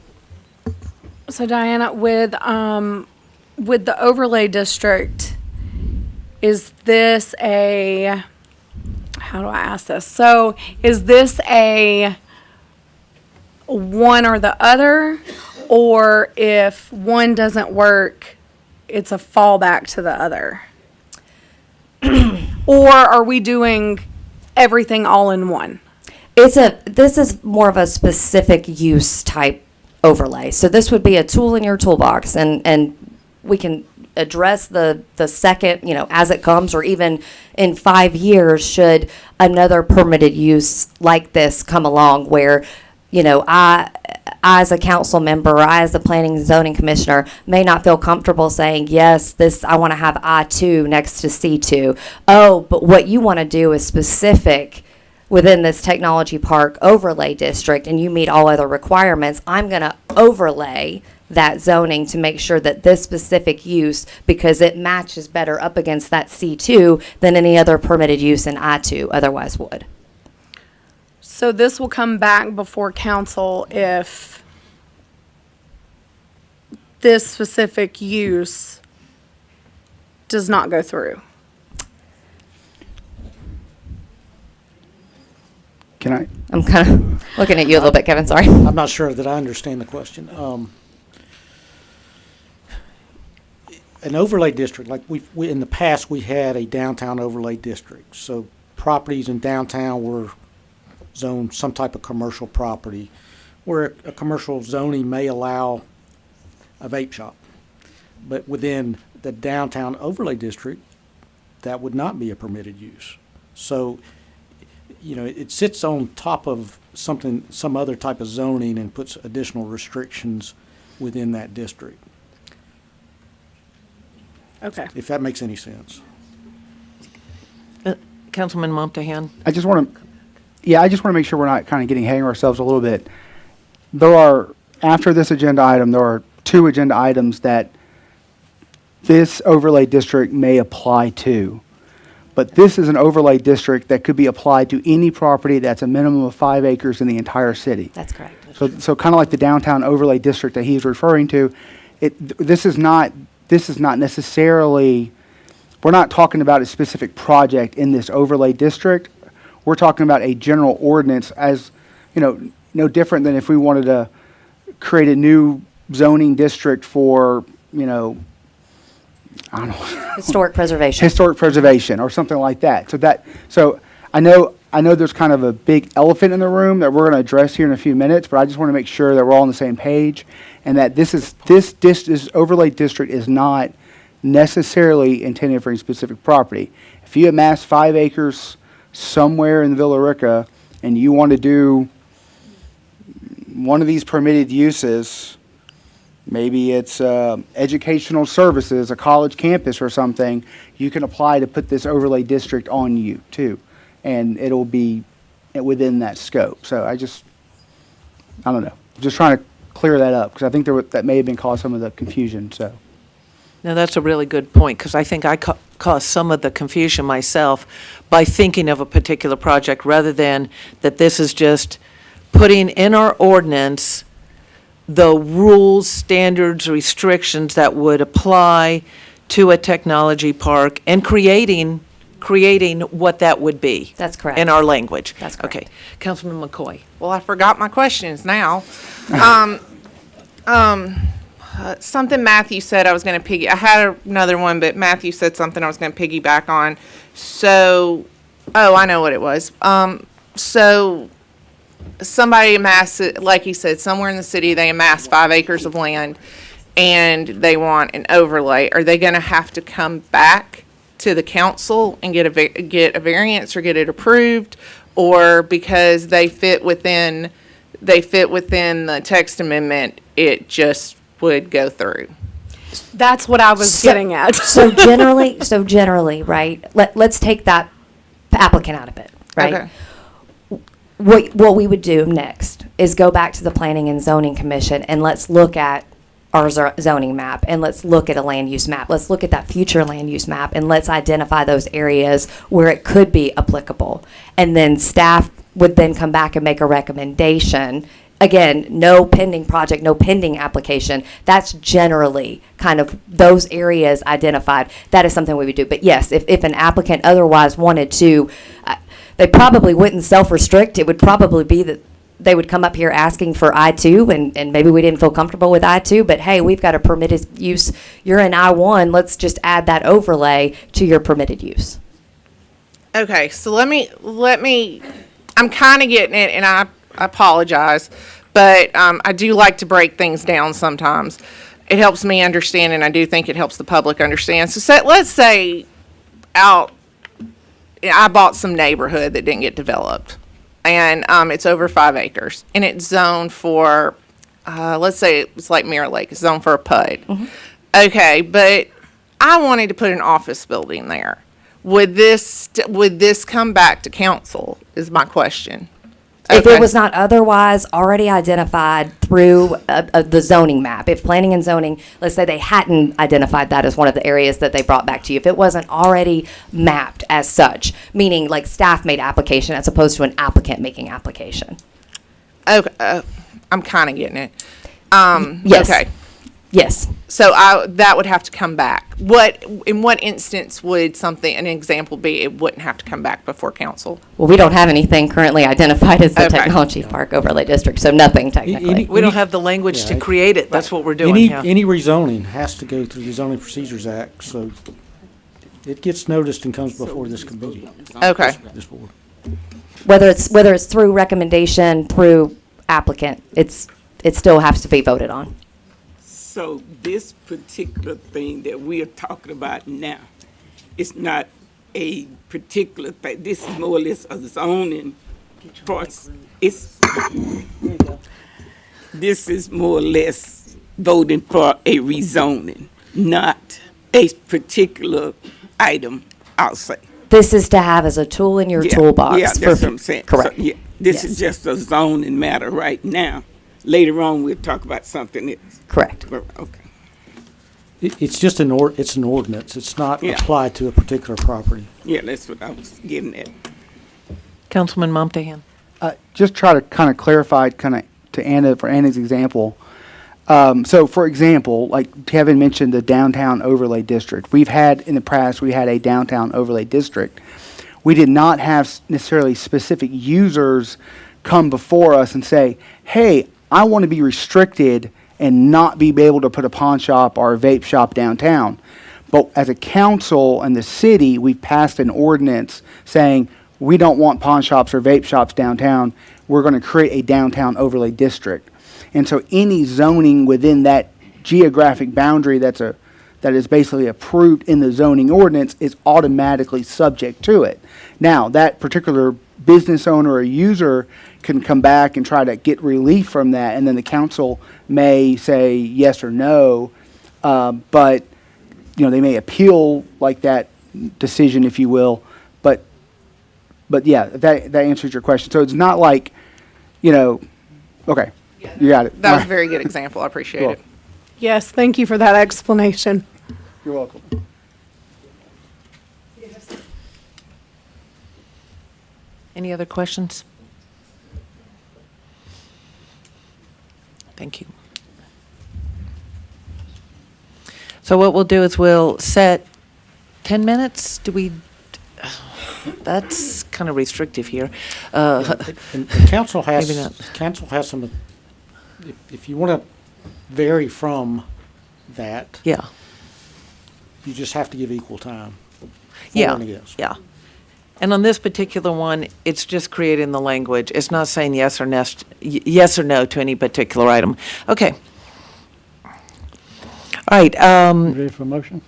So Diana, with the overlay district, is this how do I ask this? So is this a one or the other, or if one doesn't work, it's a fallback to the other? Or are we doing everything all in one? This is more of a specific use type overlay. So this would be a tool in your toolbox, and we can address the second, as it comes, or even in 5 years, should another permitted use like this come along where, I as a council member, or I as the planning and zoning commissioner may not feel comfortable saying, yes, I want to have I-2 next to C2. Oh, but what you want to do is specific within this technology park overlay district, and you meet all other requirements. I'm going to overlay that zoning to make sure that this specific use, because it matches better up against that C2 than any other permitted use in I-2 otherwise would. So this will come back before council if this specific use does not go through. Can I? I'm kind of looking at you a little bit, Kevin, sorry. I'm not sure that I understand the question. An overlay district, like we in the past, we had a downtown overlay district. So properties in downtown were zoned some type of commercial property, where a commercial zoning may allow a vape shop. But within the downtown overlay district, that would not be a permitted use. So, it sits on top of some other type of zoning and puts additional restrictions within that district. Okay. If that makes any sense. Councilman Montahan? I just want to make sure we're not kind of getting ahead of ourselves a little bit. After this agenda item, there are 2 agenda items that this overlay district may apply to. But this is an overlay district that could be applied to any property that's a minimum of 5 acres in the entire city. That's correct. So kind of like the downtown overlay district that he's referring to, this is not necessarily, we're not talking about a specific project in this overlay district. We're talking about a general ordinance as, no different than if we wanted to create a new zoning district for, I don't know. Historic preservation. Historic preservation or something like that. So I know there's kind of a big elephant in the room that we're going to address here in a few minutes, but I just want to make sure that we're all on the same page and that this overlay district is not necessarily intended for any specific property. If you amass 5 acres somewhere in the Villa Rica and you want to do one of these permitted uses maybe it's educational services, a college campus or something, you can apply to put this overlay district on you too. And it'll be within that scope. So I don't know, just trying to clear that up because I think that may have been caused some of the confusion, so. Now, that's a really good point, because I think I caused some of the confusion myself by thinking of a particular project rather than that this is just putting in our ordinance the rules, standards, restrictions that would apply to a technology park and creating what that would be. That's correct. In our language. That's correct. Okay. Councilman McCoy. Well, I forgot my questions now. Something Matthew said I was going to I had another one, but Matthew said something I was going to piggyback on. So, I know what it was. So somebody amassed, like he said, somewhere in the city, they amassed 5 acres of land and they want an overlay. Are they going to have to come back to the council and get a variance or get it approved? Or because they fit within the text amendment, it just would go through? That's what I was getting at. So generally, right, let's take that applicant out of it, right? Okay. What we would do next is go back to the Planning and Zoning Commission and let's look at our zoning map and let's look at a land use map. Let's look at that future land use map and let's identify those areas where it could be applicable. And then staff would then come back and make a recommendation. Again, no pending project, no pending application. That's generally kind of those areas identified. That is something we would do. But yes, if an applicant otherwise wanted to, they probably wouldn't self-restrict. It would probably be that they would come up here asking for I-2, and maybe we didn't feel comfortable with I-2, but hey, we've got a permitted use. You're in I-1. Let's just add that overlay to your permitted use. Okay, so let me, I'm kind of getting it, and I apologize, but I do like to break things down sometimes. It helps me understand, and I do think it helps the public understand. So let's say I bought some neighborhood that didn't get developed, and it's over 5 acres, and it's zoned for, let's say it's like Mirror Lake, it's zoned for a PUD. Mm-hmm. Okay, but I wanted to put an office building there. Would this come back to council, is my question. If Okay. it was not otherwise already identified through the zoning map, if planning and zoning, let's say they hadn't identified that as one of the areas that they brought back to you, if it wasn't already mapped as such, meaning like staff made application as opposed to an applicant making application. Okay, I'm kind of getting it. Yes. Okay. Yes. So that would have to come back. In what instance would an example be it wouldn't have to come back before council? Well, we don't have anything currently identified as the Okay. Technology Park Overlay District, so nothing technically. We don't have the language to create it. That's what we're doing, Any, yeah. any rezoning has to go through the Zoning Procedures Act, so it gets noticed and comes before this committee. Okay. This board. Whether it's through recommendation, through applicant, it still has to be voted on. So this particular thing that we are talking about now, it's not a particular thing. This is more or less a zoning process. This is more or less voting for a rezoning, not a particular item, I'll say. This is to have as a tool in your toolbox. Yeah, that's what I'm saying. Correct. So, yeah, this is just a zoning matter right now. Later on, we'll talk about something else. Correct. Okay. It's just it's an ordinance. It's not Yeah. applied to a particular property. Yeah, that's what I was getting at. Councilman Momtahan. Just try to kind of clarify, to Anna, for Anna's example. So, for example, like Kevin mentioned, the downtown overlay district. We had a downtown overlay district. We did not have necessarily specific users come before us and say, hey, I want to be restricted and not be able to put a pawn shop or a vape shop downtown. But as a council and the city, we passed an ordinance saying we don't want pawn shops or vape shops downtown. We're going to create a downtown overlay district. And so any zoning within that geographic boundary that is basically approved in the zoning ordinance is automatically subject to it. Now, that particular business owner or user can come back and try to get relief from that, and then the council may say yes or no, but, you know, they may appeal like that decision, if you will, but yeah, that answers your question. So it's not like, you know, okay, you got it. That was a very good example. I appreciate it. Yes, thank you for that explanation. You're welcome. Any other questions? Thank you. So what we'll do is we'll set 10 minutes. Do we, that's kind of restrictive here. And the council Maybe not. has some, if you want to vary from that, Yeah, you just have to give equal time. for yeah, and against. yeah. And on this particular one, it's just creating the language. It's not saying yes or no to any particular item. Okay. All right, Ready for a motion?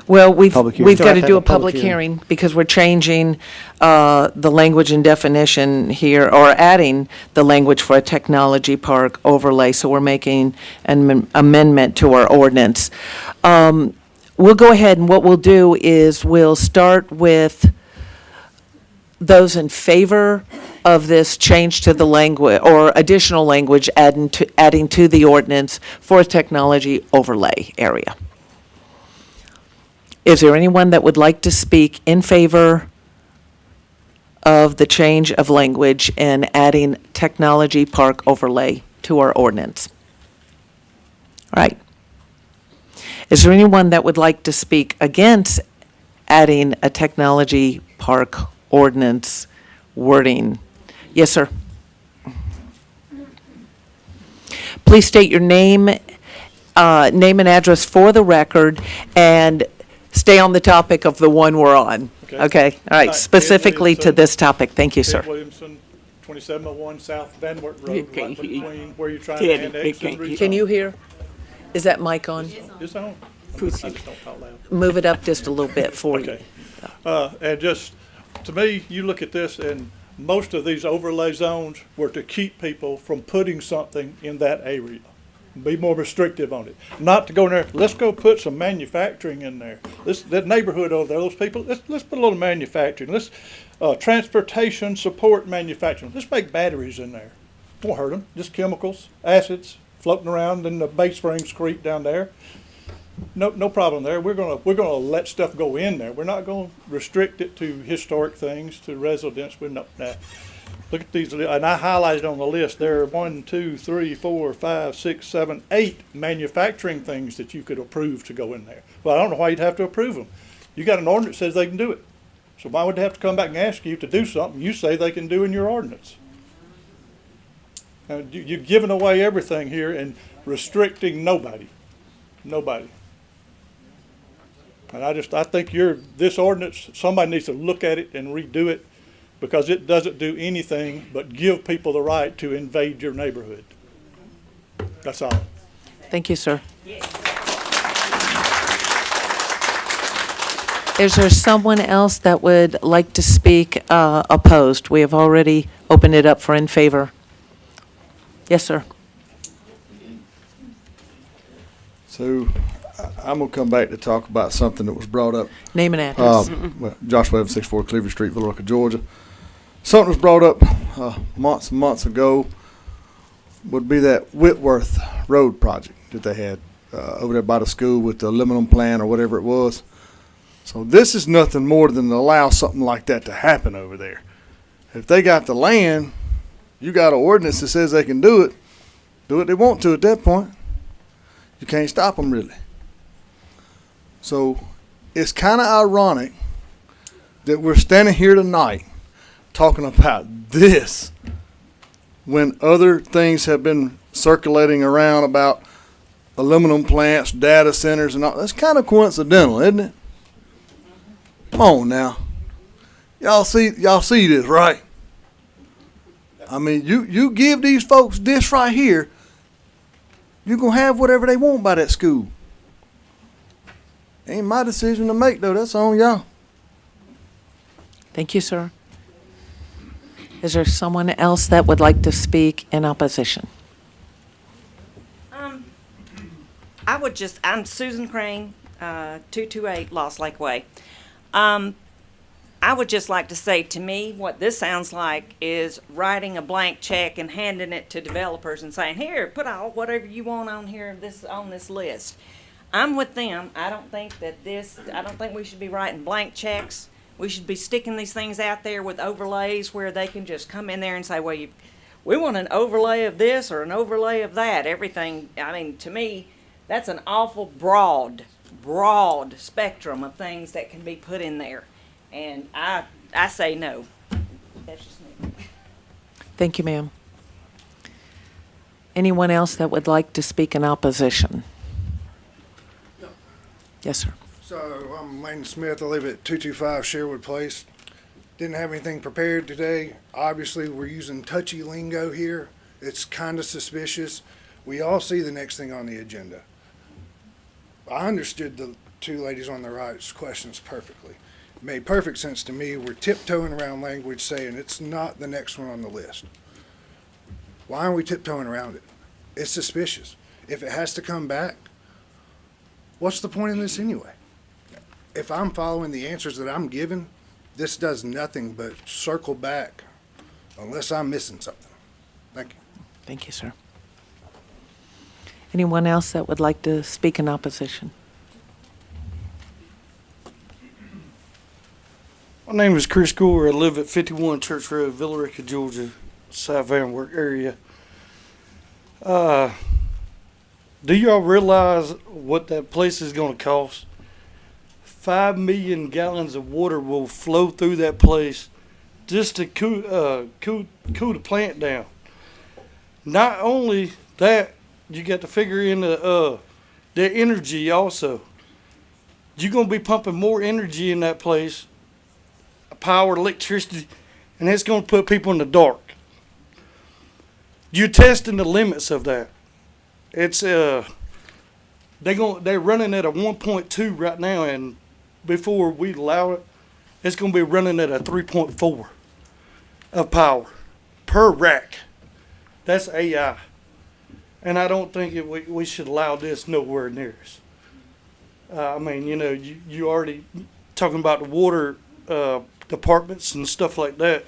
well, we've Public hearing. got to Have to do a have a public public hearing because we're changing the language and definition here, or adding the language for a technology park overlay, so we're making an amendment to our ordinance. We'll go ahead, and what we'll do is we'll start with those in favor of this change to the language, or additional language adding to the ordinance for a technology overlay area. Is there anyone that would like to speak in favor of the change of language and adding technology park overlay to our ordinance? All right. Is there anyone that would like to speak against adding a technology park ordinance wording? Yes, sir. Please state your name and address for the record, and stay on the topic of the one we're on. Okay, all right, Ed specifically to Williamson. this topic. Thank you, Ed sir. Williamson, 2701 South Van Wert You Road, can't right hear you. between where you're trying Teddy, to they annex can't and hear you. Can you rezone. hear? Is that mic on? It's on. I just don't talk loud. Move it up just a little bit for you. Okay. And just, to me, you look at this, and most of these overlay zones were to keep people from putting something in that area. Be more restrictive on it. Not to go in there, let's go put some manufacturing in there. That neighborhood over there, those people, let's put a little manufacturing. Let's, transportation support manufacturing. Let's make batteries in there. Won't hurt them, just chemicals, acids floating around in the Bay Springs Creek down there. No problem there. We're gonna let stuff go in there. We're not gonna restrict it to historic things, to residents. We're not. Nah. Look at these, and I highlighted on the list. There are 1, 2, 3, 4, 5, 6, 7, 8 manufacturing things that you could approve to go in there. Well, I don't know why you'd have to approve them. You got an ordinance that says they can do it. So why would they have to come back and ask you to do something you say they can do in your ordinance? You're giving away everything here and restricting nobody. Nobody. And I think this ordinance, somebody needs to look at it and redo it, because it doesn't do anything but give people the right to invade your neighborhood. That's all. Thank you, sir. Is there someone else that would like to speak opposed? We have already opened it up for in favor. Yes, sir. So I'm going to come back to talk about something that was brought up. Name and address. Well, Joshua Evans, 64 Cleveland Street, Villa Rica, Georgia. Something was brought up months and months ago, would be that Whitworth Road project that they had over there by the school with the aluminum plant or whatever it was. So this is nothing more than to allow something like that to happen over there. If they got the land, you got an ordinance that says they can do what they want to at that point. You can't stop them really. So it's kind of ironic that we're standing here tonight talking about this when other things have been circulating around about aluminum plants, data centers, and all. That's kind of coincidental, isn't it? Come on now. Y'all see this, right? I mean, you give these folks this right here, you're going to have whatever they want by that school. Ain't my decision to make, though. That's on y'all. Thank you, sir. Is there someone else that would like to speak in opposition? I'm Susan Crane, 228 Lost Lake Way. I would just like to say, to me, what this sounds like is writing a blank check and handing it to developers and saying, here, put all whatever you want on here, on this list. I'm with them. I don't think we should be writing blank checks. We should be sticking these things out there with overlays where they can just come in there and say, well, we want an overlay of this or an overlay of that. Everything, I mean, to me, that's an awful broad spectrum of things that can be put in there. And I say no. That's just me. Thank you, ma'am. Anyone else that would like to speak in opposition? Yes, sir. So, I'm Lane Smith. I live at 225 Sherwood Place. Didn't have anything prepared today. Obviously, we're using touchy lingo here. It's kind of suspicious. We all see the next thing on the agenda. I understood the two ladies on the right's questions perfectly. It made perfect sense to me. We're tiptoeing around language saying it's not the next one on the list. Why are we tiptoeing around it? It's suspicious. If it has to come back, what's the point in this anyway? If I'm following the answers that I'm given, this does nothing but circle back unless I'm missing something. Thank you. Thank you, sir. Anyone else that would like to speak in opposition? My name is Chris Gore. I live at 51 Church Road, Villa Rica, Georgia, South Van Wert area. Do y'all realize what that place is going to cost? 5 million gallons of water will flow through that place just to cool the plant down. Not only that, you got to figure in the energy also. You're going to be pumping more energy in that place, power, electricity, and it's going to put people in the dark. You're testing the limits of that. It's they're running at a 1.2 right now, and before we allow it, it's going to be running at a 3.4 of power per rack. That's AI. And I don't think we should allow this nowhere near us. I mean, you already talking about the water departments and stuff like that.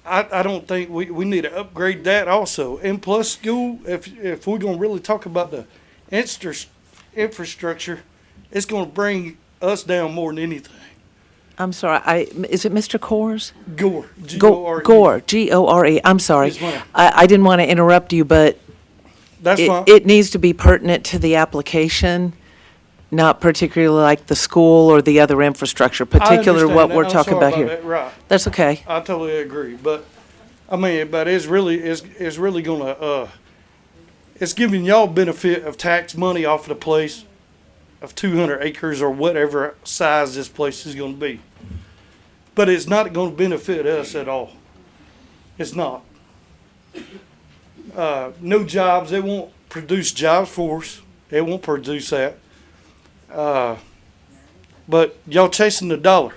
I don't think we need to upgrade that also. And plus school, if we're going to really talk about the infrastructure, it's going to bring us down more than anything. I'm sorry, is it Mr. Coors? Gore, G-O-R-E. Gore, G-O-R-E. I'm sorry. Yes, ma'am. I didn't want to interrupt you, but That's fine. it needs to be pertinent to the application, not particularly like the school or the other infrastructure, particularly what we're talking about here. That, right. That's okay. I totally agree, but I mean, but it's really gonna it's giving y'all benefit of tax money off of the place of 200 acres or whatever size this place is going to be. But it's not going to benefit us at all. It's not. No jobs. They won't produce jobs for us. They won't produce that. But y'all chasing the dollar,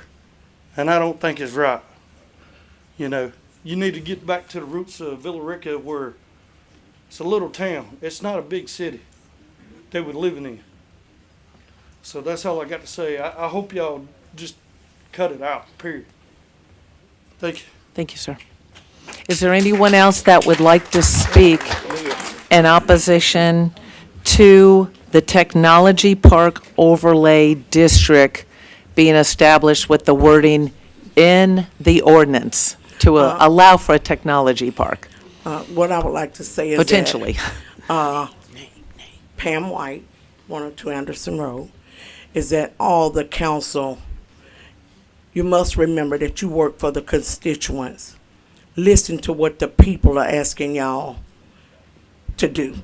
and I don't think it's right. You need to get back to the roots of Villa Rica, where it's a little town. It's not a big city that we're living in. So that's all I got to say. I hope y'all just cut it out, period. Thank you. Thank you, sir. Is there anyone else that would like to speak in opposition to the Technology Park Overlay District being established with the wording in the ordinance to allow for a technology park? What I would like to say is Potentially. that Pam White, 102 Anderson Road, is that all the council, you must remember that you work for the constituents. Listen to what the people are asking y'all to do.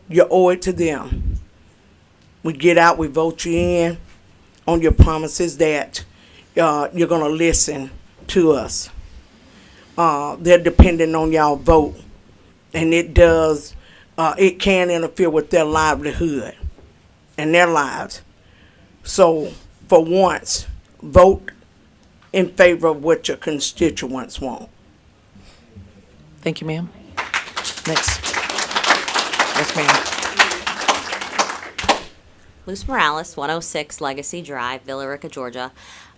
You owe it to them. We get out, we vote you in on your promises that you're going to listen to us. They're depending on y'all vote, and it can interfere with their livelihood and their lives. So for once, vote in favor of what your constituents want. Thank you, ma'am. Next. Yes, ma'am. Luz Morales, 106 Legacy Drive, Villa Rica, Georgia.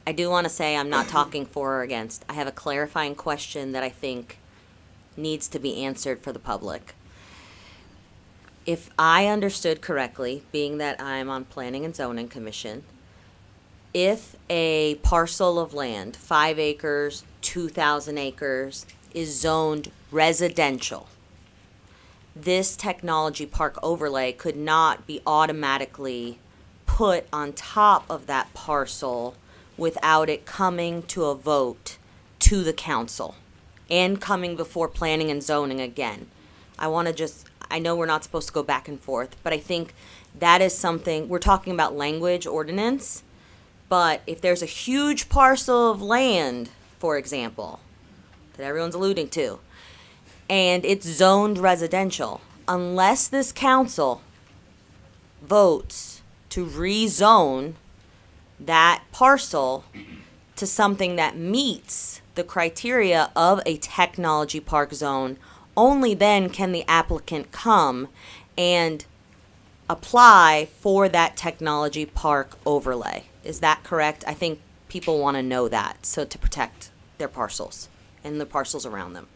I do want to say I'm not talking for or against. I have a clarifying question that I think needs to be answered for the public. If I understood correctly, being that I'm on Planning and Zoning Commission, if a parcel of land, 5 acres, 2,000 acres, is zoned residential, this technology park overlay could not be automatically put on top of that parcel without it coming to a vote to the council and coming before planning and zoning again. I know we're not supposed to go back and forth, but I think that is something, we're talking about language ordinance, but if there's a huge parcel of land, for example, that everyone's alluding to, and it's zoned residential, unless this council votes to rezone that parcel to something that meets the criteria of a technology park zone, only then can the applicant come and apply for that technology park overlay. Is that correct? I think people want to know that, so to protect their parcels and the parcels around them.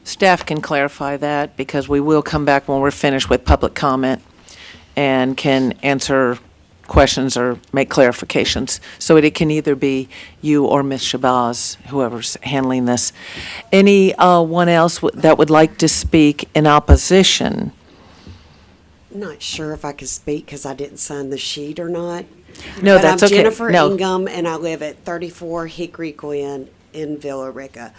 Staff can clarify that because we will come back when we're finished with public comment and can answer questions or make clarifications. So it can either be you or Ms. Shabazz, whoever's handling this. Anyone else that would like to speak in opposition? Not sure if I could speak because I didn't sign the sheet or not. No, But that's I'm okay. Jennifer No. Ingham, and I live at 34 Hickory Glen in Villa Rica.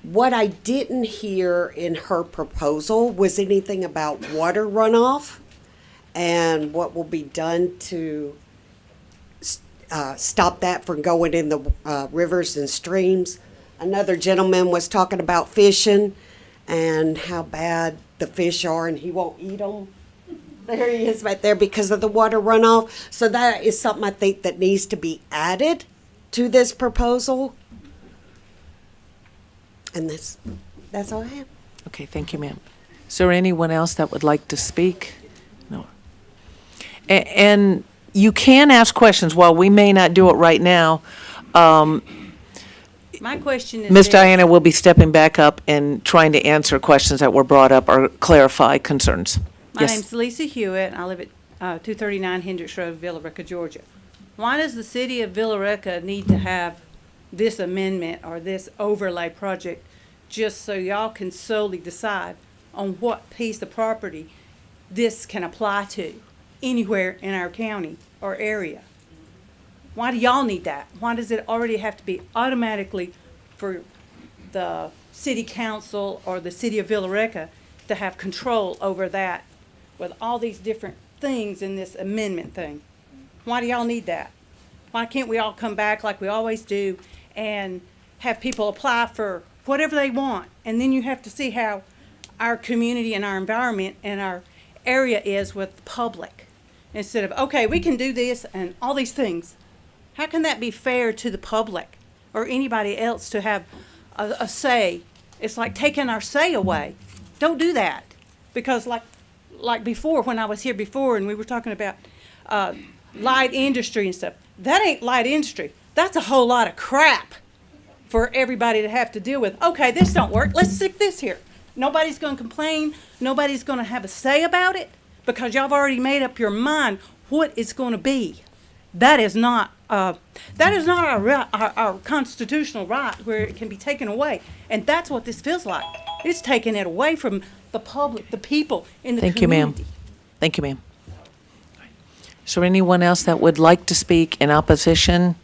What I didn't hear in her proposal was anything about water runoff and what will be done to stop that from going in the rivers and streams. Another gentleman was talking about fishing and how bad the fish are, and he won't eat them. There he is right there because of the water runoff. So that is something I think that needs to be added to this proposal. And that's all I have. Okay, thank you, ma'am. Is there anyone else that would like to speak? No. And you can ask questions. While we may not do it right now, My question is Ms. this. Diana will be stepping back up and trying to answer questions that were brought up or clarify concerns. My Yes. name's Lisa Hewitt, and I live at 239 Hendricks Road, Villa Rica, Georgia. Why does the city of Villa Rica need to have this amendment or this overlay project just so y'all can solely decide on what piece of property this can apply to anywhere in our county or area? Why do y'all need that? Why does it already have to be automatically for the city council or the city of Villa Rica to have control over that with all these different things in this amendment thing? Why do y'all need that? Why can't we all come back like we always do and have people apply for whatever they want? And then you have to see how our community and our environment and our area is with the public. Instead of, okay, we can do this and all these things. How can that be fair to the public or anybody else to have a say? It's like taking our say away. Don't do that. Because like before, when I was here before and we were talking about light industry and stuff, that ain't light industry. That's a whole lot of crap for everybody to have to deal with. Okay, this don't work. Let's stick this here. Nobody's going to complain. Nobody's going to have a say about it because y'all have already made up your mind what it's going to be. That is not our constitutional right where it can be taken away. And that's what this feels like. It's taking it away from the public, the people in the Thank you, ma'am. community. Thank you, ma'am. Is there anyone else that would like to speak in opposition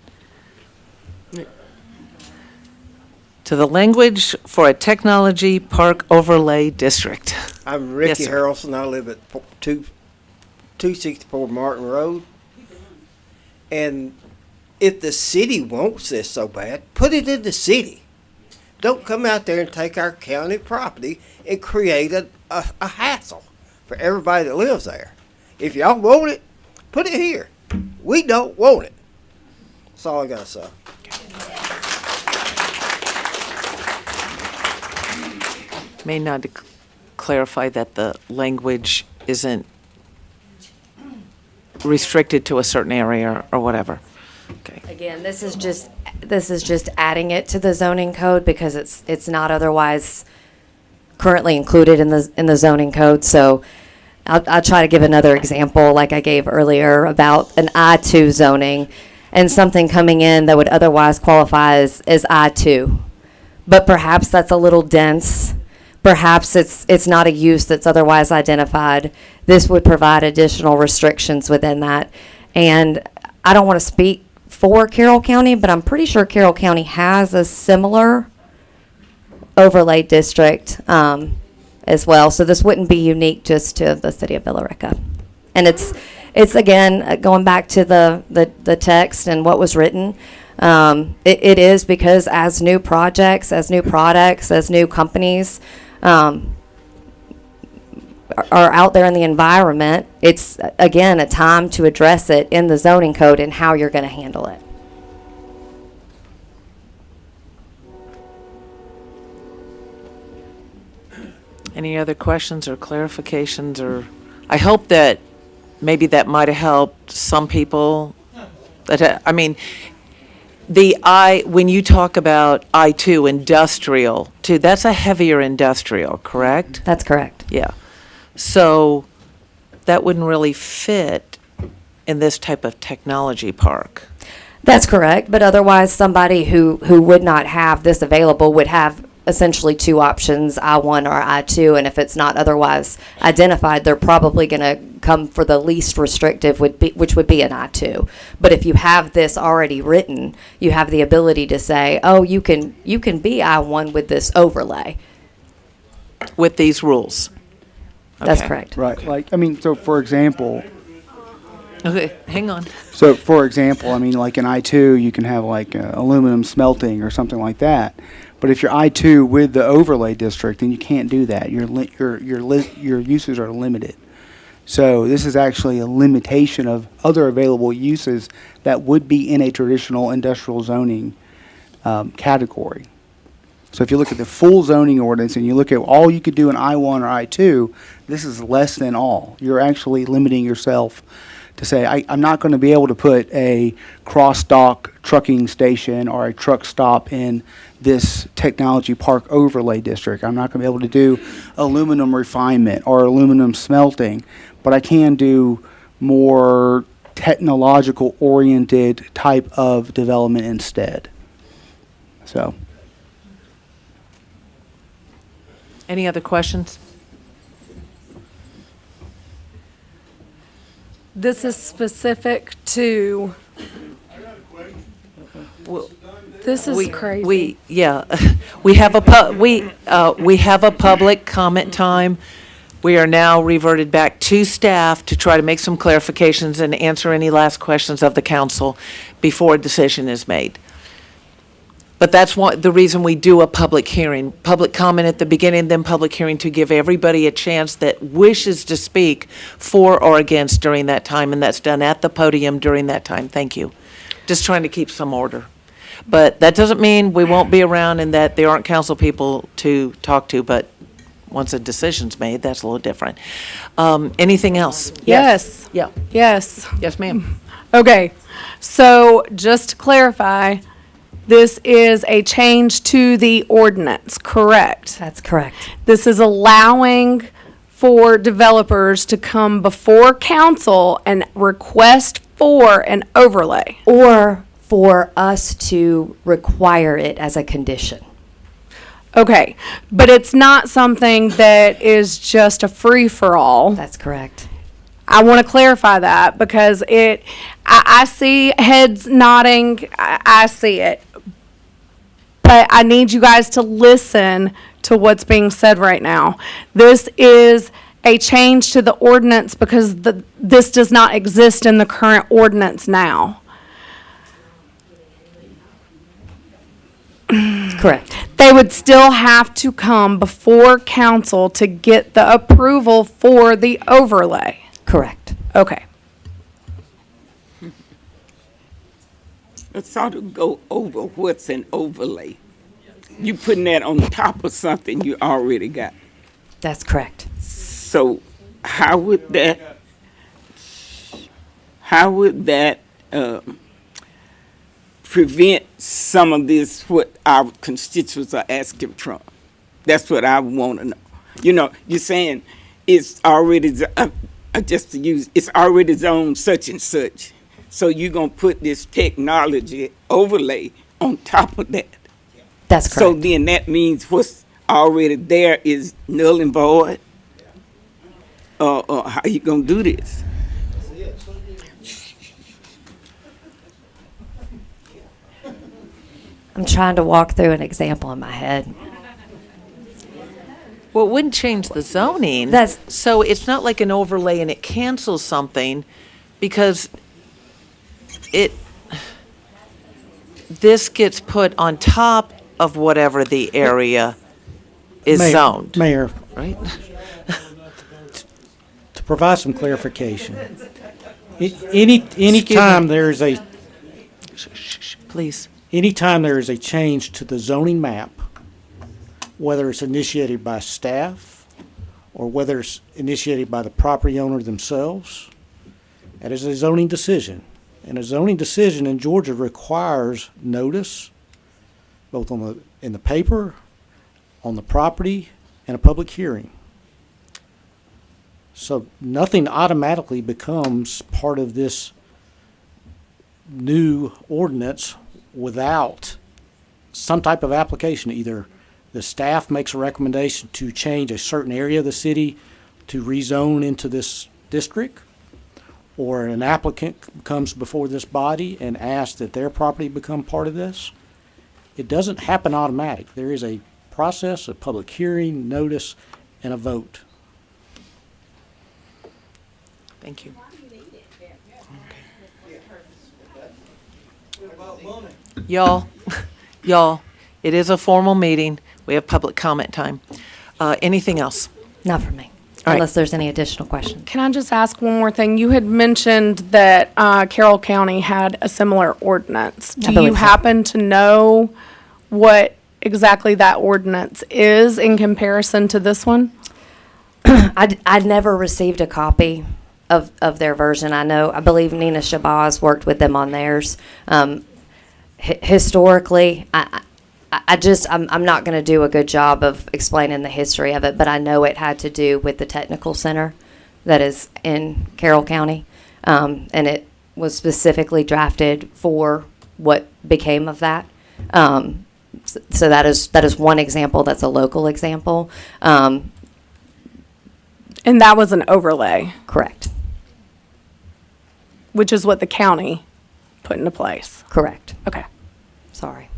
to the language for a technology park overlay district? I'm Ricky Yes, sir. Harrelson. I live at 264 Martin Road. And if the city wants this so bad, put it in the city. Don't come out there and take our county property and create a hassle for everybody that lives there. If y'all want it, put it here. We don't want it. That's all I gotta say. May not clarify that the language isn't restricted to a certain area or whatever. Okay. Again, this is just adding it to the zoning code because it's not otherwise currently included in the zoning code. So I'll try to give another example like I gave earlier about an I-2 zoning and something coming in that would otherwise qualify as I-2. But perhaps that's a little dense. Perhaps it's not a use that's otherwise identified. This would provide additional restrictions within that. And I don't want to speak for Carroll County, but I'm pretty sure Carroll County has a similar overlay district as well. So this wouldn't be unique just to the city of Villa Rica. And it's again, going back to the text and what was written, it is because as new projects, as new products, as new companies are out there in the environment, it's, again, a time to address it in the zoning code and how you're going to handle it. Any other questions or clarifications, or I hope that maybe that might have helped some people. That I mean, when you talk about I-2 industrial too, that's a heavier industrial, correct? That's correct. Yeah. So that wouldn't really fit in this type of technology park. That's correct, but otherwise somebody who would not have this available would have essentially two options, I-1 or I-2, and if it's not otherwise identified, they're probably going to come for the least restrictive, which would be an I-2. But if you have this already written, you have the ability to say, oh, you can be I-1 with this overlay. With these rules. That's Okay. correct. Right, like, I mean, so for example, Okay, hang on. so for example, I mean, like in I-2, you can have like aluminum smelting or something like that. But if you're I-2 with the overlay district, then you can't do that. Your uses are limited. So this is actually a limitation of other available uses that would be in a traditional industrial zoning category. So if you look at the full zoning ordinance and you look at all you could do in I-1 or I-2, this is less than all. You're actually limiting yourself to say, I'm not going to be able to put a cross-dock trucking station or a truck stop in this technology park overlay district. I'm not going to be able to do aluminum refinement or aluminum smelting, but I can do more technological oriented type of development instead. So. Any other questions? This is specific to, this is crazy. We have a public comment time. We are now reverted back to staff to try to make some clarifications and answer any last questions of the council before a decision is made. But that's the reason we do a public hearing. Public comment at the beginning, then public hearing to give everybody a chance that wishes to speak for or against during that time, and that's done at the podium during that time. Thank you. Just trying to keep some order. But that doesn't mean we won't be around and that there aren't council people to talk to, but once a decision's made, that's a little different. Anything else? Yes. Yeah. Yes. Yes, ma'am. Okay, so just to clarify, this is a change to the ordinance, correct? That's correct. This is allowing for developers to come before council and request for an overlay. Or for us to require it as a condition. Okay, but it's not something that is just a free-for-all. That's correct. I want to clarify that because I see heads nodding, I see it. But I need you guys to listen to what's being said right now. This is a change to the ordinance because this does not exist in the current ordinance now. Correct. They would still have to come before council to get the approval for the overlay. Correct. Okay. sort of go over what's an overlay. You putting that on top of something you already got. That's correct. So how would that prevent some of this, what our constituents are asking from? That's what I want to know. You know, you're saying it's already, just to use, it's already zoned such and such. So you're going to put this technology overlay on top of that. That's correct. So then that means what's already there is null and void? How you going to do this? I'm trying to walk through an example in my head. Well, it wouldn't change the zoning. So it's not like an overlay and it cancels something, because this gets put on top of whatever the area is zoned. Mayor, Right? to provide some clarification, anytime there is a, Please. anytime there is a change to the zoning map, whether it's initiated by staff or whether it's initiated by the property owner themselves, that is a zoning decision. And a zoning decision in Georgia requires notice, both in the paper, on the property, and a public hearing. So nothing automatically becomes part of this new ordinance without some type of application. Either the staff makes a recommendation to change a certain area of the city to rezone into this district, or an applicant comes before this body and asks that their property become part of this. It doesn't happen automatic. There is a process, a public hearing, notice, and a vote. Thank you. Y'all, it is a formal meeting. We have public comment time. Anything else? Not for me, All right. unless there's any additional questions. Can I just ask one more thing? You had mentioned that Carroll County had a similar ordinance. I Do you believe so. happen to know what exactly that ordinance is in comparison to this one? I'd never received a copy of their version. I believe Nina Shabazz worked with them on theirs. Historically, I'm not going to do a good job of explaining the history of it, but I know it had to do with the technical center that is in Carroll County. And it was specifically drafted for what became of that. So that is one example. That's a local example. And that was an overlay, Correct. which is what the county put into place. Correct. Okay. Sorry.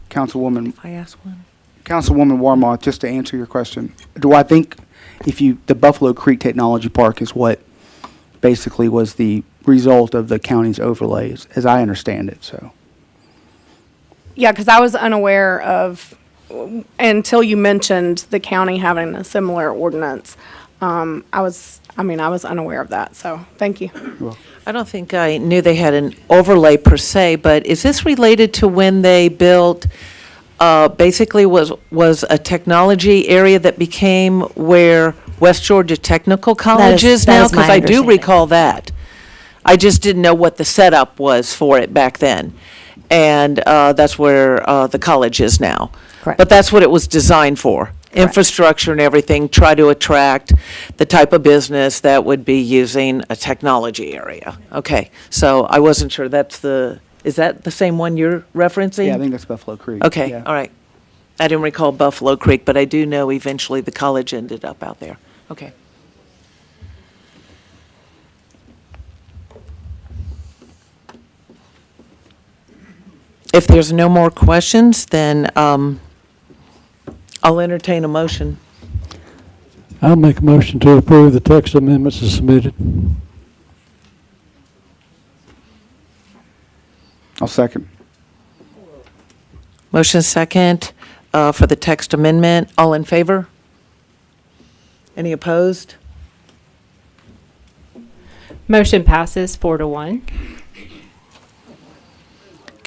Councilwoman, I ask one. Councilwoman Warmoth, just to answer your question, do I think the Buffalo Creek Technology Park is what basically was the result of the county's overlays, as I understand it, so. Yeah, because I was unaware of, until you mentioned the county having a similar ordinance. I was unaware of that, so thank you. I don't think I knew they had an overlay per se, but is this related to when they built, basically was a technology area that became where West Georgia Technical College is now? that is my Because I do understanding. recall that. I just didn't know what the setup was for it back then. And that's where the college is now. Correct. But that's what it was designed for. Infrastructure and everything, try to attract the type of business that would be using a technology area. Okay, so I wasn't sure, is that the same one you're referencing? Yeah, I think that's Buffalo Creek. Okay, yeah. all right. I didn't recall Buffalo Creek, but I do know eventually the college ended up out there. Okay. If there's no more questions, then I'll entertain a motion. I'll make a motion to approve the text amendments as submitted. I'll second. Motion second for the text amendment. All in favor? Any opposed? Motion passes 4-1.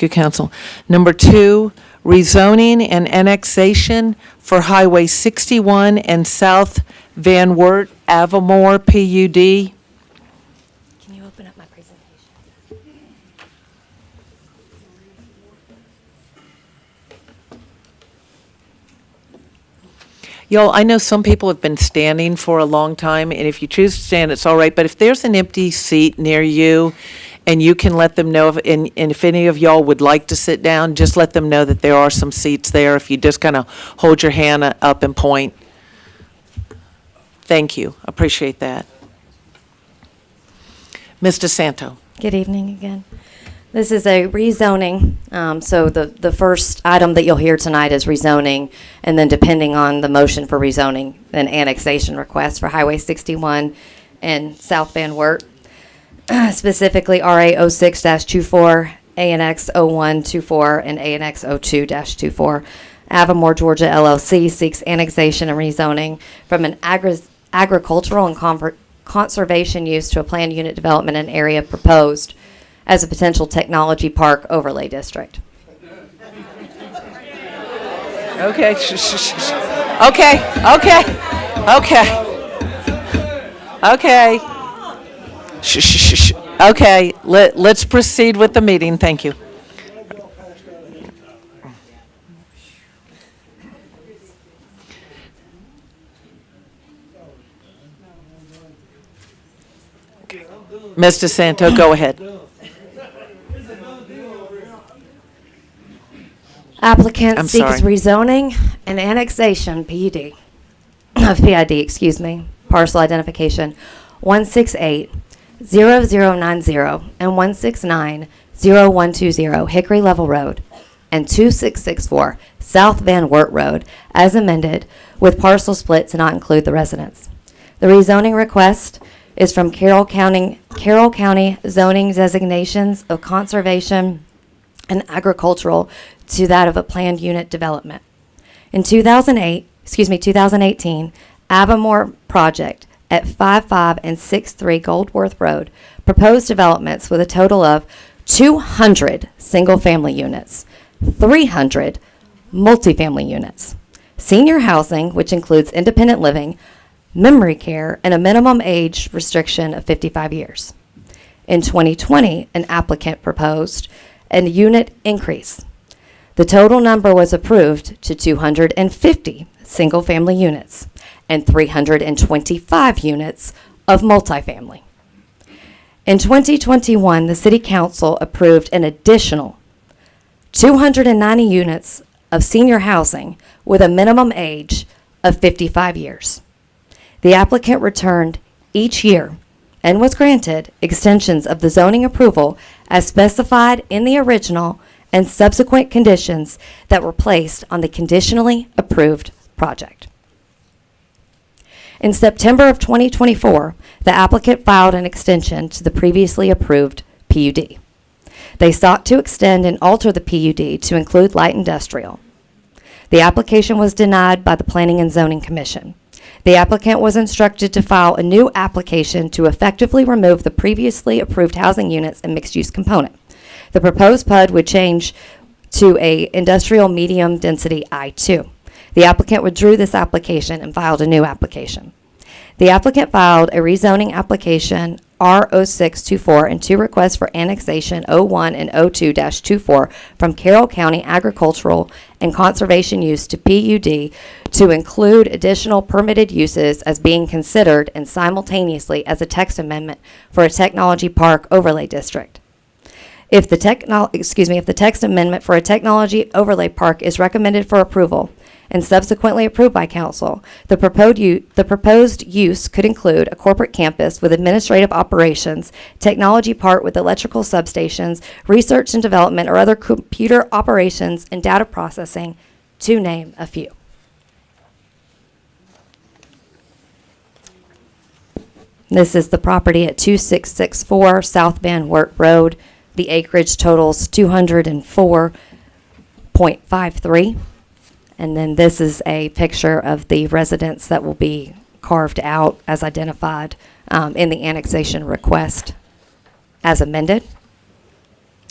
you, Council. Number 2, rezoning and annexation for Highway 61 and South Van Wert, Avamore, PUD. Can you open up my presentation? Y'all, I know some people have been standing for a long time, and if you choose to stand, it's all right, but if there's an empty seat near you, and you can let them know, and if any of y'all would like to sit down, just let them know that there are some seats there, if you just kind of hold your hand up and point. Thank you, appreciate that. Ms. DeSanto. Good evening again. This is a rezoning. So the first item that you'll hear tonight is rezoning, and then depending on the motion for rezoning, an annexation request for Highway 61 and South Van Wert, specifically RA 06-24, ANX 0124, and ANX 02-24. Avamore, Georgia LLC seeks annexation and rezoning from an agricultural and conservation use to a planned unit development in area proposed as a potential technology park overlay district. Okay, okay. Okay, let's proceed with the meeting, thank you. Ms. DeSanto, go ahead. Applicant I'm seeks sorry. rezoning and annexation, PID, parcel identification 168-0090 and 169-0120 Hickory Level Road and 2664 South Van Wert Road as amended with parcel split to not include the residents. The rezoning request is from Carroll County zoning designations of conservation and agricultural to that of a planned unit development. In 2018, Avamore project at 55 and 63 Goldworth Road proposed developments with a total of 200 single-family units, 300 multifamily units, senior housing, which includes independent living, memory care, and a minimum age restriction of 55 years. In 2020, an applicant proposed a unit increase. The total number was approved to 250 single-family units and 325 units of multifamily. In 2021, the City Council approved an additional 290 units of senior housing with a minimum age of 55 years. The applicant returned each year and was granted extensions of the zoning approval as specified in the original and subsequent conditions that were placed on the conditionally approved project. In September of 2024, the applicant filed an extension to the previously approved PUD. They sought to extend and alter the PUD to include light industrial. The application was denied by the Planning and Zoning Commission. The applicant was instructed to file a new application to effectively remove the previously approved housing units and mixed-use component. The proposed PUD would change to a industrial medium density I2. The applicant withdrew this application and filed a new application. The applicant filed a rezoning application R0624 and 2 requests for annexation 01 and 02-24 from Carroll County agricultural and conservation use to PUD to include additional permitted uses as being considered and simultaneously as a text amendment for a technology park overlay district. If the text amendment for a technology overlay park is recommended for approval and subsequently approved by council, the proposed use could include a corporate campus with administrative operations, technology park with electrical substations, research and development, or other computer operations and data processing, to name a few. This is the property at 2664 South Van Wert Road. The acreage totals 204.53. And then this is a picture of the residence that will be carved out as identified in the annexation request as amended.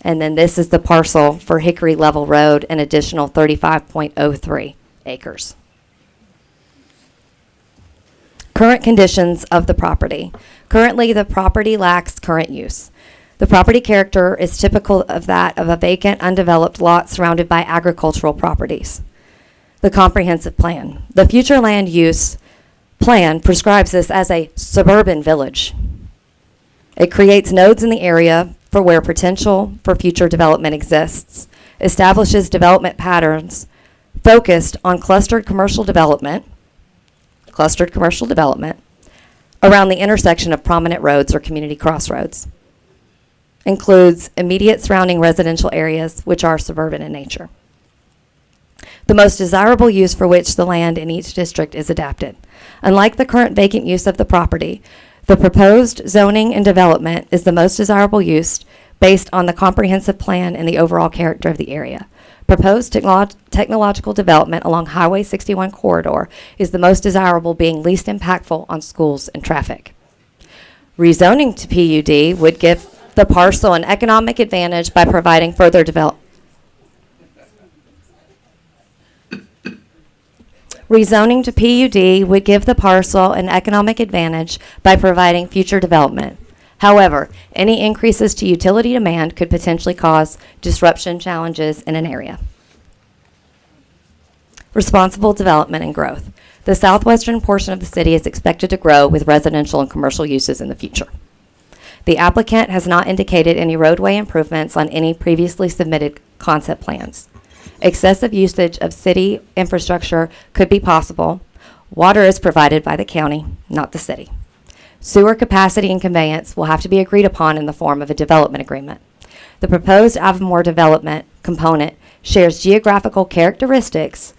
And then this is the parcel for Hickory Level Road, an additional 35.03 acres. Current conditions of the property. Currently, the property lacks current use. The property character is typical of that of a vacant, undeveloped lot surrounded by agricultural properties. The comprehensive plan. The future land use plan prescribes this as a suburban village. It creates nodes in the area for where potential for future development exists, establishes development patterns focused on clustered commercial development around the intersection of prominent roads or community crossroads. Includes immediate surrounding residential areas which are suburban in nature. The most desirable use for which the land in each district is adapted. Unlike the current vacant use of the property, the proposed zoning and development is the most desirable use based on the comprehensive plan and the overall character of the area. Proposed technological development along Highway 61 corridor is the most desirable, being least impactful on schools and traffic. Rezoning to PUD would give the parcel an economic advantage by providing further development. Rezoning to PUD would give the parcel an economic advantage by providing future development. However, any increases to utility demand could potentially cause disruption challenges in an area. Responsible development and growth. The southwestern portion of the city is expected to grow with residential and commercial uses in the future. The applicant has not indicated any roadway improvements on any previously submitted concept plans. Excessive usage of city infrastructure could be possible. Water is provided by the county, not the city. Sewer capacity and conveyance will have to be agreed upon in the form of a development agreement. The proposed Avamore development component shares geographical characteristics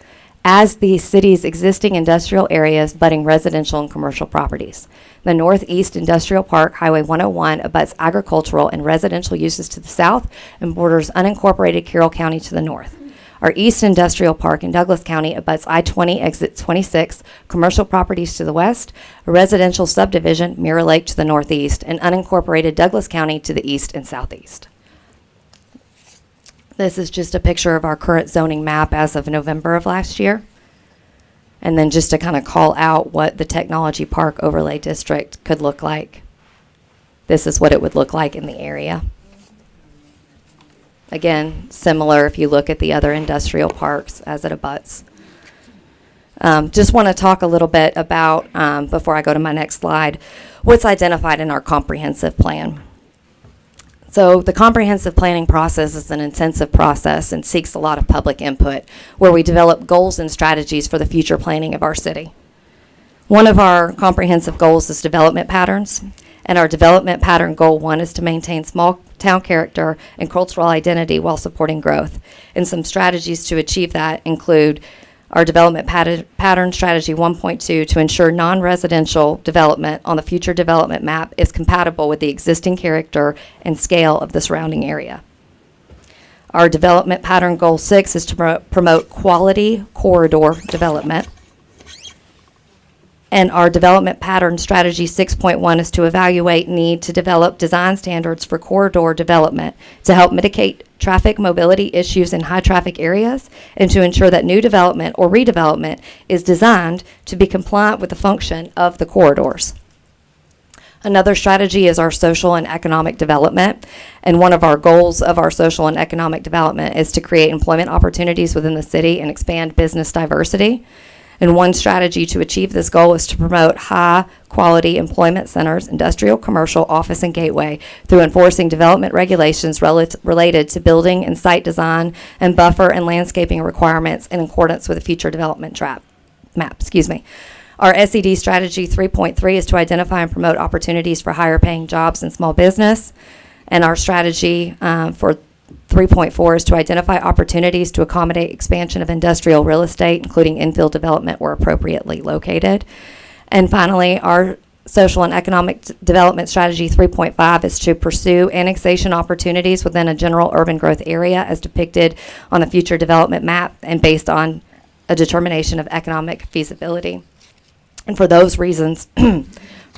as the city's existing industrial areas butting residential and commercial properties. The Northeast Industrial Park, Highway 101, abuts agricultural and residential uses to the south and borders unincorporated Carroll County to the north. Our East Industrial Park in Douglas County abuts I-20 exit 26, commercial properties to the west, a residential subdivision, Mirror Lake to the northeast, and unincorporated Douglas County to the east and southeast. This is just a picture of our current zoning map as of November of last year. And then just to kind of call out what the Technology Park Overlay District could look like. This is what it would look like in the area. Again, similar if you look at the other industrial parks as it abuts. Just want to talk a little bit about, before I go to my next slide, what's identified in our comprehensive plan. So the comprehensive planning process is an intensive process and seeks a lot of public input, where we develop goals and strategies for the future planning of our city. One of our comprehensive goals is development patterns, and our development pattern goal 1 is to maintain small town character and cultural identity while supporting growth. And some strategies to achieve that include our development pattern strategy 1.2 to ensure non-residential development on the future development map is compatible with the existing character and scale of the surrounding area. Our development pattern goal 6 is to promote quality corridor development. And our development pattern strategy 6.1 is to evaluate need to develop design standards for corridor development to help mitigate traffic mobility issues in high traffic areas and to ensure that new development or redevelopment is designed to be compliant with the function of the corridors. Another strategy is our social and economic development. And one of our goals of our social and economic development is to create employment opportunities within the city and expand business diversity. And one strategy to achieve this goal is to promote high-quality employment centers, industrial, commercial, office, and gateway through enforcing development regulations related to building and site design and buffer and landscaping requirements in accordance with the future development map. Our SED strategy 3.3 is to identify and promote opportunities for higher-paying jobs in small business. And our strategy for 3.4 is to identify opportunities to accommodate expansion of industrial real estate, including infill development where appropriately located. And finally, our social and economic development strategy 3.5 is to pursue annexation opportunities within a general urban growth area as depicted on the future development map and based on a determination of economic feasibility. And for those reasons,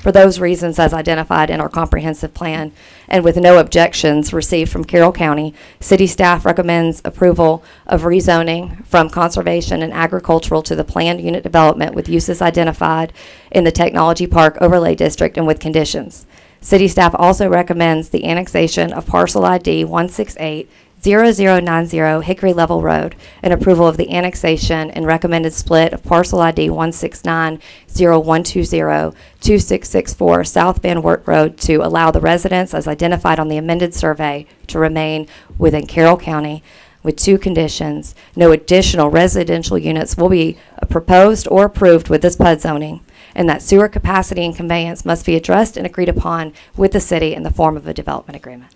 For those reasons as identified in our comprehensive plan, and with no objections received from Carroll County, city staff recommends approval of rezoning from conservation and agricultural to the planned unit development with uses identified in the Technology Park Overlay District and with conditions. City staff also recommends the annexation of parcel ID 1680090 Hickory Level Road and approval of the annexation and recommended split of parcel ID 1690120 2664 South Van Wert Road to allow the residents as identified on the amended survey to remain within Carroll County with two conditions. No additional residential units will be proposed or approved with this PUD zoning, and that sewer capacity and conveyance must be addressed and agreed upon with the city in the form of a development agreement.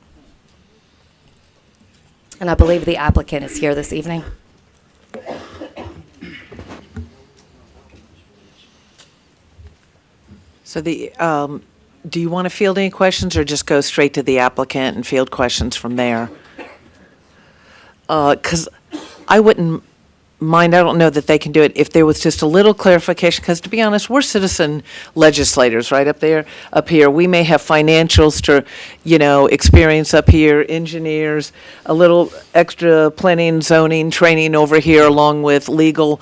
And I believe the applicant is here this evening. So do you want to field any questions or just go straight to the applicant and field questions from there? Because I wouldn't mind, I don't know that they can do it if there was just a little clarification, because to be honest, we're citizen legislators right up here. We may have financials to, experience up here, engineers, a little extra planning, zoning, training over here along with legal.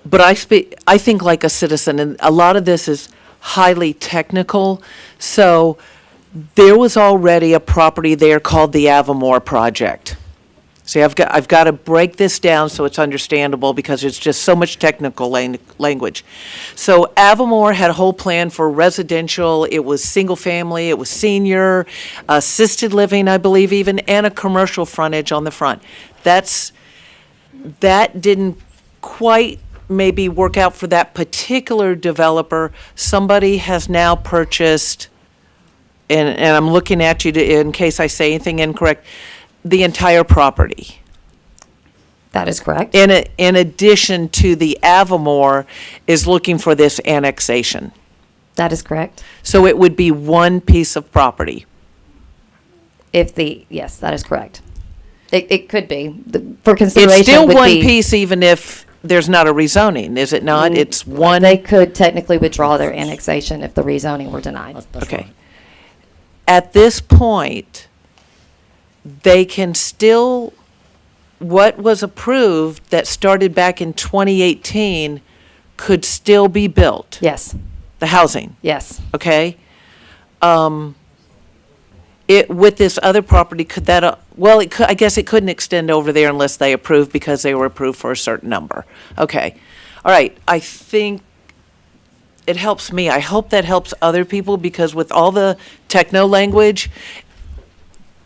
But I think like a citizen, and a lot of this is highly technical. So there was already a property there called the Avamore Project. See, I've got to break this down so it's understandable because it's just so much technical language. So Avamore had a whole plan for residential. It was single family, it was senior, assisted living, I believe even, and a commercial frontage on the front. That didn't quite maybe work out for that particular developer. Somebody has now purchased, and I'm looking at you in case I say anything incorrect, the entire property. That is correct. In addition to the Avamore is looking for this annexation. That is correct. So it would be one piece of property. Yes, that is correct. It could be. For consideration It's still would one be- piece even if there's not a rezoning, is it not? It's one. They could technically withdraw their annexation if the rezoning were denied. Okay. At this point, they can still, what was approved that started back in 2018 could still be built. Yes. The housing. Yes. Okay? With this other property, could that, I guess it couldn't extend over there unless they approved because they were approved for a certain number. Okay. All right. I think it helps me. I hope that helps other people because with all the techno language,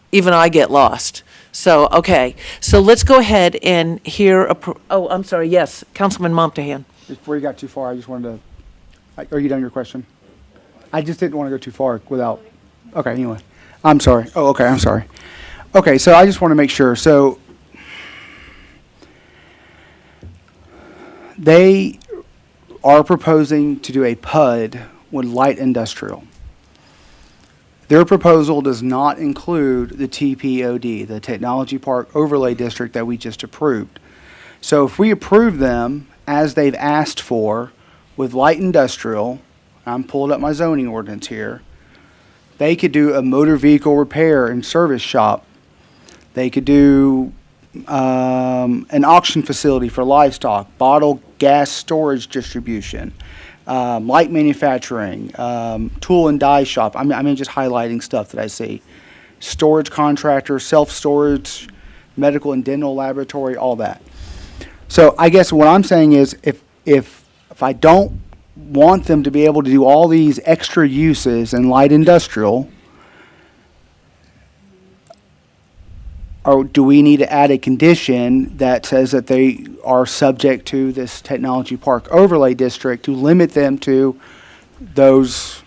even I get lost. So, okay. So let's go ahead and hear, I'm sorry, yes, Councilman Momtahan. Before you got too far, I just wanted to, are you done your question? I just didn't want to go too far without, okay, anyway. I'm sorry. Oh, okay, I'm sorry. Okay, so I just want to make sure. So they are proposing to do a PUD with light industrial. Their proposal does not include the TPOD, the Technology Park Overlay District that we just approved. So if we approve them as they've asked for with light industrial, I'm pulling up my zoning ordinance here, they could do a motor vehicle repair and service shop. They could do an auction facility for livestock, bottled gas storage distribution, light manufacturing, tool and die shop. I mean, just highlighting stuff that I see. Storage contractor, self-storage, medical and dental laboratory, all that. So I guess what I'm saying is if I don't want them to be able to do all these extra uses in light industrial, or do we need to add a condition that says that they are subject to this Technology Park Overlay District to limit them to those,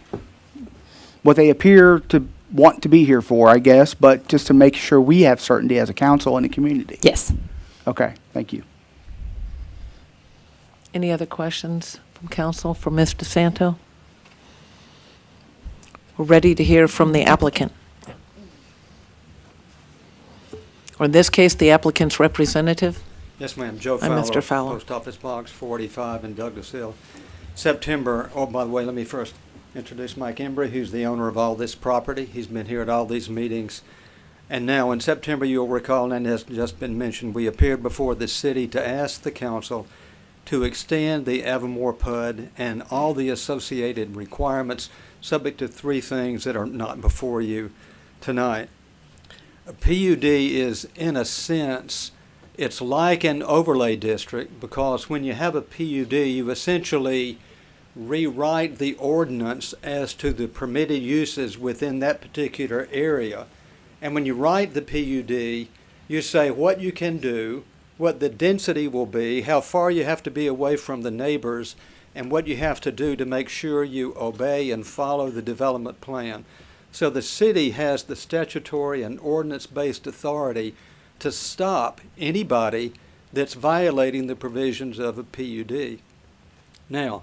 what they appear to want to be here for, I guess, but just to make sure we have certainty as a council and a community? Yes. Okay, thank you. Any other questions from council for Ms. DeSanto? We're ready to hear from the applicant. Or in this case, the applicant's representative. Yes, ma'am. Joe Hi, Fowler. Mr. Fowler. Post Office Box 45 in Douglas Hill. September, oh, by the way, let me first introduce Mike Embry, who's the owner of all this property. He's been here at all these meetings. And now in September, you'll recall, and has just been mentioned, we appeared before the city to ask the council to extend the Evermore PUD and all the associated requirements, subject to three things that are not before you tonight. A PUD is, in a sense, it's like an overlay district, because when you have a PUD, you essentially rewrite the ordinance as to the permitted uses within that particular area. And when you write the PUD, you say what you can do, what the density will be, how far you have to be away from the neighbors, and what you have to do to make sure you obey and follow the development plan. So the city has the statutory and ordinance-based authority to stop anybody that's violating the provisions of a PUD. Now,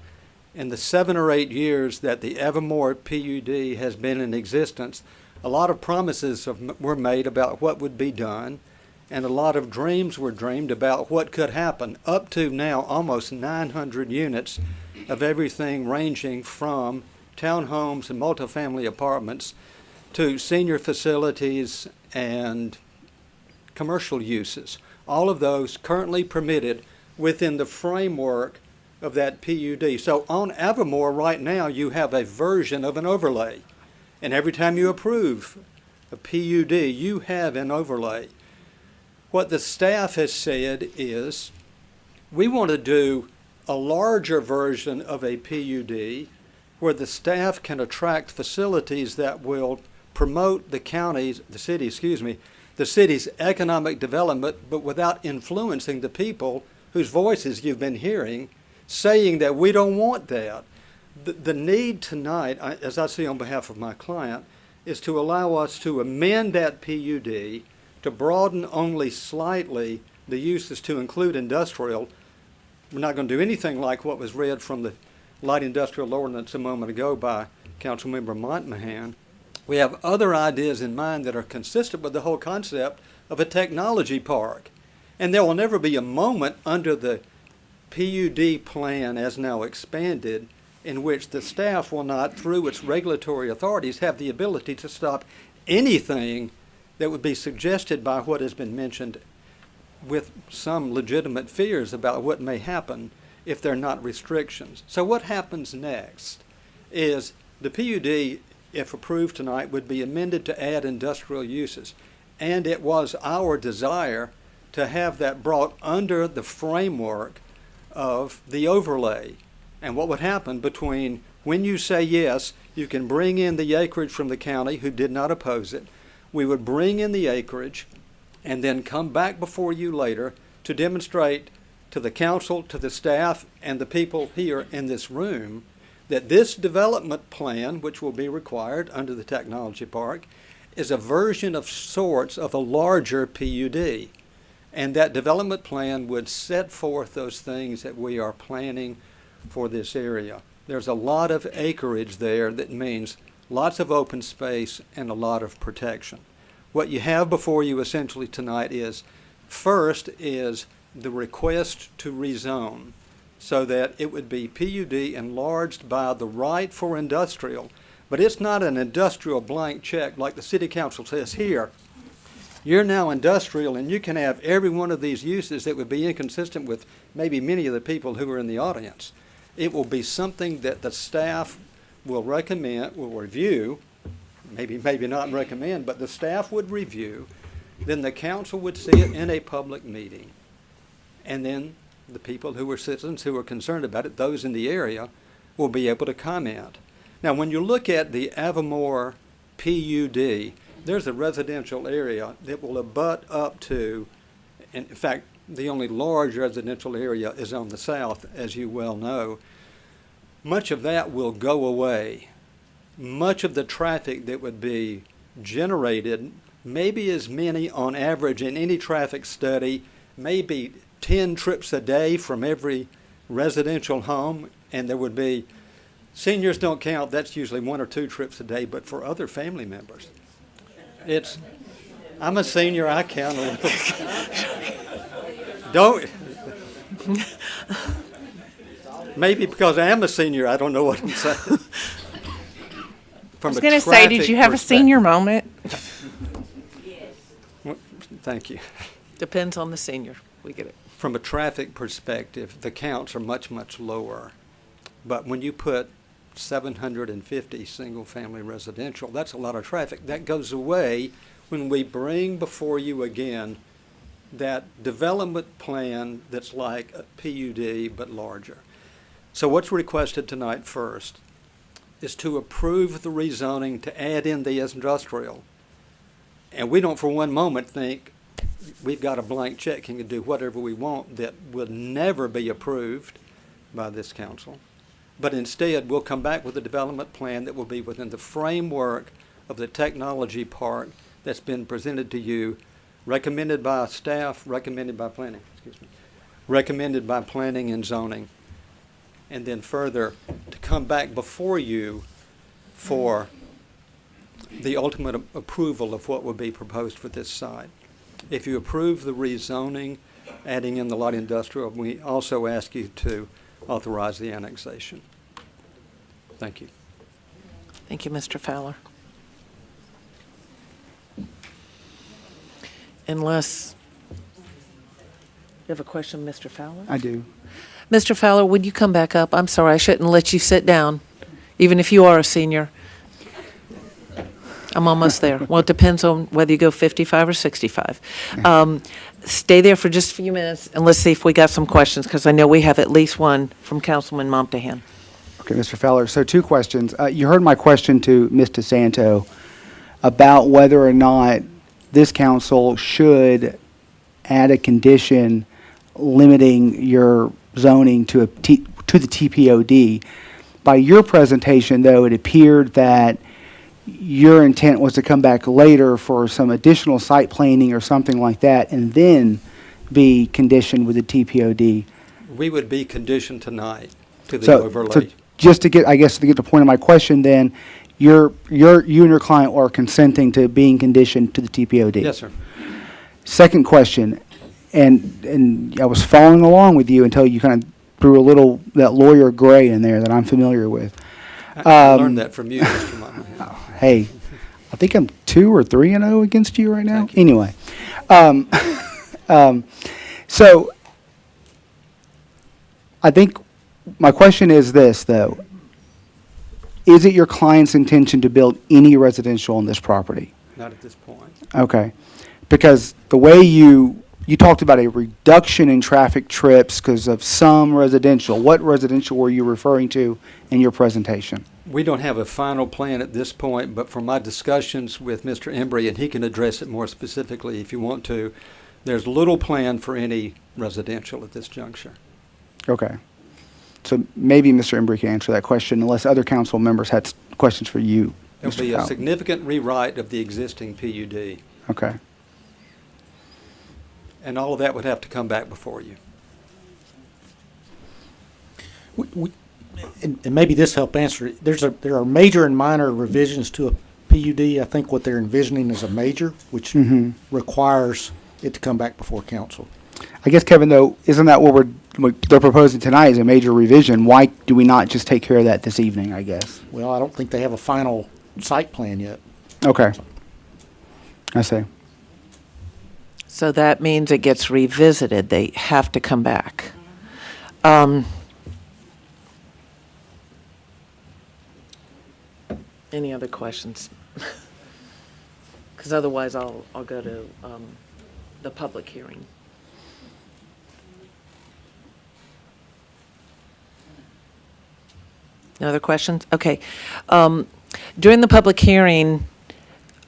in the 7 or 8 years that the Evermore PUD has been in existence, a lot of promises were made about what would be done, and a lot of dreams were dreamed about what could happen. Up to now, almost 900 units of everything ranging from townhomes and multifamily apartments to senior facilities and commercial uses. All of those currently permitted within the framework of that PUD. So on Evermore right now, you have a version of an overlay. And every time you approve a PUD, you have an overlay. What the staff has said is, we want to do a larger version of a PUD where the staff can attract facilities that will promote the city's economic development, but without influencing the people whose voices you've been hearing saying that we don't want that. The need tonight, as I see on behalf of my client, is to allow us to amend that PUD to broaden only slightly the uses to include industrial. We're not going to do anything like what was read from the light industrial ordinance a moment ago by Councilmember Montmahan. We have other ideas in mind that are consistent with the whole concept of a technology park. And there will never be a moment under the PUD plan as now expanded in which the staff will not, through its regulatory authorities, have the ability to stop anything that would be suggested by what has been mentioned, with some legitimate fears about what may happen if there are not restrictions. So what happens next is the PUD, if approved tonight, would be amended to add industrial uses. And it was our desire to have that brought under the framework of the overlay. And what would happen between when you say yes, you can bring in the acreage from the county who did not oppose it. We would bring in the acreage and then come back before you later to demonstrate to the council, to the staff, and the people here in this room that this development plan, which will be required under the technology park, is a version of sorts of a larger PUD. And that development plan would set forth those things that we are planning for this area. There's a lot of acreage there that means lots of open space and a lot of protection. What you have before you essentially tonight is, first is the request to rezone so that it would be PUD enlarged by the right for industrial, but it's not an industrial blank check like the city council says here. You're now industrial and you can have every one of these uses that would be inconsistent with maybe many of the people who are in the audience. It will be something that the staff will recommend, will review, maybe not recommend, but the staff would review, then the council would see it in a public meeting. And then the people who are citizens who are concerned about it, those in the area, will be able to comment. Now, when you look at the Evermore PUD, there's a residential area that will abut up to, in fact, the only large residential area is on the south, as you well know. Much of that will go away. Much of the traffic that would be generated, maybe as many on average in any traffic study, maybe 10 trips a day from every residential home, and there would be, seniors don't count, that's usually 1 or 2 trips a day, but for other family members. I'm a senior, I count a little. Maybe because I am a senior, I don't know what I'm saying. I was going to say, did you have a senior moment? Thank you. Depends on the senior. We get it. From a traffic perspective, the counts are much, much lower. But when you put 750 single-family residential, that's a lot of traffic. That goes away when we bring before you again that development plan that's like a PUD but larger. So what's requested tonight first is to approve the rezoning to add in the industrial. And we don't for one moment think we've got a blank check and can do whatever we want that will never be approved by this council. But instead, we'll come back with a development plan that will be within the framework of the technology park that's been presented to you, recommended by staff, recommended by planning, recommended by planning and zoning. And then further, to come back before you for the ultimate approval of what would be proposed for this site. If you approve the rezoning, adding in the light industrial, we also ask you to authorize the annexation. Thank you. Thank you, Mr. Fowler. Unless you have a question, Mr. Fowler? I do. Mr. Fowler, would you come back up? I'm sorry, I shouldn't let you sit down, even if you are a senior. I'm almost there. Well, it depends on whether you go 55 or 65. Stay there for just a few minutes, and let's see if we got some questions, because I know we have at least one from Councilman Momtahan. Okay, Mr. Fowler. So 2 questions. You heard my question to Ms. DeSanto about whether or not this council should add a condition limiting your zoning to to the TPOD. By your presentation, though, it appeared that your intent was to come back later for some additional site planning or something like that, and then be conditioned with the TPOD. We would be conditioned tonight to the So overlay. just to get, I guess, to get the point of my question, then, you and your client are consenting to being conditioned to the TPOD? Yes, sir. Second question, and I was following along with you until you kind of threw a little, that lawyer gray in there that I'm familiar with. I learned that from you, Mr. Montman. Hey, I think I'm 2 or 3-0 against you right now. Thank you. Anyway, so I think my question is this, though. Is it your client's intention to build any residential on this property? Not at this point. Okay. Because the way you talked about a reduction in traffic trips because of some residential. What residential were you referring to in your presentation? We don't have a final plan at this point, but from my discussions with Mr. Embry, and he can address it more specifically if you want to, there's little plan for any residential at this juncture. Okay. So maybe Mr. Embry can answer that question unless other council members had questions for you. There'll Mr. be a Fowler. significant rewrite of the existing PUD, Okay. and all of that would have to come back before you. And maybe this help answer it. There are major and minor revisions to a PUD. I think what they're envisioning is a major, which requires it to come back before council. I guess, Kevin, though, isn't that what they're proposing tonight is a major revision? Why do we not just take care of that this evening, I guess? Well, I don't think they have a final site plan yet. Okay. I see. So that means it gets revisited. They have to come back. Any other questions? Because otherwise I'll go to the public hearing. No other questions? Okay. During the public hearing,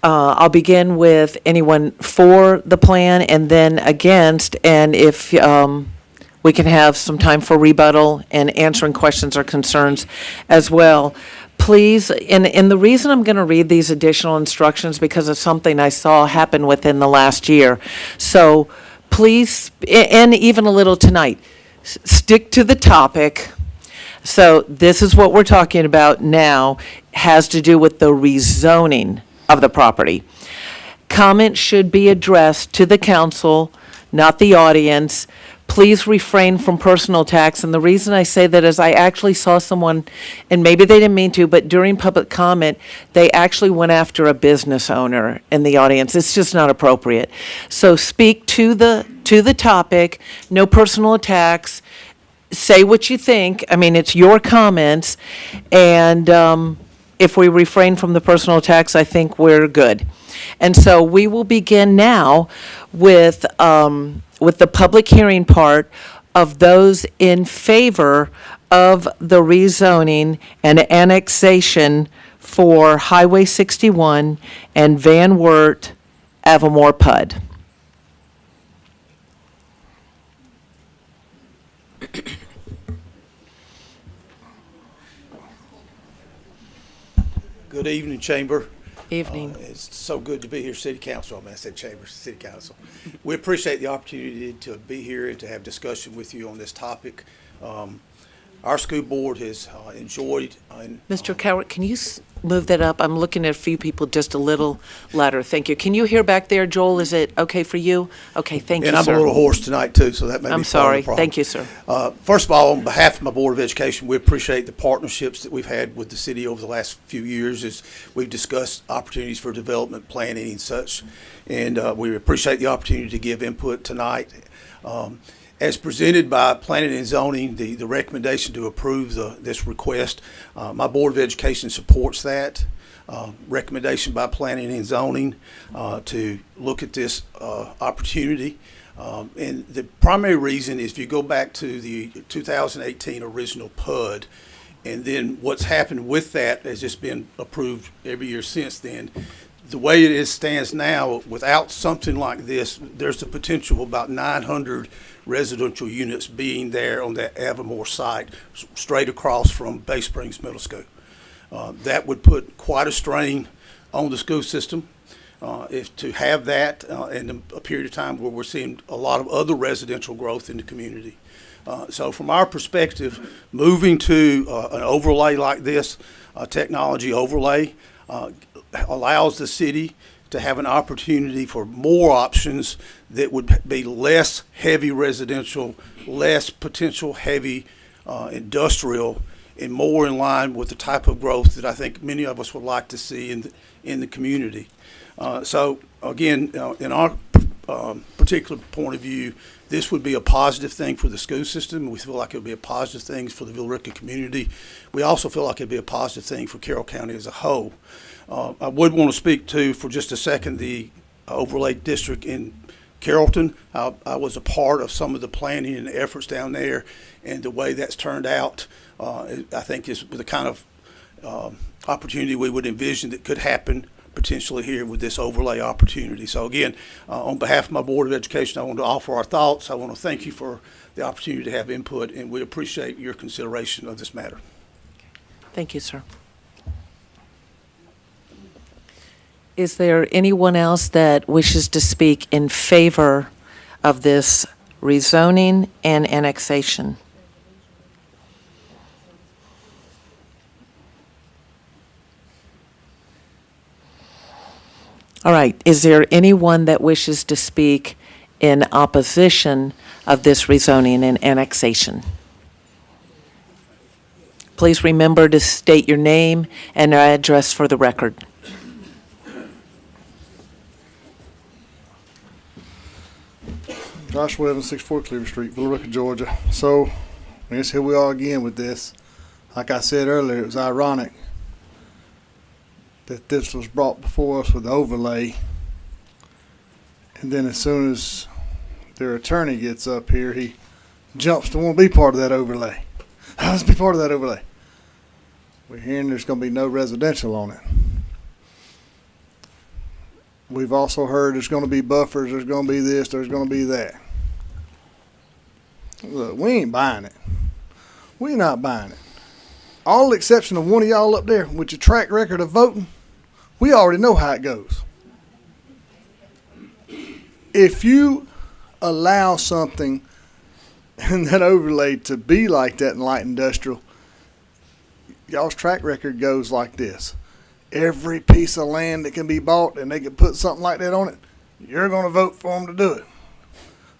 I'll begin with anyone for the plan and then against, and if we can have some time for rebuttal and answering questions or concerns as well. Please, and the reason I'm going to read these additional instructions because of something I saw happen within the last year. So please, and even a little tonight, stick to the topic. So this is what we're talking about now, has to do with the rezoning of the property. Comments should be addressed to the council, not the audience. please refrain from personal attacks. And the reason I say that is I actually saw someone, and maybe they didn't mean to, but during public comment, they actually went after a business owner in the audience. It's just not appropriate. So speak to the topic, no personal attacks. Say what you think. I mean, it's your comments. And if we refrain from the personal attacks, I think we're good. And so we will begin now with the public hearing part of those in favor of the rezoning and annexation for Highway 61 and Van Wert Avamore PUD. Good evening, Chamber. Evening. It's so good to be here, City Council. I mean, I said Chamber, City Council. We appreciate the opportunity to be here and to have discussion with you on this topic. Our school board has enjoyed. Mr. Cowart, can you move that up? I'm looking at a few people just a little louder. Thank you. Can you hear back there, Joel? Is it okay for you? Okay, thank you, And I'm sir. a little hoarse tonight, too, so that may be I'm part of sorry. the problem. Thank you, sir. First of all, on behalf of my Board of Education, we appreciate the partnerships that we've had with the city over the last few years as we've discussed opportunities for development planning and such. And we appreciate the opportunity to give input tonight. As presented by Planning and Zoning, the recommendation to approve this request, my Board of Education supports that. Recommendation by Planning and Zoning to look at this opportunity. And the primary reason is if you go back to the 2018 original PUD, and then what's happened with that has just been approved every year since then. The way it stands now, without something like this, there's the potential of about 900 residential units being there on that Avamore site, straight across from Bay Springs Middle School. That would put quite a strain on the school system. If to have that in a period of time where we're seeing a lot of other residential growth in the community. So from our perspective, moving to an overlay like this, a technology overlay, allows the city to have an opportunity for more options that would be less heavy residential, less potential heavy industrial, and more in line with the type of growth that I think many of us would like to see in the community. So again, in our particular point of view, this would be a positive thing for the school system. We feel like it would be a positive thing for the Villa Rica community. We also feel like it would be a positive thing for Carroll County as a whole. I would want to speak to, for just a second, the overlay district in Carrollton. I was a part of some of the planning and efforts down there, and the way that's turned out, I think is the kind of opportunity we would envision that could happen potentially here with this overlay opportunity. So again, on behalf of my Board of Education, I want to offer our thoughts. I want to thank you for the opportunity to have input, and we appreciate your consideration of this matter. Thank you, sir. Is there anyone else that wishes to speak in favor of this rezoning and annexation? All right. Is there anyone that wishes to speak in opposition of this rezoning and annexation? Please remember to state your name and address for the record. Joshua Evans, 64 Cleaver Street, Villa Rica, Georgia. So, I guess here we are again with this. Like I said earlier, it was ironic that this was brought before us with the overlay. And then as soon as their attorney gets up here, he jumps to want to be part of that overlay. Let's be part of that overlay. We're hearing there's going to be no residential on it. We've also heard there's going to be buffers, there's going to be this, there's going to be that. Look, we ain't buying it. We're not buying it. All exception of one of y'all up there with your track record of voting, we already know how it goes. If you allow something in that overlay to be like that in light industrial, y'all's track record goes like this. Every piece of land that can be bought and they can put something like that on it, you're going to vote for them to do it.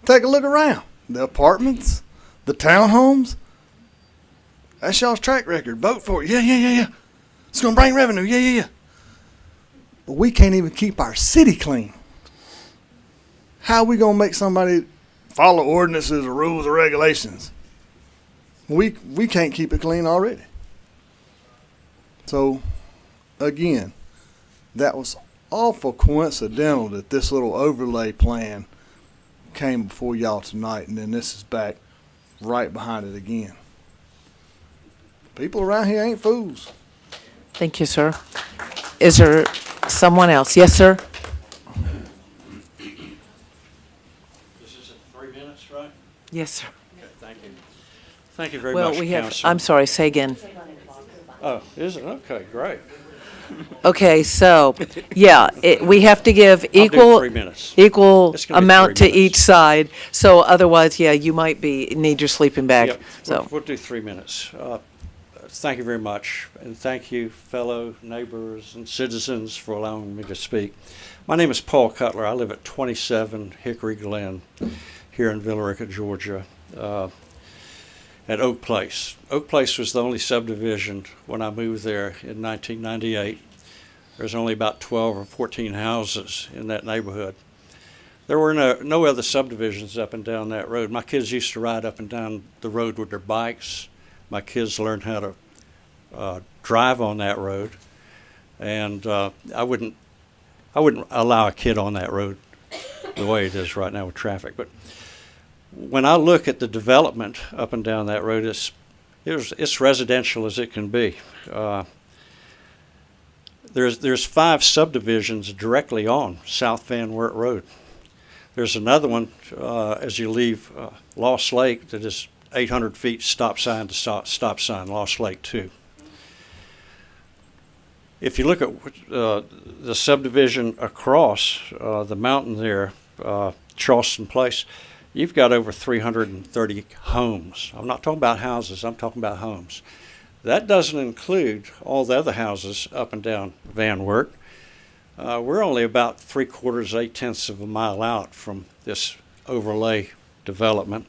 Take a look around. the apartments, the townhomes. That's y'all's track record. Vote for it. Yeah. It's going to bring revenue. Yeah. But we can't even keep our city clean. How are we going to make somebody follow ordinances or rules or regulations? We can't keep it clean already. So, again, that was awful coincidental that this little overlay plan came before y'all tonight, and then this is back right behind it again. People around here ain't fools. Thank you, sir. Is there someone else? Yes, sir? This is 3 minutes, right? Yes, sir. Okay, thank you. Thank you very Well, much, we have, Council. I'm sorry, say again. Oh, is it? Okay, great. Okay, so, yeah, we have to give equal, 3 minutes. equal It's gonna be amount 3 to each side. So otherwise, yeah, you might need your sleeping bag, Yep, so. we'll do 3 minutes. Thank you very much, and thank you, fellow neighbors and citizens, for allowing me to speak. My name is Paul Cutler. I live at 27 Hickory Glen here in Villa Rica, Georgia, at Oak Place. Oak Place was the only subdivision when I moved there in 1998. There's only about 12 or 14 houses in that neighborhood. There were no other subdivisions up and down that road. My kids used to ride up and down the road with their bikes. My kids learned how to drive on that road, and I wouldn't allow a kid on that road the way it is right now with traffic. But when I look at the development up and down that road, it's residential as it can be. There's 5 subdivisions directly on South Van Wert Road. There's another one as you leave Lost Lake that is 800 feet stop sign to stop sign, Lost Lake 2. If you look at the subdivision across the mountain there, Charleston Place, you've got over 330 homes. I'm not talking about houses, I'm talking about homes. That doesn't include all the other houses up and down Van Wert. We're only about 3/4, 8/10 of a mile out from this overlay development.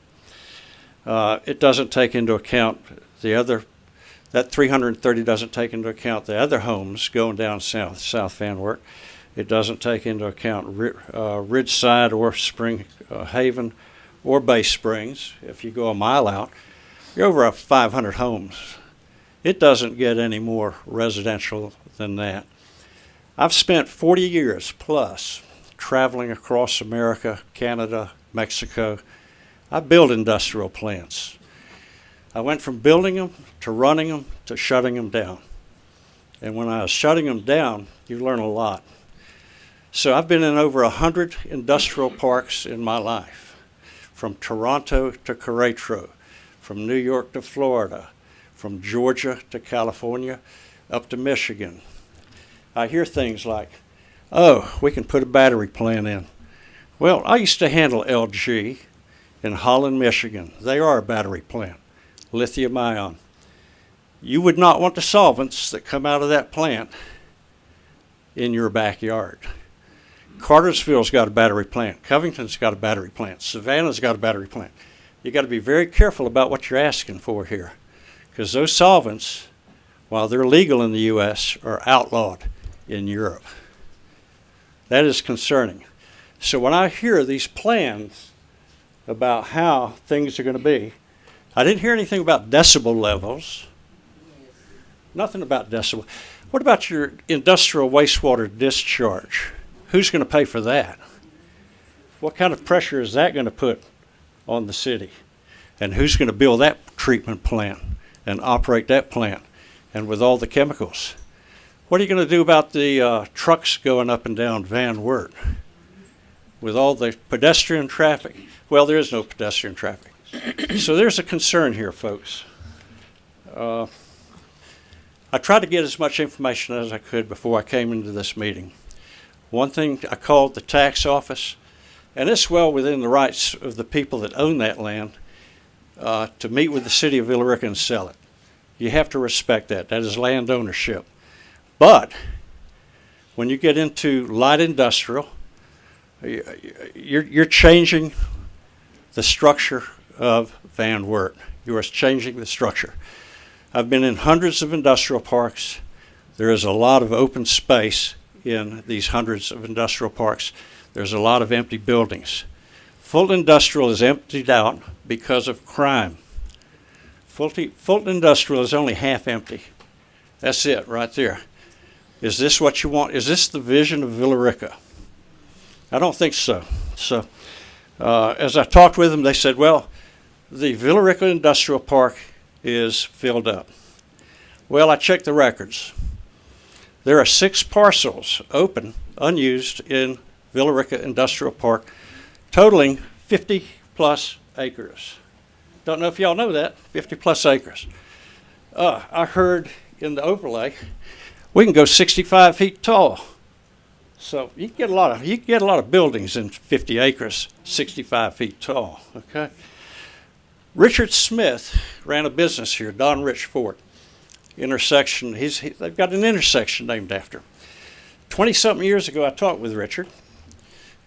It doesn't take into account that 330 doesn't take into account the other homes going down South Van Wert. It doesn't take into account Ridgeside or Spring Haven or Bay Springs. If you go a mile out, you're over 500 homes. It doesn't get any more residential than that. I've spent 40 years plus traveling across America, Canada, Mexico. I build industrial plants. I went from building them to running them to shutting them down. And when I was shutting them down, you learn a lot. So I've been in over 100 industrial parks in my life, from Toronto to Querétaro, from New York to Florida, from Georgia to California, up to Michigan. I hear things like, oh, we can put a battery plant in. Well, I used to handle LG in Holland, Michigan. They are a battery plant, lithium ion. You would not want the solvents that come out of that plant in your backyard. Cartersville's got a battery plant. Covington's got a battery plant. Savannah's got a battery plant. You got to be very careful about what you're asking for here, because those solvents, while they're legal in the U.S., are outlawed in Europe. That is concerning. So when I hear these plans about how things are going to be, I didn't hear anything about decibel levels. Nothing about decibel. What about your industrial wastewater discharge? Who's going to pay for that? What kind of pressure is that going to put on the city? And who's going to build that treatment plant and operate that plant, and with all the chemicals? What are you going to do about the trucks going up and down Van Wert with all the pedestrian traffic? Well, there is no pedestrian traffic. So there's a concern here, folks. I tried to get as much information as I could before I came into this meeting. One thing, I called the tax office, and it's well within the rights of the people that own that land to meet with the city of Villa Rica and sell it. You have to respect that. That is land ownership. But when you get into light industrial, you're changing the structure of Van Wert. You are changing the structure. I've been in hundreds of industrial parks. There is a lot of open space in these hundreds of industrial parks. There's a lot of empty buildings. Fulton Industrial is emptied out because of crime. Fulton Industrial is only half empty. That's it right there. Is this what you want? Is this the vision of Villa Rica? I don't think so. So as I talked with them, they said, well, the Villa Rica Industrial Park is filled up. Well, I checked the records. There are 6 parcels open, unused in Villa Rica Industrial Park, totaling 50 plus acres. Don't know if y'all know that, 50 plus acres. I heard in the overlay, we can go 65 feet tall. So you can get a lot of buildings in 50 acres, 65 feet tall, okay? Richard Smith ran a business here, Don Rich Ford intersection. They've got an intersection named after him. 20-something years ago, I talked with Richard,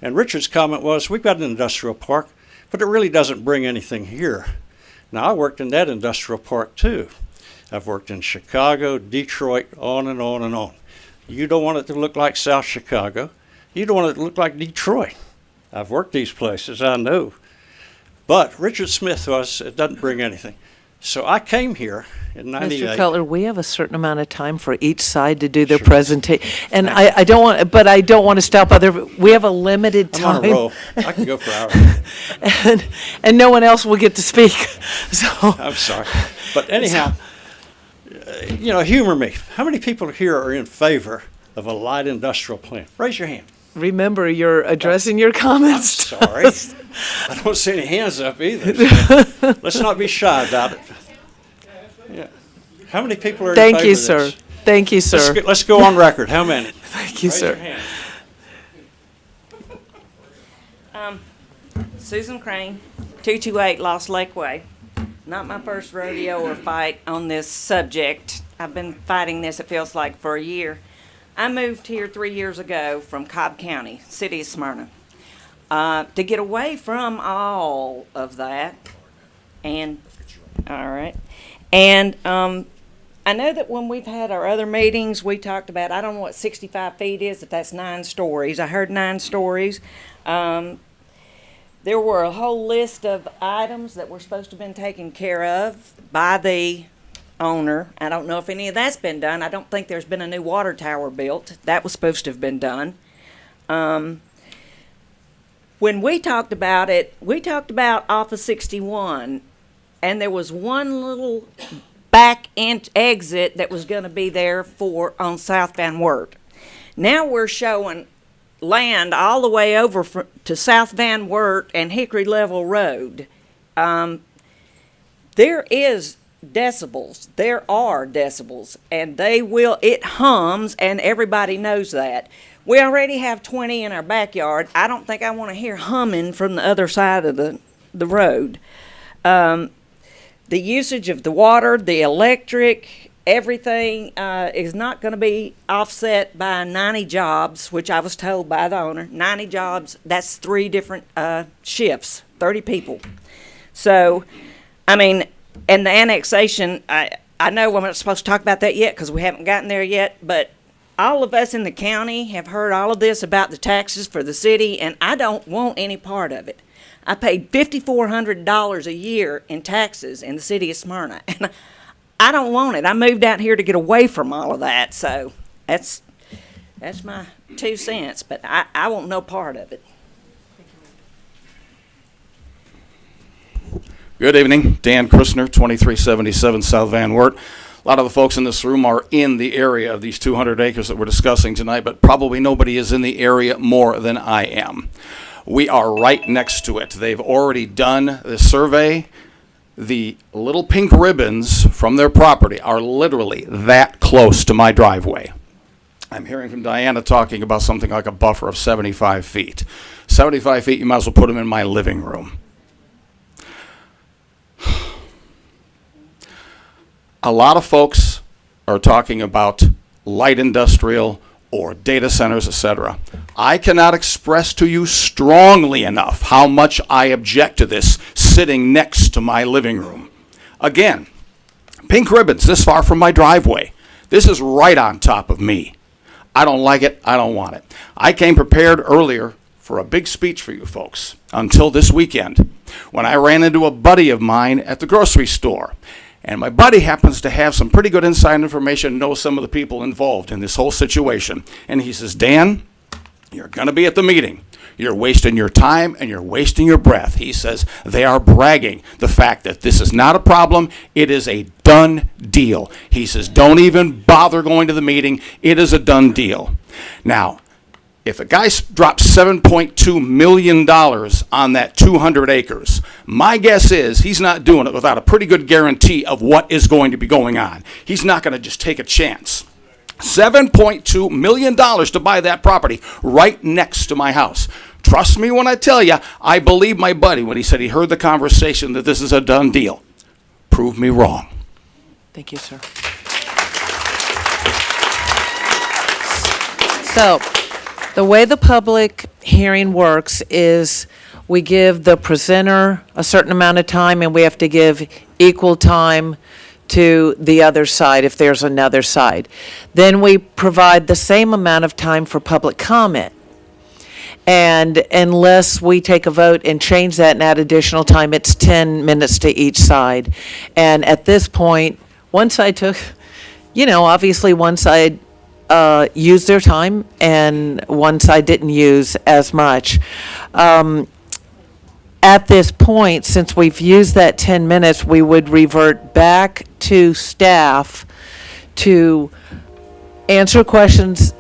and Richard's comment was, we've got an industrial park, but it really doesn't bring anything here. Now, I worked in that industrial park too. I've worked in Chicago, Detroit, on and on and on. You don't want it to look like South Chicago. You don't want it to look like Detroit. I've worked these places, I know. But Richard Smith was, it doesn't bring anything. So I came here in 98. Mr. Cutler, we have a certain amount of time for each side to do their presentation. And I don't want to stop we have a limited time. I'm on a roll. I can go for hours. and no one else will get to speak. So I'm sorry. But anyhow, humor me. How many people here are in favor of a light industrial plant? Raise your hand. Remember, you're addressing your comments. I'm sorry. I don't see any hands up either. So let's not be shy about it. Yeah. How many people are in favor of this? Sir. Thank you, sir. Let's go on record. How many? Thank you, Raise sir. your hand. Susan Crane, 228 Lost Lake Way. Not my first rodeo or fight on this subject. I've been fighting this, it feels like, for a year. I moved here 3 years ago from Cobb County, city of Smyrna, to get away from all of that. And, all right. And I know that when we've had our other meetings, we talked about, I don't know what 65 feet is, if that's 9 stories. I heard 9 stories. There were a whole list of items that were supposed to have been taken care of by the owner. I don't know if any of that's been done. I don't think there's been a new water tower built. That was supposed to have been done. When we talked about it, we talked about off of 61, and there was one little back exit that was going to be there on South Van Wert. Now we're showing land all the way over to South Van Wert and Hickory Level Road. There is decibels. There are decibels, and it hums, and everybody knows that. We already have 20 in our backyard. I don't think I want to hear humming from the other side of the road. The usage of the water, the electric, everything is not going to be offset by 90 jobs, which I was told by the owner. 90 jobs, that's 3 different shifts, 30 people. So, I mean, and the annexation, I know we're not supposed to talk about that yet because we haven't gotten there yet, but all of us in the county have heard all of this about the taxes for the city, and I don't want any part of it. I paid $5,400 a year in taxes in the city of Smyrna, and I don't want it. I moved out here to get away from all of that, so that's my 2 cents, but I want no part of it. Good evening, Dan Christner, 2377 South Van Wert. A lot of the folks in this room are in the area of these 200 acres that we're discussing tonight, but probably nobody is in the area more than I am. We are right next to it. They've already done the survey. The little pink ribbons from their property are literally that close to my driveway. I'm hearing from Diana talking about something like a buffer of 75 feet. 75 feet, you might as well put them in my living room. A lot of folks are talking about light industrial or data centers, etc. I cannot express to you strongly enough how much I object to this sitting next to my living room. Again, pink ribbons this far from my driveway. This is right on top of me. I don't like it. I don't want it. I came prepared earlier for a big speech for you folks until this weekend when I ran into a buddy of mine at the grocery store. And my buddy happens to have some pretty good inside information, knows some of the people involved in this whole situation. And he says, Dan, you're going to be at the meeting. You're wasting your time and you're wasting your breath. He says they are bragging the fact that this is not a problem. It is a done deal. He says don't even bother going to the meeting. It is a done deal. Now, if a guy drops $7.2 million on that 200 acres, my guess is he's not doing it without a pretty good guarantee of what is going to be going on. He's not going to just take a chance. $7.2 million to buy that property right next to my house. Trust me when I tell you, I believe my buddy when he said he heard the conversation that this is a done deal. Prove me wrong. Thank you, sir. So, the way the public hearing works is we give the presenter a certain amount of time and we have to give equal time to the other side if there's another side. Then we provide the same amount of time for public comment. And unless we take a vote and change that and add additional time, it's 10 minutes to each side. And at this point, one side took, obviously one side used their time and one side didn't use as much. At this point, since we've used that 10 minutes, we would revert back to staff to answer questions.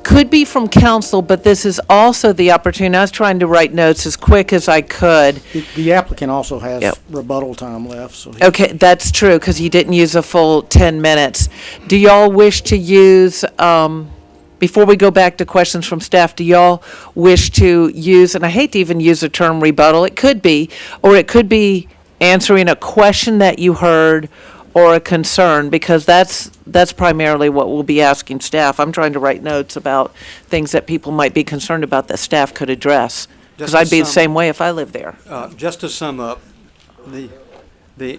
Could be from council, but this is also the opportunity. I was trying to write notes as quick as I could. The applicant also has Yep. rebuttal time left, so. Okay, that's true, because he didn't use a full 10 minutes. Do y'all wish to use, before we go back to questions from staff, do y'all wish to use, and I hate to even use the term rebuttal, it could be, or it could be answering a question that you heard or a concern, because that's primarily what we'll be asking staff. I'm trying to write notes about things that people might be concerned about that staff could address, because I'd be the same way if I lived there. Just to sum up, the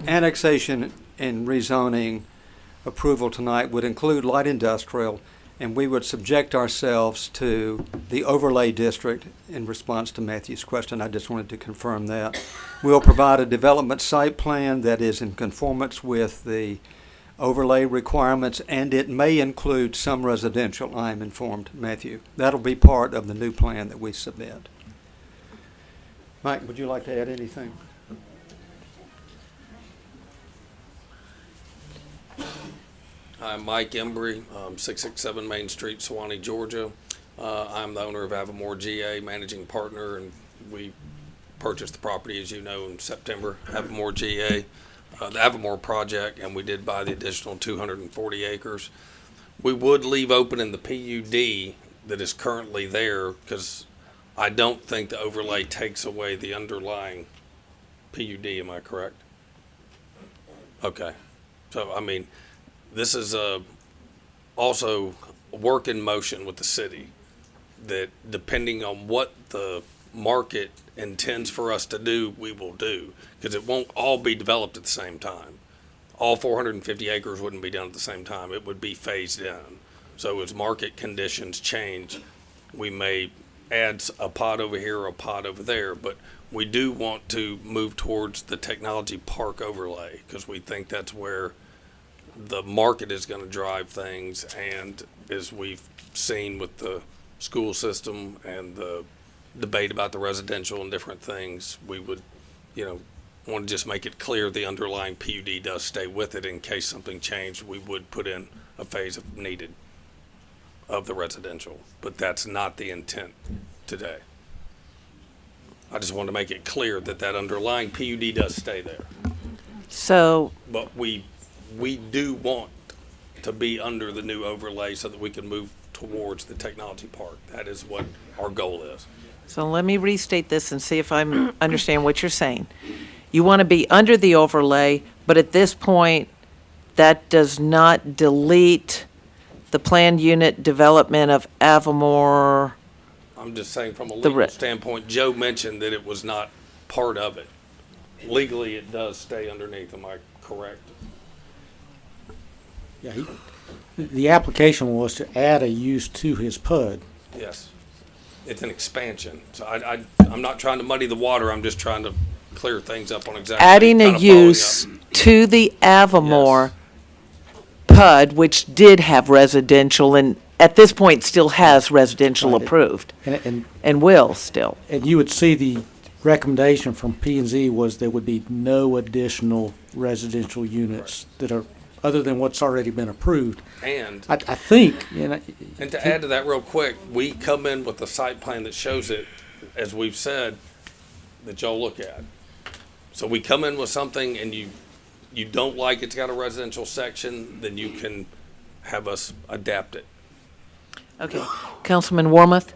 annexation and rezoning approval tonight would include light industrial, and we would subject ourselves to the overlay district in response to Matthew's question. I just wanted to confirm that. We'll provide a development site plan that is in conformance with the overlay requirements, and it may include some residential, I'm informed, Matthew. That'll be part of the new plan that we submit. Mike, would you like to add anything? I'm Mike Embry, 667 Main Street, Suwanee, Georgia. I'm the owner of Avamore GA, managing partner, and we purchased the property, as you know, in September, Avamore GA, the Avamore project, and we did buy the additional 240 acres. We would leave open in the PUD that is currently there, because I don't think the overlay takes away the underlying PUD, am I correct? Okay. So, I mean, this is also a work in motion with the city that depending on what the market intends for us to do, we will do, because it won't all be developed at the same time. All 450 acres wouldn't be done at the same time. It would be phased in. So as market conditions change, we may add a pod over here or a pod over there, but we do want to move towards the technology park overlay, because we think that's where the market is going to drive things, and as we've seen with the school system and the debate about the residential and different things, we would, want to just make it clear the underlying PUD does stay with it in case something changed. We would put in a phase if needed of the residential, but that's not the intent today. I just want to make it clear that that underlying PUD does stay there. So, But we do want to be under the new overlay so that we can move towards the technology park. That is what our goal is. so let me restate this and see if I understand what you're saying. You want to be under the overlay, but at this point, that does not delete the planned unit development of Avamore. I'm just saying from a The legal re- standpoint, Joe mentioned that it was not part of it. Legally, it does stay underneath, am I correct? Yeah, the application was to add a use to his PUD. Yes. It's an expansion. So I'm not trying to muddy the water, I'm just trying to clear things up on exactly. Adding a kind of following use up. to the Avamore PUD, which did have residential and at this point still has residential Right. approved And and will still. And you would see the recommendation from P and Z was there would be no additional residential units that are, other than what's already been approved. And I think, you know. And to add to that real quick, we come in with a site plan that shows it, as we've said, that y'all look at. So we come in with something and you don't like it's got a residential section, then you can have us adapt it. Okay. Councilman Wormuth?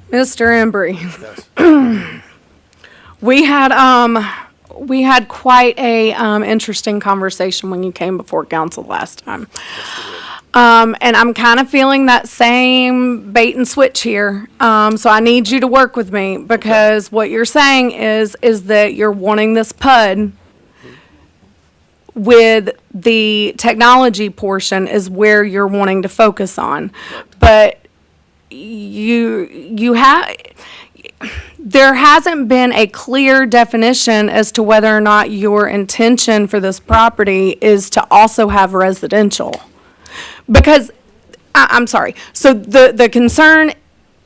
Mr. Embry, Yes. we had quite a interesting conversation when you came before council last time. And I'm kind of feeling that same bait and switch here. So I need you to work with me because what you're saying is that you're wanting this PUD with the technology portion is where you're wanting to focus on. But there hasn't been a clear definition as to whether or not your intention for this property is to also have residential. Because, I'm sorry, so the concern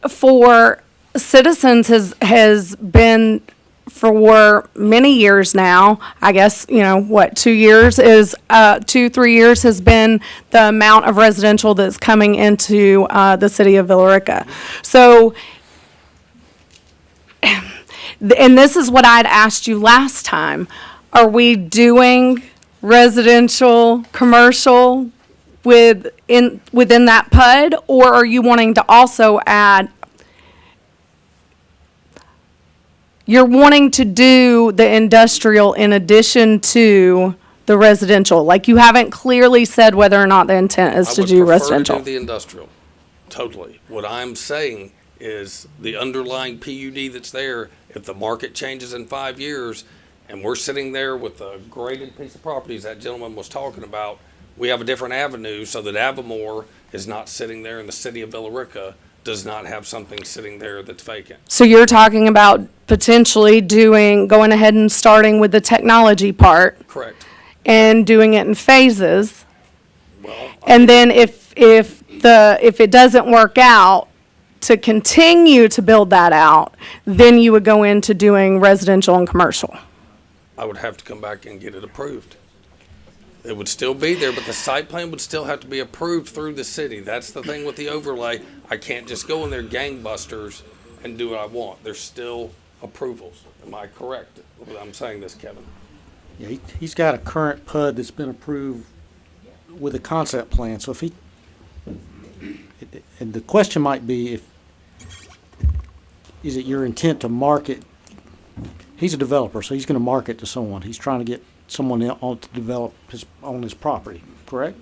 for citizens has been for many years now, I guess, 2 years is, 3 years has been the amount of residential that's coming into the city of Villa Rica. So, and this is what I'd asked you last time. Are we doing residential, commercial within that PUD? Or are you wanting to also add, you're wanting to do the industrial in addition to the residential? Like you haven't clearly said whether or not the intent is to do residential. I would prefer to do the industrial, totally. What I'm saying is the underlying PUD that's there, if the market changes in 5 years and we're sitting there with a graded piece of property as that gentleman was talking about, we have a different avenue so that Avamore is not sitting there and the city of Villa Rica does not have something sitting there that's vacant. So you're talking about potentially going ahead and starting with the technology part Correct. and doing it in phases. Well, And then if it doesn't work out, to continue to build that out, then you would go into doing residential and commercial. I would have to come back and get it approved. It would still be there, but the site plan would still have to be approved through the city. That's the thing with the overlay. I can't just go in there gangbusters and do what I want. There's still approvals. Am I correct when I'm saying this, Kevin? Yeah, he's got a current PUD that's been approved with a concept plan, so if he, and the question might be is it your intent to market, he's a developer, so he's gonna market to someone, he's trying to get someone else to develop on his property, correct?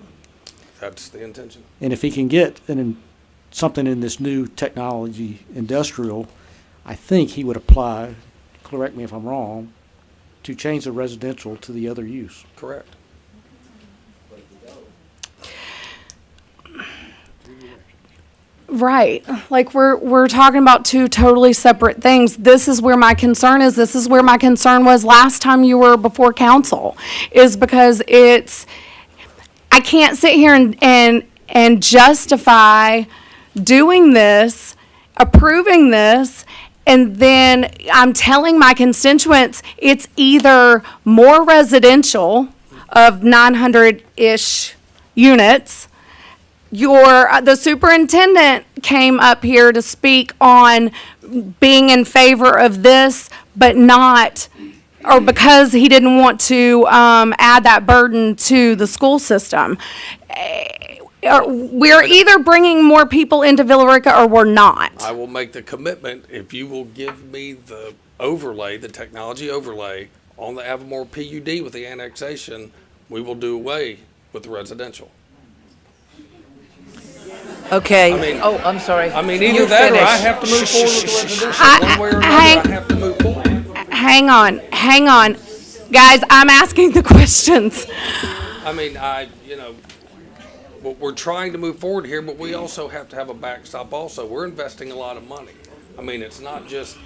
That's the intention. And if he can get something in this new technology industrial, I think he would apply, correct me if I'm wrong, to change the residential to the other use. Correct. Right. Like we're talking about two totally separate things. This is where my concern is. This is where my concern was last time you were before council, is because I can't sit here and justify doing this, approving this, and then I'm telling my constituents it's either more residential of 900-ish units. The superintendent came up here to speak on being in favor of this, but not, or because he didn't want to add that burden to the school system. We're either bringing more people into Villa Rica or we're not. I will make the commitment if you will give me the overlay, the technology overlay on the Avamore PUD with the annexation, we will do away with the residential. Okay. I mean- Oh, I'm sorry. I mean, You either that or I finish. have to move forward with the residential. One way or another, I have to move forward. Hang on. Guys, I'm asking the questions. I mean, we're trying to move forward here, but we also have to have a backstop also. We're investing a lot of money. I mean, it's not just,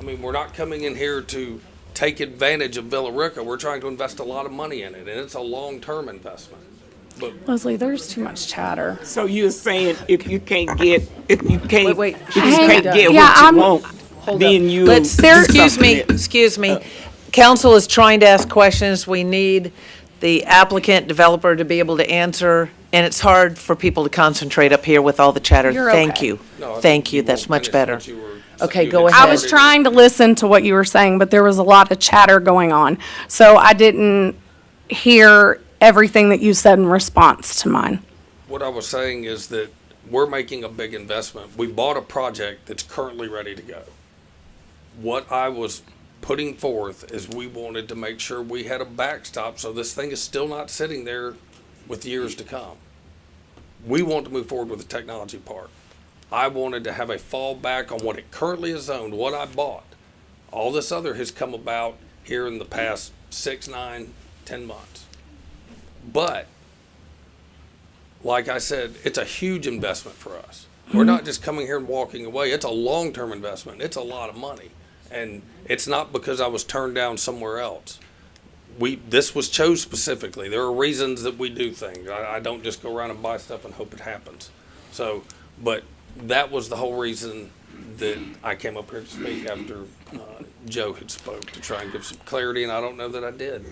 we're not coming in here to take advantage of Villa Rica. We're trying to invest a lot of money in it, and it's a long-term investment. But Leslie, there's too much chatter. So you're saying if you can't get Wait, if you Hang- can't get yeah, what I'm- you want, then you Excuse me. Council is trying to ask questions. We need the applicant developer to be able to answer, and it's hard for people to concentrate up here with all the chatter. You're Thank okay. you. No, I Thank think you. you That's won't much finish better. what you were- Okay, you go had ahead. I was trying to listen to what you were saying, but there was a lot of chatter going on. So I didn't hear everything that you said in response to mine. What I was saying is that we're making a big investment. We bought a project that's currently ready to go. What I was putting forth is we wanted to make sure we had a backstop so this thing is still not sitting there with years to come. We want to move forward with the technology part. I wanted to have a fallback on what it currently is zoned, what I bought. All this other has come about here in the past 6, 9, 10 months. But like I said, it's a huge investment for us. We're not just coming here and walking away. It's a long-term investment. It's a lot of money. And it's not because I was turned down somewhere else. This was chose specifically. There are reasons that we do things. I don't just go around and buy stuff and hope it happens. So, but that was the whole reason that I came up here to speak after Joe had spoke to try and give some clarity, and I don't know that I did.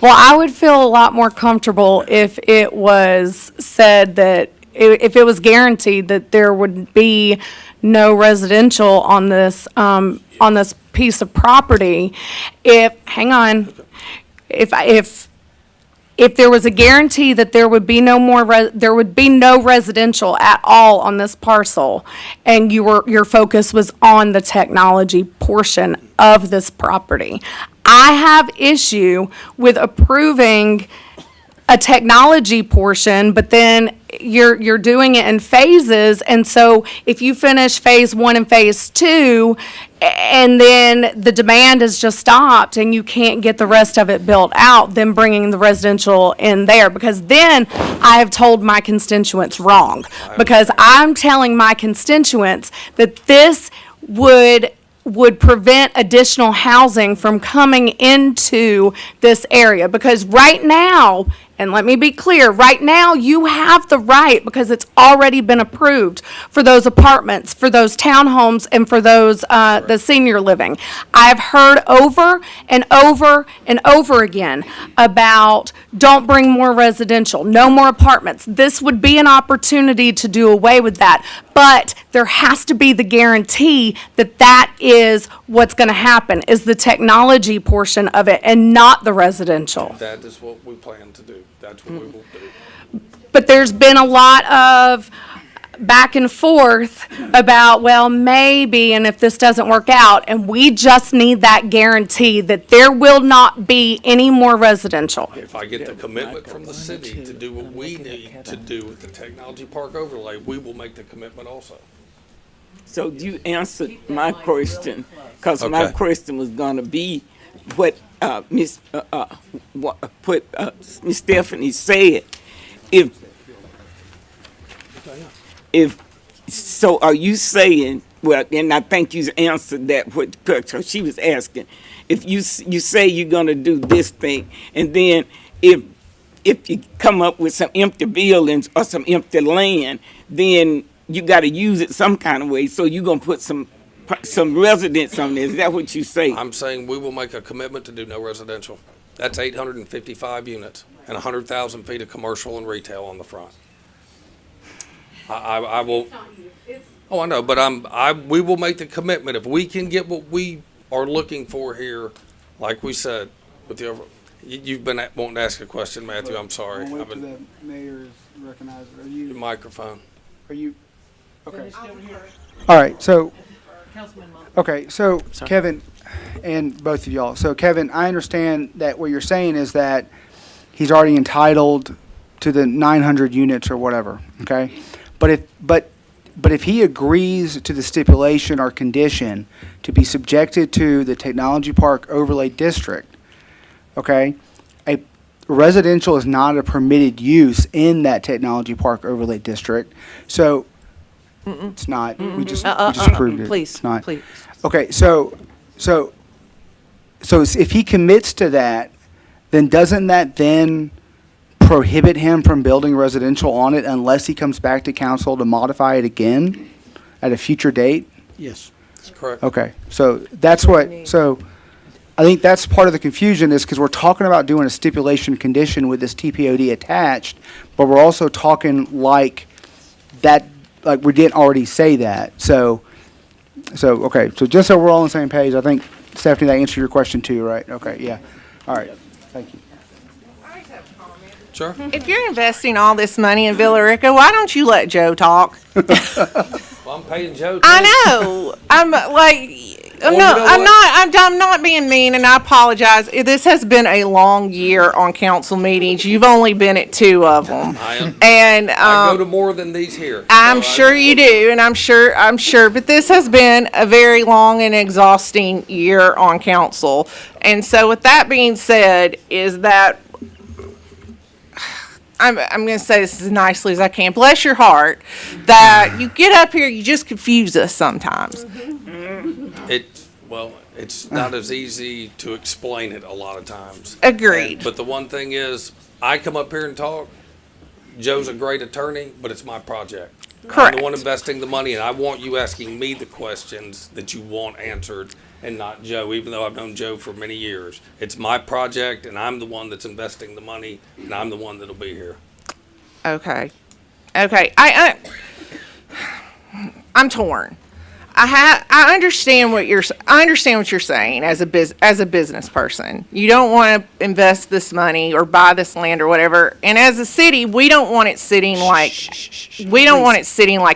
Well, I would feel a lot more comfortable if it was said that, if it was guaranteed that there would be no residential on this piece of property. If there was a guarantee that there would be there would be no residential at all on this parcel, and your focus was on the technology portion of this property, I have issue with approving a technology portion, but then you're doing it in phases, and so if you finish phase 1 and phase 2, and then the demand is just stopped and you can't get the rest of it built out, then bringing the residential in there, because then I have told my constituents wrong. Because I'm telling my constituents that this would prevent additional housing from coming into this area. Because right now, and let me be clear, right now you have the right, because it's already been approved, for those apartments, for those townhomes, and for those, the senior living. I've heard over and over and over again about don't bring more residential, no more apartments. This would be an opportunity to do away with that. But there has to be the guarantee that that is what's going to happen, is the technology portion of it and not the residential. That is what we plan to do. That's what we will do. But there's been a lot of back and forth about, well, maybe, and if this doesn't work out, and we just need that guarantee that there will not be any more residential. If I get the commitment from the city to do what we need to do with the technology park overlay, we will make the commitment also. So you answered my question, because my Okay. question was gonna be what Miss Stephanie said. If so, are you saying? Well, and I think you answered that. What so she was asking, if you say you're gonna do this thing, and then if you come up with some empty buildings or some empty land, then you got to use it some kind of way. So you're gonna put some residents on there. Is that what you say? I'm saying we will make a commitment to do no residential. That's 855 units and 100,000 feet of commercial and retail on the front. I will. Oh, I know, but we will make the commitment if we can get what we are looking for here, like we said, with the over. You've been wanting to ask a question, Matthew. I'm sorry. I'll wait till the mayor is recognized. Are you? Your microphone. Are you? Okay. All right. So. Okay. So Kevin, and both of y'all. So Kevin, I understand that what you're saying is that he's already entitled to the 900 units or whatever. Okay. But if he agrees to the stipulation or condition to be subjected to the technology park overlay district, okay, a residential is not a permitted use in that technology park overlay district. So it's not. We just approved it. Please, It's not. please. Okay, so if he commits to that, then doesn't that then prohibit him from building residential on it unless he comes back to council to modify it again at a future date? Yes. That's correct. Okay, so that's so I think that's part of the confusion is because we're talking about doing a stipulation condition with this TPOD attached, but we're also talking like that, like we didn't already say that. So okay, so just so we're all on the same page, I think, Stephanie, that answered your question too, right? Okay, yeah. All right, thank you. Sure. If you're investing all this money in Villa Rica, why don't you let Joe talk? Well, I'm paying Joe too. I know. I'm like, Well, no, you know I'm what? not. I'm not being mean, and I apologize. This has been a long year on council meetings. You've only been at 2 of them, I am. and I go to more than these here. I'm So sure you do, and I'm sure. But this has been a very long and exhausting year on council, and so with that being said, is that. I'm going to say this as nicely as I can. Bless your heart that you get up here, you just confuse us sometimes. It's not as easy to explain it a lot of times. Agreed. But the one thing is, I come up here and talk. Joe's a great attorney, but it's my project. Correct. I'm the one investing the money, and I want you asking me the questions that you want answered, and not Joe, even though I've known Joe for many years. It's my project, and I'm the one that's investing the money, and I'm the one that'll be here. Okay. I'm torn. I understand what you're saying as a business person. You don't want to invest this money or buy this land or whatever. And as a city, we don't want it sitting like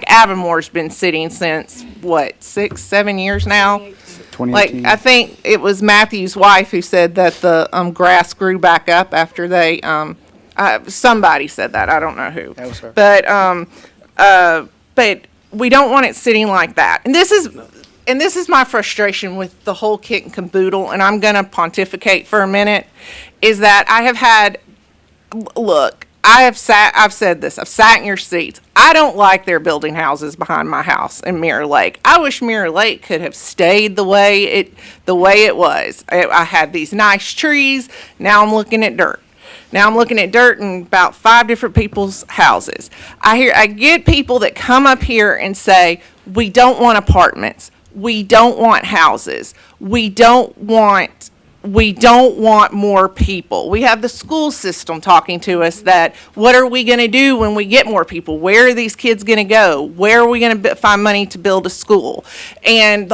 Avamore's been sitting since what, 6-7 years now? 2018. Like, I think it was Matthew's wife who said that the grass grew back up after they somebody said that. I don't know who. That was her. But we don't want it sitting like that. And this is my frustration with the whole kit and caboodle, and I'm going to pontificate for a minute, is that I've said this, I've sat in your seats. I don't like their building houses behind my house in Mirror Lake. I wish Mirror Lake could have stayed the way it was. I had these nice trees. Now I'm looking at dirt. In about 5 different people's houses. I get people that come up here and say, we don't want apartments. We don't want houses. We don't want more people. We have the school system talking to us that, what are we going to do when we get more people? Where are these kids going to go? Where are we going to find money to build a school? And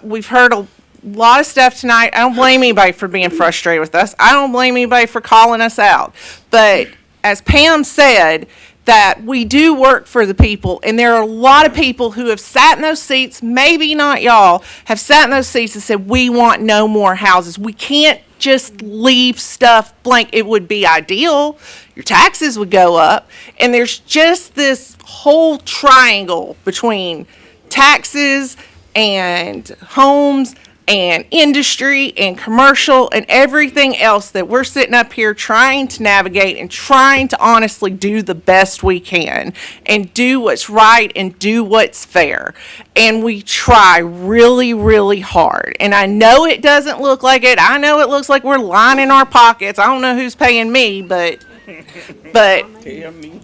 we've heard a lot of stuff tonight. I don't blame anybody for being frustrated with us. I don't blame anybody for calling us out. But as Pam said, that we do work for the people, and there are a lot of people who have sat in those seats, maybe not y'all, have sat in those seats and said, we want no more houses. We can't just leave stuff blank. It would be ideal. Your taxes would go up. And there's just this whole triangle between taxes and homes and industry and commercial and everything else that we're sitting up here trying to navigate and trying to honestly do the best we can and do what's right and do what's fair. And we try really, really hard. And I know it doesn't look like it. I know it looks like we're lining our pockets. I don't know who's paying me, but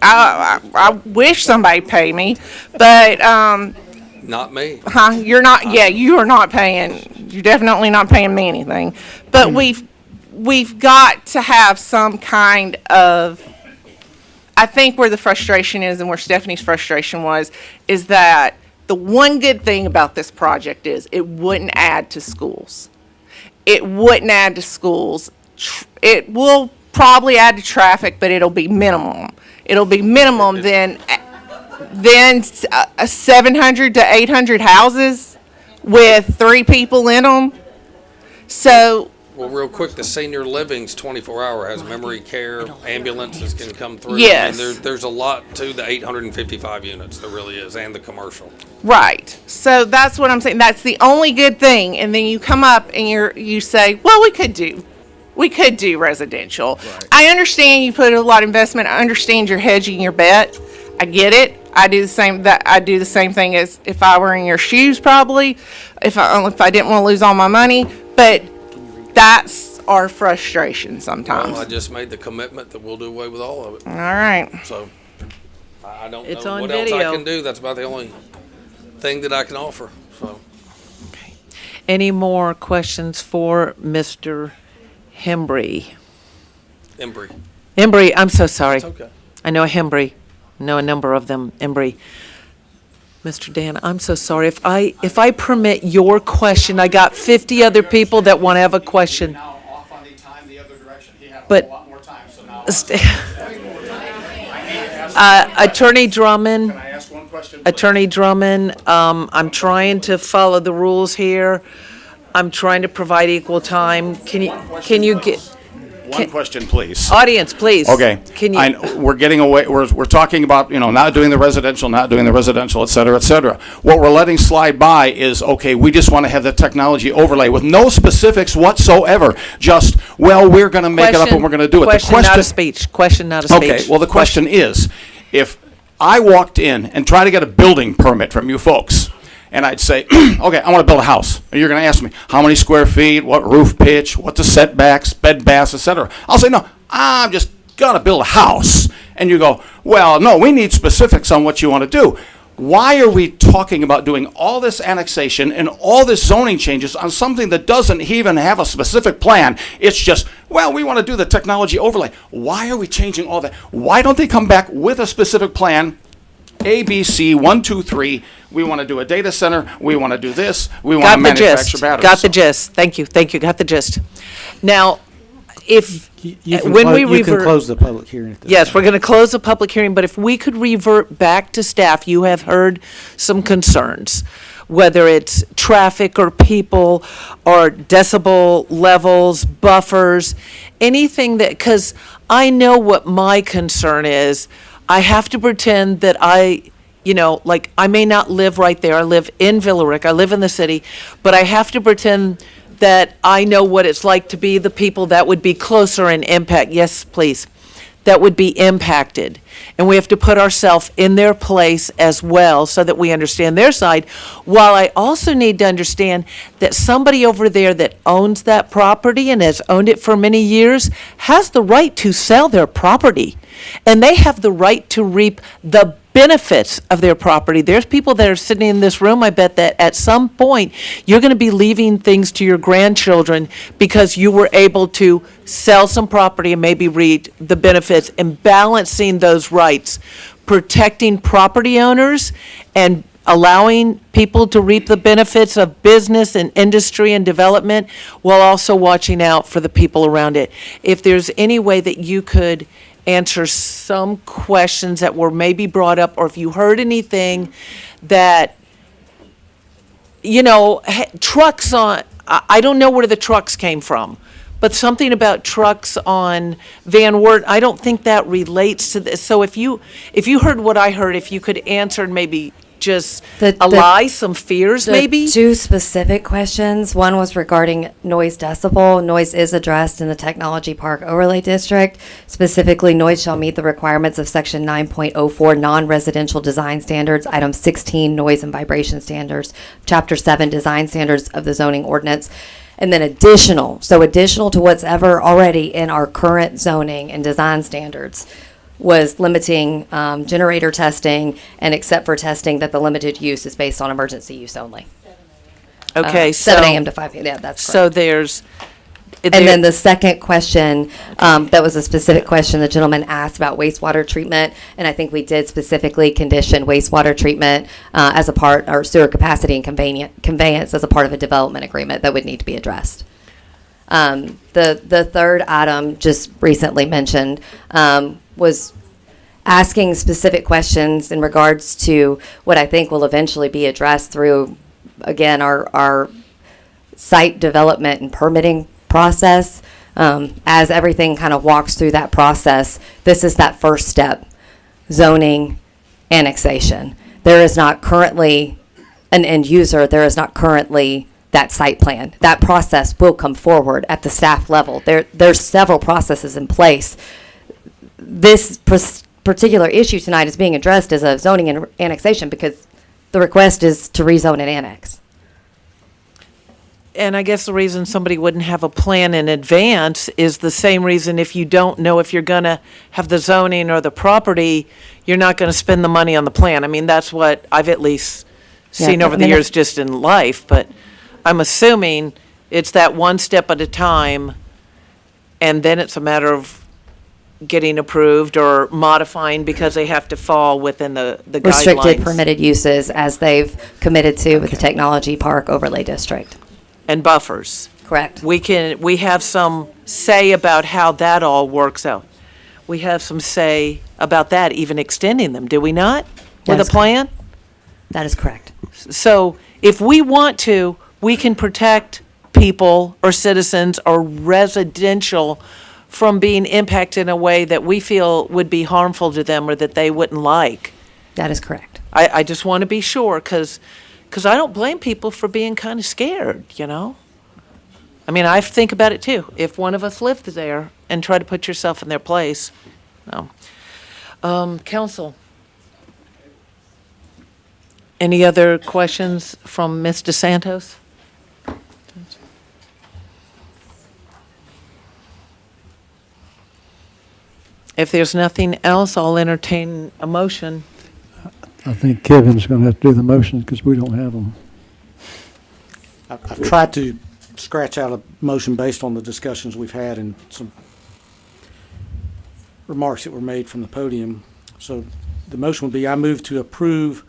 I wish somebody paid me. But Not me. You're not. Yeah, you are not paying. You're definitely not paying me anything. But we've got to have some kind of. I think where the frustration is, and where Stephanie's frustration was, is that the one good thing about this project is it wouldn't add to schools. It wouldn't add to schools. It will probably add to traffic, but it'll be minimum. It'll be minimum then 700 to 800 houses with 3 people in them. So Well, real quick, the senior living's 24-hour, has memory care, ambulances can come through. Yes. I mean, there's a lot to the 855 units, there really is, and the commercial. Right. So that's what I'm saying. That's the only good thing. And then you come up and you say, well, we could do residential. I understand you put a lot of investment. I understand you're hedging your bet. I get it. I do the same thing as if I were in your shoes, probably, if I didn't want to lose all my money. But that's our frustration sometimes. Well, I just made the commitment that we'll do away with all of it. All right. So I don't It's know on what else video. I can do. That's about the only thing that I can offer. So Any more questions for Mr. Hembry? Embry. I'm so sorry. It's okay. I know a Hembry. Know a number of them, Embry. Mr. Dan, I'm so sorry. If I permit your question, I got 50 other people that want to have a question. Now off on the time the other direction. He had a But- whole lot more time, so now. Attorney Drummond. Can I ask one question, please? Attorney Drummond, I'm trying to follow the rules here. I'm trying to provide equal time. Can you get, One question, please. audience, please? Okay. Can you? We're getting away, we're talking about, not doing the residential, et cetera, et cetera. What we're letting slide by is, okay, we just want to have the technology overlay with no specifics whatsoever. Just, well, we're going to make it up and we're going to do it. Question, not a speech. Question, not a speech. Okay, well, the question is, if I walked in and tried to get a building permit from you folks, and I'd say, okay, I want to build a house. And you're going to ask me, how many square feet, what roof pitch, what the setbacks, bed, baths, et cetera. I'll say, no, I'm just going to build a house. And you go, well, no, we need specifics on what you want to do. Why are we talking about doing all this annexation and all this zoning changes on something that doesn't even have a specific plan? It's just, well, we want to do the technology overlay. Why are we changing all that? Why don't they come back with a specific plan? A, B, C, 1, 2, 3. We want to do a data center. We want to do this. We want to manufacture batteries. Got the gist. Thank you. Got the gist. Now, if, You can when clo- we You can revert. close the public hearing at this Yes, time. we're going to close the public hearing, but if we could revert back to staff, you have heard some concerns, whether it's traffic or people or decibel levels, buffers, anything that, because I know what my concern is. I have to pretend that I may not live right there. I live in Villa Rica. I live in the city, but I have to pretend that I know what it's like to be the people that would be closer in impact. Yes, please. That would be impacted. And we have to put ourselves in their place as well so that we understand their side. While I also need to understand that somebody over there that owns that property and has owned it for many years has the right to sell their property. And they have the right to reap the benefits of their property. There's people that are sitting in this room, I bet that at some point, you're going to be leaving things to your grandchildren because you were able to sell some property and maybe reap the benefits, and balancing those rights, protecting property owners and allowing people to reap the benefits of business and industry and development, while also watching out for the people around it. If there's any way that you could answer some questions that were maybe brought up, or if you heard anything that, trucks on, I don't know where the trucks came from, but something about trucks on Van Wert, I don't think that relates to this. So if you heard what I heard, if you could answer and maybe just allay some fears, maybe? Two specific questions. One was regarding noise decibel. Noise is addressed in the Technology Park Overlay District. Specifically, noise shall meet the requirements of Section 9.04 Non-Residential Design Standards, Item 16 Noise and Vibration Standards, Chapter 7 Design Standards of the Zoning Ordinance. And then additional to what's ever already in our current zoning and design standards, was limiting generator testing, and except for testing that the limited use is based on emergency use only. Okay, 7 so- a.m. to 5 p.m. Yeah, that's correct. So there's. And then the second question, that was a specific question the gentleman asked about wastewater treatment, and I think we did specifically condition wastewater treatment as a part, or sewer capacity and conveyance as a part of a development agreement that would need to be addressed. The third item, just recently mentioned, was asking specific questions in regards to what I think will eventually be addressed through, again, our site development and permitting process. As everything kind of walks through that process, this is that first step, zoning, annexation. There is not currently an end user, there is not currently that site plan. That process will come forward at the staff level. There's several processes in place. This particular issue tonight is being addressed as a zoning and annexation because the request is to rezone and annex. And I guess the reason somebody wouldn't have a plan in advance is the same reason if you don't know if you're going to have the zoning or the property, you're not going to spend the money on the plan. I mean, that's what I've at least seen over the years just in life, but I'm assuming it's that one step at a time, and then it's a matter of getting approved or modifying because they have to fall within the guidelines. Restricted permitted uses as they've committed to with the Technology Park Overlay District. And buffers. Correct. We have some say about how that all works out. We have some say about that, even extending them, do we not? With a plan? That is correct. So if we want to, we can protect people or citizens or residential from being impacted in a way that we feel would be harmful to them or that they wouldn't like. That is correct. I just want to be sure, because I don't blame people for being kind of scared, you know? I mean, I think about it too. If one of us lived there and try to put yourself in their place, no. Council? Any other questions from Ms. DeSantos? If there's nothing else, I'll entertain a motion. I think Kevin's going to have to do the motions because we don't have them. I've tried to scratch out a motion based on the discussions we've had and some remarks that were made from the podium. So the motion would be, I move to approve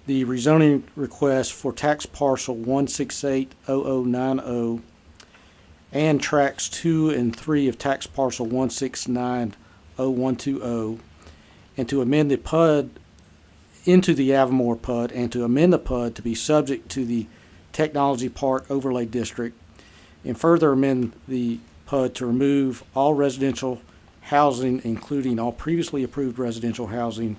the rezoning request for tax parcel 1680090 and tracks 2 and 3 of tax parcel 1690120, and to amend the PUD into the Avamore PUD, and to amend the PUD to be subject to the Technology Park Overlay District, and further amend the PUD to remove all residential housing, including all previously approved residential housing,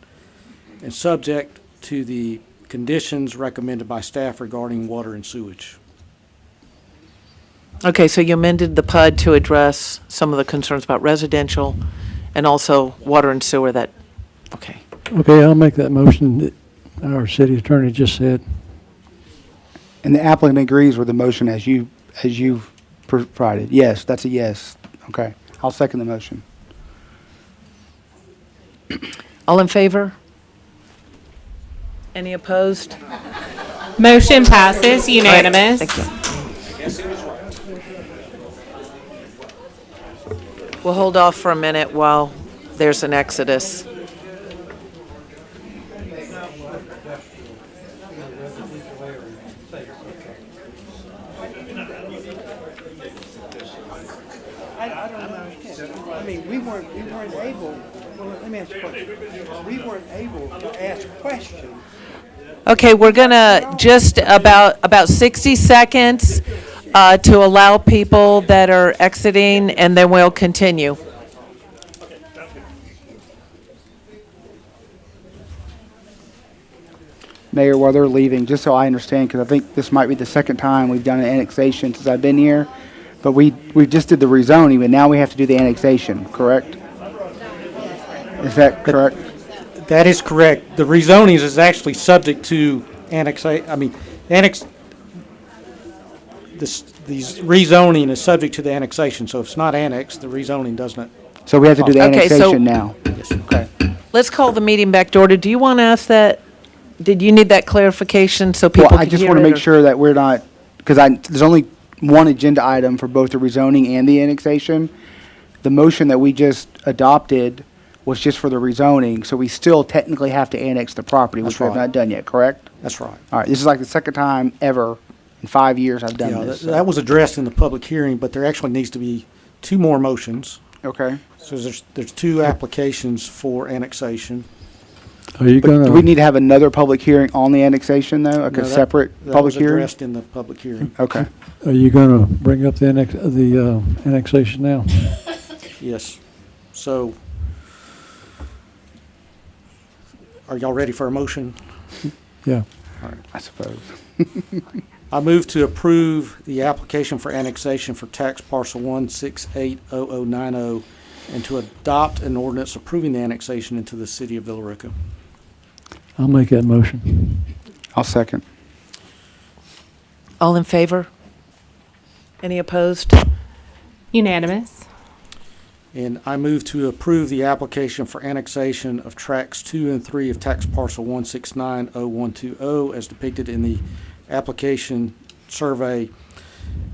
and subject to the conditions recommended by staff regarding water and sewage. Okay, so you amended the PUD to address some of the concerns about residential and also water and sewer that, okay. Okay, I'll make that motion that our city attorney just said. And the applicant agrees with the motion as you provided. Yes, that's a yes. Okay, I'll second the motion. All in favor? Any opposed? Motion passes unanimous. Thank you. We'll hold off for a minute while there's an exodus. I mean, we weren't able, well, let me ask a question. We weren't able to ask questions. Okay, we're gonna just about 60 seconds to allow people that are exiting, and then we'll continue. Mayor, while they're leaving, just so I understand, because I think this might be the second time we've done an annexation since I've been here, but we just did the rezoning, but now we have to do the annexation, correct? Is that correct? That is correct. The rezoning is actually subject to these rezoning is subject to the annexation, so if it's not annexed, the rezoning does not. So we have to do the Okay, so- annexation now? Okay. Let's call the meeting back to order. Do you want to ask that? Did you need that clarification so people Well, can I just hear want to it, make or- sure that we're not, because there's only one agenda item for both the rezoning and the annexation. The motion that we just adopted was just for the rezoning, so we still technically have to annex the property, which That's we have right. not done yet, correct? That's right. All right, this is like the second time ever in 5 years I've done Yeah, this. that was addressed in the public hearing, but there actually needs to be two more motions. Okay. So there's two applications for annexation. Are you But gonna? do we need to have another public hearing on the annexation, though? Like No, a separate that public was hearing? addressed in the public hearing. Okay. Are you gonna bring up the annexation now? Yes. So, are y'all ready for a motion? Yeah. I suppose. I move to approve the application for annexation for tax parcel 1680090 and to adopt an ordinance approving the annexation into the city of Villa Rica. I'll make that motion. I'll second. All in favor? Any opposed? Unanimous. And I move to approve the application for annexation of tracts 2 and 3 of tax parcel 1690120 as depicted in the application survey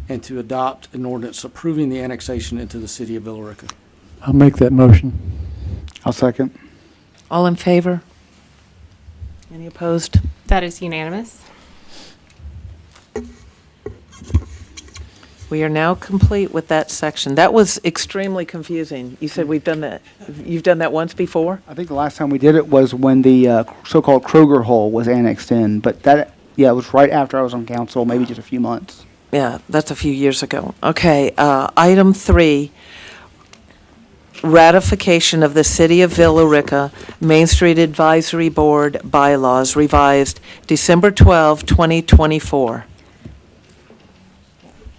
and to adopt an ordinance approving the annexation into the city of Villa Rica. I'll make that motion. I'll second. All in favor? Any opposed? That is unanimous. We are now complete with that section. That was extremely confusing. You said we've done that, you've done that once before? I think the last time we did it was when the so-called Kroger hole was annexed in, but that, yeah, it was right after I was on council, maybe just a few months. Yeah, that's a few years ago. Okay, item 3, ratification of the City of Villa Rica Main Street Advisory Board bylaws revised December 12, 2024.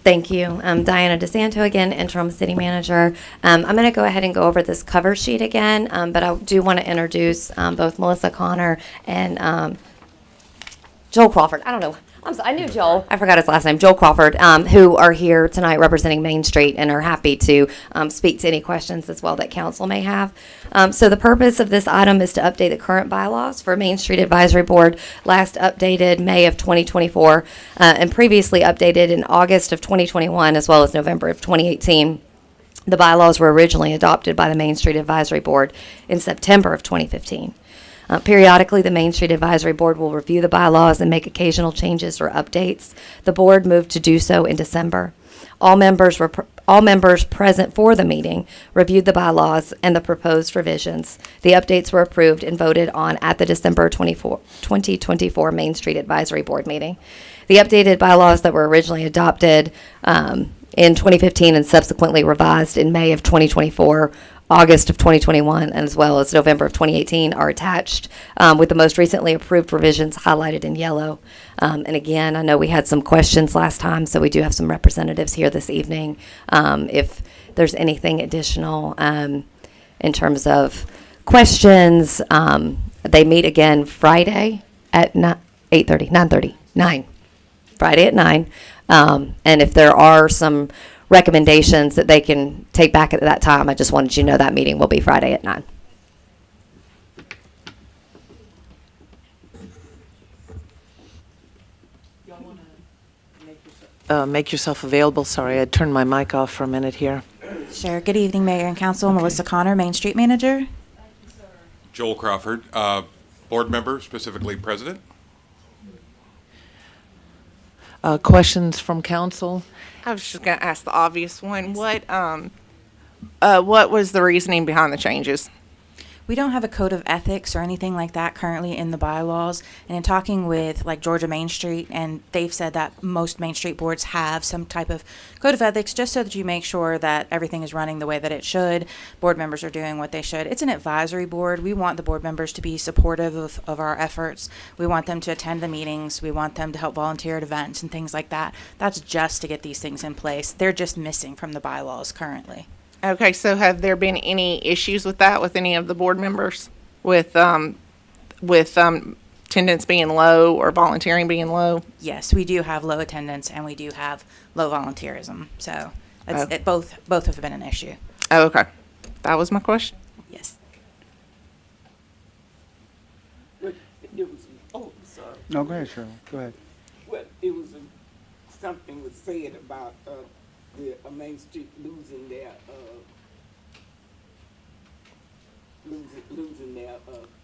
Thank you. Diana DeSanto again, interim city manager. I'm going to go ahead and go over this cover sheet again, but I do want to introduce both Melissa Connor and Joel Crawford. I don't know. I knew Joel. I forgot his last name. Joel Crawford, who are here tonight representing Main Street and are happy to speak to any questions as well that council may have. So the purpose of this item is to update the current bylaws for Main Street Advisory Board, last updated May of 2024, and previously updated in August of 2021 as well as November of 2018. The bylaws were originally adopted by the Main Street Advisory Board in September of 2015. Periodically, the Main Street Advisory Board will review the bylaws and make occasional changes or updates. The board moved to do so in December. All members present for the meeting reviewed the bylaws and the proposed revisions. The updates were approved and voted on at the December 2024 Main Street Advisory Board meeting. The updated bylaws that were originally adopted in 2015 and subsequently revised in May of 2024, August of 2021, and as well as November of 2018 are attached with the most recently approved revisions highlighted in yellow. And again, I know we had some questions last time, so we do have some representatives here this evening. If there's anything additional in terms of questions, they meet again Friday at 9. Friday at 9. And if there are some recommendations that they can take back at that time, I just wanted you to know that meeting will be Friday at 9. Make yourself available. Sorry, I turned my mic off for a minute here. Sure. Good evening, Mayor and Council. Melissa Connor, Main Street Manager. Joel Crawford, board member, specifically president. Questions from council? I was just going to ask the obvious one. What was the reasoning behind the changes? We don't have a code of ethics or anything like that currently in the bylaws. And in talking with like Georgia Main Street, and they've said that most Main Street boards have some type of code of ethics just so that you make sure that everything is running the way that it should. Board members are doing what they should. It's an advisory board. We want the board members to be supportive of our efforts. We want them to attend the meetings. We want them to help volunteer at events and things like that. That's just to get these things in place. They're just missing from the bylaws currently. Okay, so have there been any issues with that with any of the board members? With attendance being low or volunteering being low? Yes, we do have low attendance and we do have low volunteerism. So both have been an issue. Oh, okay. That was my question. Yes. But there was, sorry. No, go ahead, Cheryl. Go ahead. Well, it was something was said about the Main Street losing their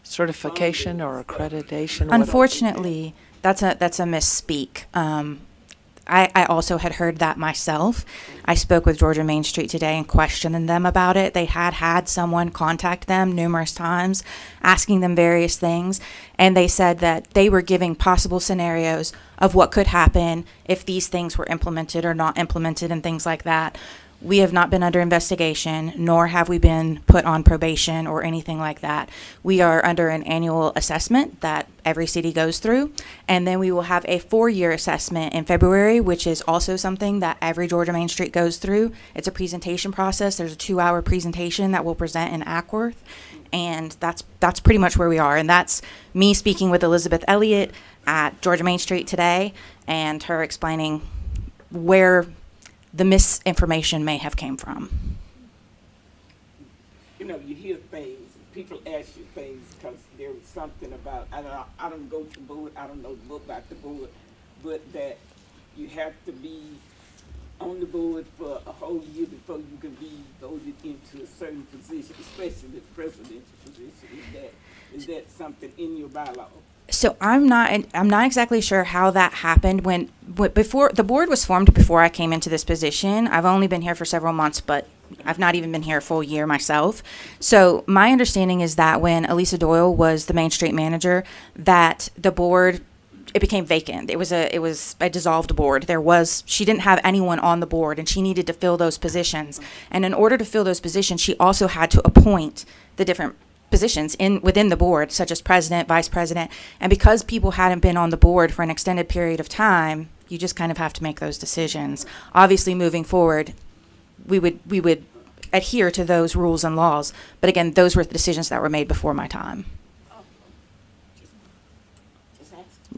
Certification or accreditation? Unfortunately, that's a misspeak. I also had heard that myself. I spoke with Georgia Main Street today and questioned them about it. They had someone contact them numerous times, asking them various things, and they said that they were giving possible scenarios of what could happen if these things were implemented or not implemented and things like that. We have not been under investigation, nor have we been put on probation or anything like that. We are under an annual assessment that every city goes through, and then we will have a 4-year assessment in February, which is also something that every Georgia Main Street goes through. It's a presentation process. There's a 2-hour presentation that we'll present in Ackworth, and that's pretty much where we are. And that's me speaking with Elizabeth Elliott at Georgia Main Street today, and her explaining where the misinformation may have came from. You know, you hear things, people ask you things because there was something about, I don't go to the board, I don't know about the board, but that you have to be on the board for a whole year before you can be voted into a certain position, especially the presidential position. Is that something in your bylaw? So I'm not exactly sure how that happened before the board was formed. Before I came into this position, I've only been here for several months, but I've not even been here a full year myself. So my understanding is that when Elisa Doyle was the Main Street manager, that the board, it became vacant. It was a dissolved board. She didn't have anyone on the board, and she needed to fill those positions. And in order to fill those positions, she also had to appoint the different positions within the board, such as president, vice president. And because people hadn't been on the board for an extended period of time, you just kind of have to make those decisions. Obviously, moving forward, we would adhere to those rules and laws. But again, those were the decisions that were made before my time.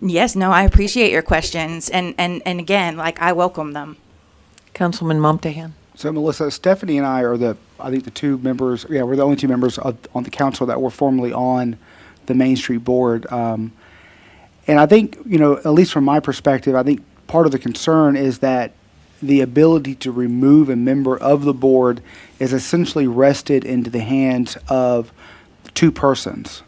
Yes, no, I appreciate your questions. And again, I welcome them. Councilman Momtahan. So Melissa, Stephanie and I are the two members, we're the only two members on the council that were formerly on the Main Street Board. And I think, at least from my perspective, I think part of the concern is that the ability to remove a member of the board is essentially rested into the hands of two persons.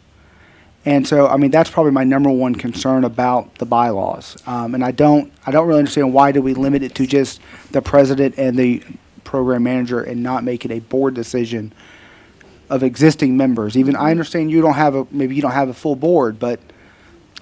And so, that's probably my number one concern about the bylaws. And I don't really understand why do we limit it to just the president and the program manager and not make it a board decision of existing members. Even I understand maybe you don't have a full board, but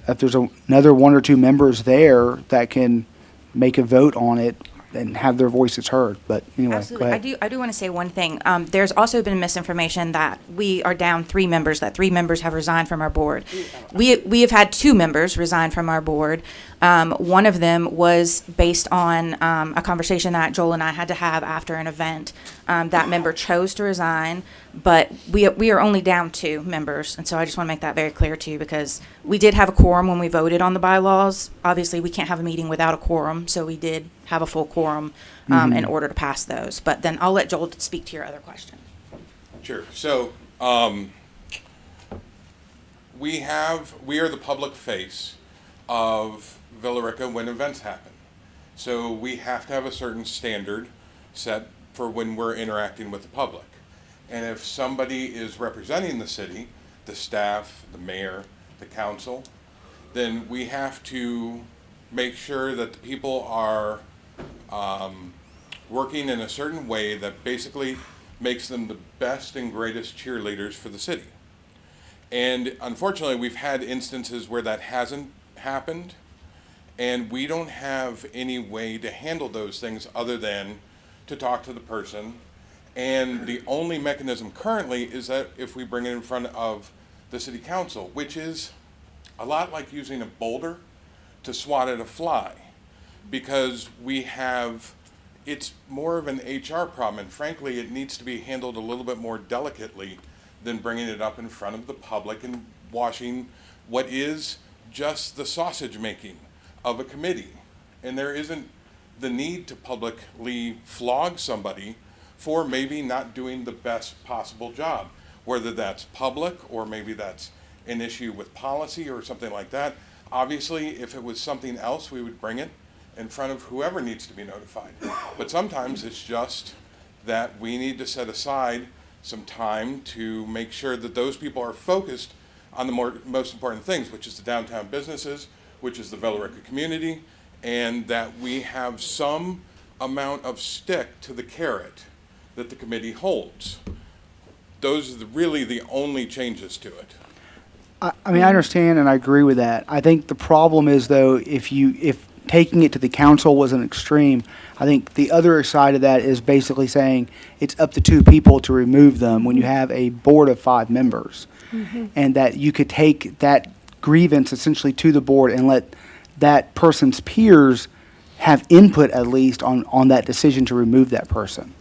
if there's another one or two members there that can make a vote on it and have their voices heard. But anyway, Absolutely. go ahead. I do want to say one thing. There's also been misinformation that we are down 3 members, that 3 members have resigned from our board. We have had 2 members resign from our board. One of them was based on a conversation that Joel and I had to have after an event. That member chose to resign, but we are only down 2 members. And so I just want to make that very clear to you, because we did have a quorum when we voted on the bylaws. Obviously, we can't have a meeting without a quorum, so we did have a full quorum in order to pass those. But then I'll let Joel speak to your other question. Sure. So we are the public face of Villa Rica when events happen. So we have to have a certain standard set for when we're interacting with the public. And if somebody is representing the city, the staff, the mayor, the council, then we have to make sure that the people are working in a certain way that basically makes them the best and greatest cheerleaders for the city. And unfortunately, we've had instances where that hasn't happened, and we don't have any way to handle those things other than to talk to the person. And the only mechanism currently is that if we bring it in front of the city council, which is a lot like using a boulder to swat at a fly, because it's more of an HR problem, and frankly, it needs to be handled a little bit more delicately than bringing it up in front of the public and washing what is just the sausage making of a committee. And there isn't the need to publicly flog somebody for maybe not doing the best possible job, whether that's public or maybe that's an issue with policy or something like that. Obviously, if it was something else, we would bring it in front of whoever needs to be notified. But sometimes it's just that we need to set aside some time to make sure that those people are focused on the most important things, which is the downtown businesses, which is the Villa Rica community, and that we have some amount of stick to the carrot that the committee holds. Those are really the only changes to it. I mean, I understand and I agree with that. I think the problem is, though, if taking it to the council was an extreme, I think the other side of that is basically saying it's up to 2 people to remove them when you have a board of 5 members. And that you could take that grievance essentially to the board and let that person's peers have input at least on that decision to remove that person.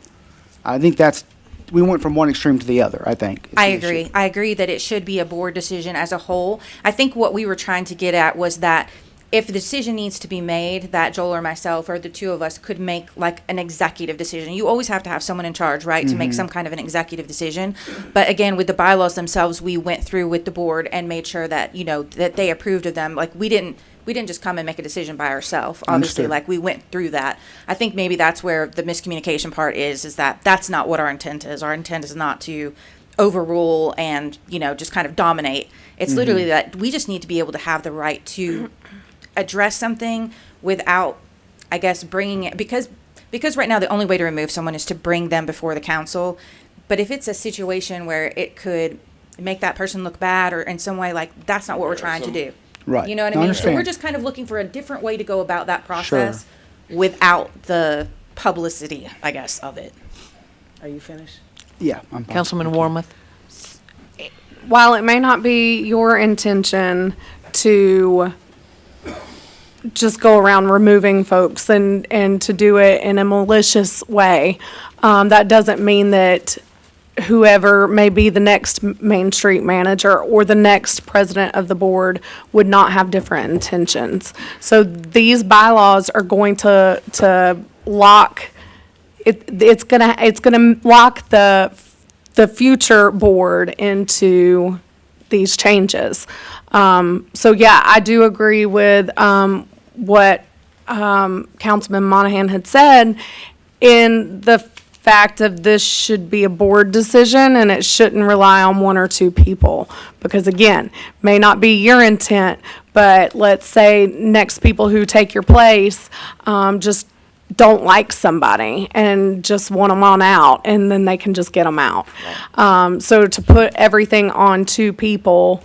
I think we went from one extreme to the other, I think. is I the agree. issue. I agree that it should be a board decision as a whole. I think what we were trying to get at was that if the decision needs to be made, that Joel or myself or the 2 of us could make like an executive decision. You always have to have someone in charge, right, to make some kind of an executive decision. But again, with the bylaws themselves, we went through with the board and made sure that, that they approved of them. Like we didn't just come and make a decision by ourselves. Obviously, Understood. like we went through that. I think maybe that's where the miscommunication part is that that's not what our intent is. Our intent is not to overrule and, just kind of dominate. It's literally that we just need to be able to have the right to address something without, I guess, bringing it, because right now the only way to remove someone is to bring them before the council. But if it's a situation where it could make that person look bad or in some way, like, that's not what we're trying to do. Right. You know what I I mean? So we're understand. just kind of looking for a different way to go about that process without the publicity, I guess, of it. Are you finished? Yeah, I'm fine. Councilman Warmoth? While it may not be your intention to just go around removing folks and to do it in a malicious way, that doesn't mean that whoever may be the next Main Street manager or the next president of the board would not have different intentions. So these bylaws are going to lock, it's gonna lock the future board into these changes. So yeah, I do agree with what Councilman Monahan had said in the fact of this should be a board decision and it shouldn't rely on 1 or 2 people. Because again, may not be your intent, but let's say next people who take your place just don't like somebody and just want them on out, and then they can just get them out. So to put everything on 2 people,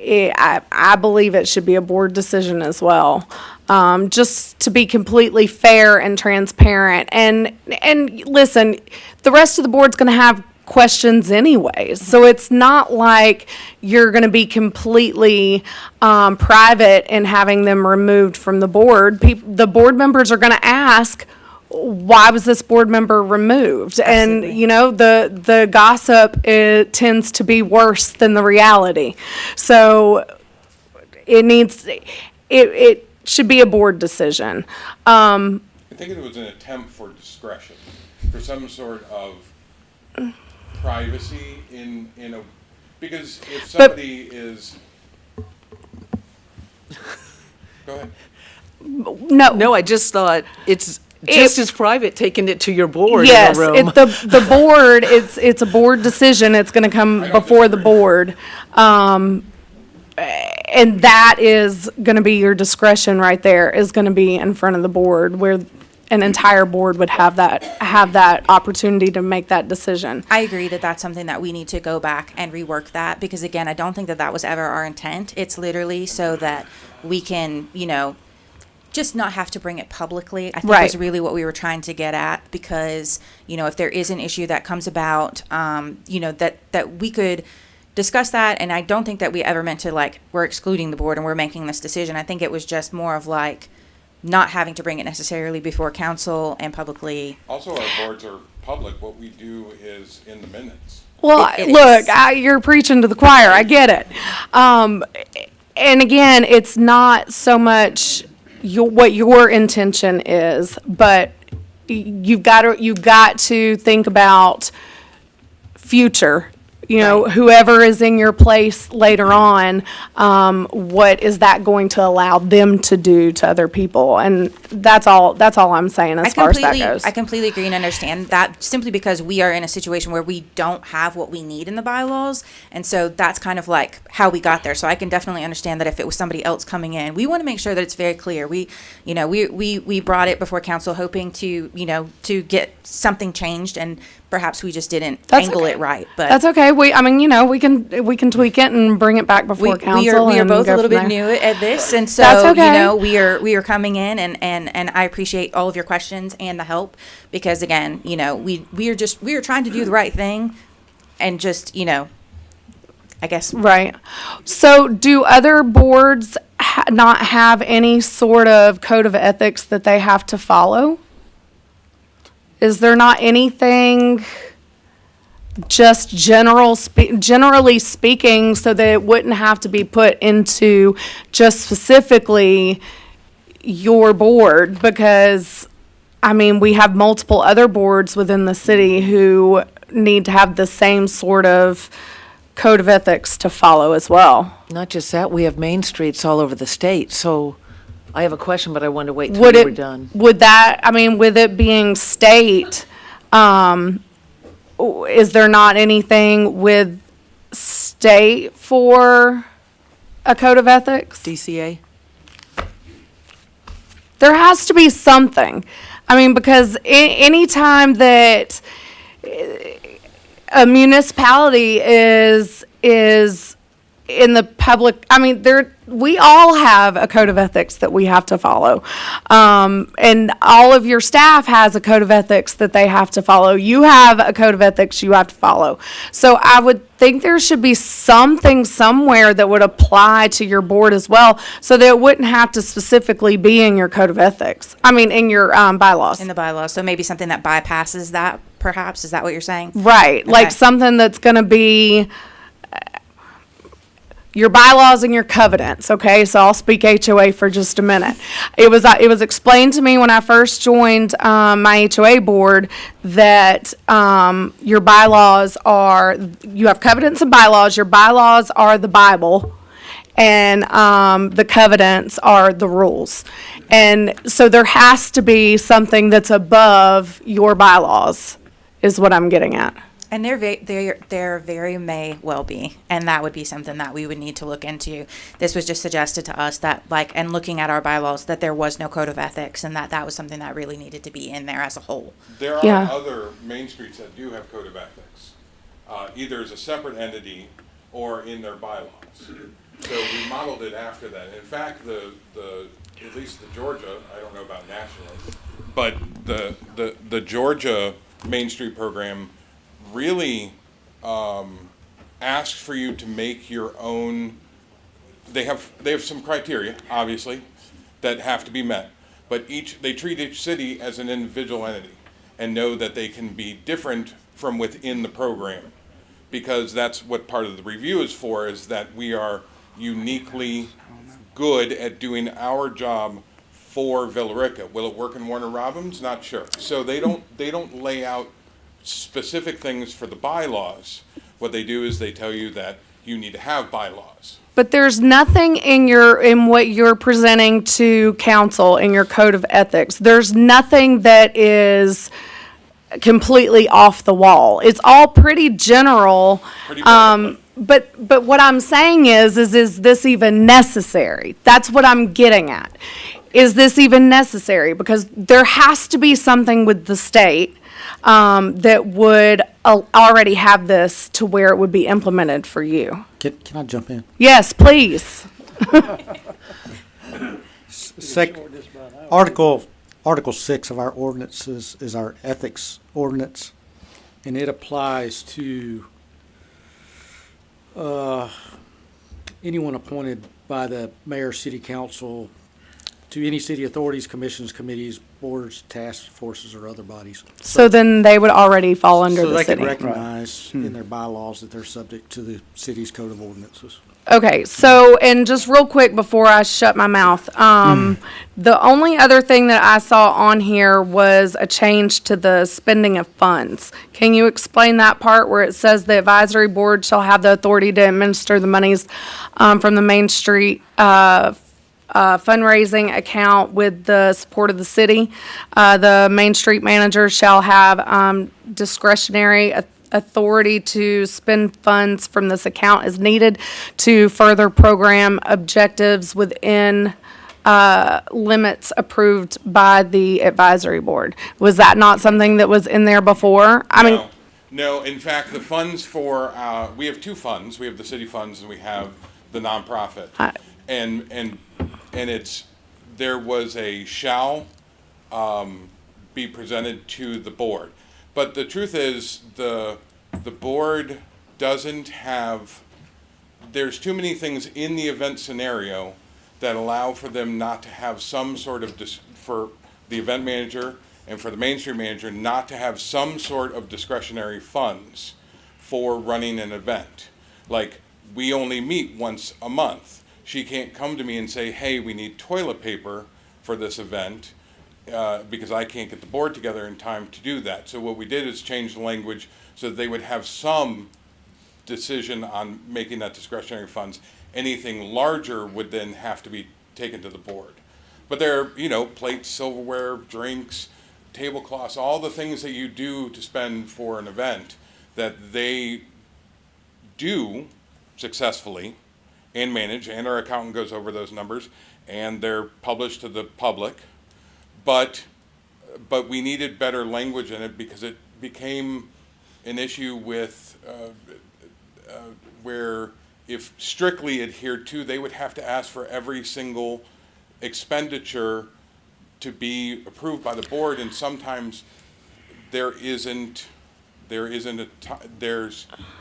I believe it should be a board decision as well. Just to be completely fair and transparent. And listen, the rest of the board's gonna have questions anyways. So it's not like you're gonna be completely private in having them removed from the board. The board members are gonna ask, why was this board member removed? And, the gossip, it tends to be worse than the reality. So it should be a board decision. I think it was an attempt for discretion, for some sort of privacy in a, because if somebody is, go ahead. No, I just thought it's just as private taking it to your board in a Yes, room. the board, it's a board decision. It's gonna come before the board. And that is gonna be your discretion right there, is gonna be in front of the board, where an entire board would have that opportunity to make that decision. I agree that that's something that we need to go back and rework that, because again, I don't think that was ever our intent. It's literally so that we can, just not have to bring it publicly. I think Right. was really what we were trying to get at, because, if there is an issue that comes about, that we could discuss that. And I don't think that we ever meant to, we're excluding the board and we're making this decision. I think it was just more of not having to bring it necessarily before council and publicly. Also, our boards are public. What we do is in the minutes. Well, It look, is. you're preaching to the choir. I get it. And again, it's not so much what your intention is, but you've got to think about future. you know, whoever is in your place later on, what is that going to allow them to do to other people? And that's all I'm saying as far as that goes. I completely agree and understand that, simply because we are in a situation where we don't have what we need in the bylaws. And so that's kind of like how we got there. So I can definitely understand that if it was somebody else coming in, we want to make sure that it's very clear. We brought it before council hoping to, to get something changed, and perhaps we just didn't angle it right. But that's okay. We can tweak it and bring it back before council. We are and both go a little from bit there. new at this, and so That's okay. we are coming in, and I appreciate all of your questions and the help, because again, we are trying to do the right thing, and just I guess. Right. So do other boards not have any sort of code of ethics that they have to follow? Is there not anything just generally speaking, so that it wouldn't have to be put into just specifically your board? Because, I mean, we have multiple other boards within the city who need to have the same sort of code of ethics to follow as well. Not just that, we have main streets all over the state, so I have a question, but I want to wait till Would we're it, done. would that, I mean, with it being state, is there not anything with state for a code of ethics? DCA? There has to be something. I mean, because anytime that a municipality is in the public, I mean, we all have a code of ethics that we have to follow. And all of your staff has a code of ethics that they have to follow. You have a code of ethics you have to follow. So I would think there should be something somewhere that would apply to your board as well, so that it wouldn't have to specifically be in your code of ethics. I mean, in your bylaws. In the bylaws, so maybe something that bypasses that, perhaps, is that what you're saying? Right, like Okay. something that's gonna be your bylaws and your covenants, okay? So I'll speak HOA for just a minute. It was explained to me when I first joined my HOA board that your bylaws are, you have covenants and bylaws. Your bylaws are the Bible, and the covenants are the rules. And so there has to be something that's above your bylaws, is what I'm getting at. And there very may well be, and that would be something that we would need to look into. This was just suggested to us that, and looking at our bylaws, that there was no code of ethics, and that was something that really needed to be in there as a whole. There are Yeah. other main streets that do have code of ethics, either as a separate entity or in their bylaws. So we modeled it after that. In fact, at least the Georgia, I don't know about nationally, but the Georgia Main Street program really asks for you to make your own. They have some criteria, obviously, that have to be met, but they treat each city as an individual entity and know that they can be different from within the program, because that's what part of the review is for, is that we are uniquely good at doing our job for Villa Rica. Will it work in Warner Robins? Not sure. So they don't lay out specific things for the bylaws. What they do is they tell you that you need to have bylaws. But there's nothing in what you're presenting to council in your code of ethics. There's nothing that is completely off the wall. It's all pretty general. But what I'm saying is this even necessary? That's what I'm getting at. Is this even necessary? Because there has to be something with the state that would already have this to where it would be implemented for you. Can I jump in? Yes, please. Article 6 of our ordinances is our ethics ordinance, and it applies to anyone appointed by the mayor, city council, to any city authorities, commissions, committees, boards, task forces, or other bodies. So then they would already fall under So the they city. can recognize in their bylaws that they're subject to the city's code of ordinances. Okay, so, and just real quick before I shut my mouth, the only other thing that I saw on here was a change to the spending of funds. Can you explain that part where it says the advisory board shall have the authority to administer the monies from the Main Street fundraising account with the support of the city? The Main Street manager shall have discretionary authority to spend funds from this account as needed to further program objectives within limits approved by the advisory board. Was that not something that was in there before? I mean, No, in fact, the funds for, we have two funds. We have the city funds and we have the nonprofit. And it's, there was a shall be presented to the board. But the truth is, the board doesn't have, there's too many things in the event scenario that allow for them not to have some sort of, for the event manager and for the Main Street manager, not to have some sort of discretionary funds for running an event. Like, we only meet once a month. She can't come to me and say, hey, we need toilet paper for this event, because I can't get the board together in time to do that. So what we did is change the language so that they would have some decision on making that discretionary funds. Anything larger would then have to be taken to the board. But there are, you know, plates, silverware, drinks, tablecloths, all the things that you do to spend for an event that they do successfully and manage, and our accountant goes over those numbers, and they're published to the public. But we needed better language in it because it became an issue with where if strictly adhered to, they would have to ask for every single expenditure to be approved by the board, and sometimes there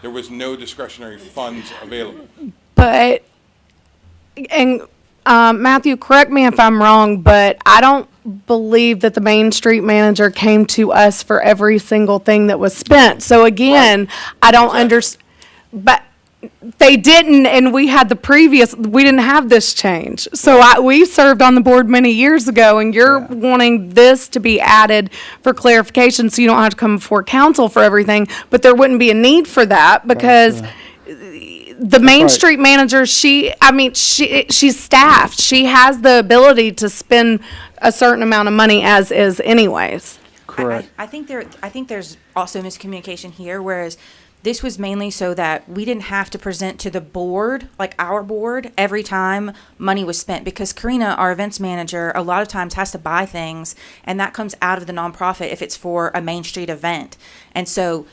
was no discretionary funds available. but, and Matthew, correct me if I'm wrong, but I don't believe that the Main Street manager came to us for every single thing that was spent. So again, I don't understand, but they didn't, and we had we didn't have this change. So we served on the board many years ago, and you're wanting this to be added for clarification, so you don't have to come before council for everything, but there wouldn't be a need for that because the Main Street manager, she's staffed. She has the ability to spend a certain amount of money as is anyways. Correct. I think there's also miscommunication here, whereas this was mainly so that we didn't have to present to the board, like our board, every time money was spent. Because Karina, our events manager, a lot of times has to buy things, and that comes out of the nonprofit if it's for a Main Street event. And so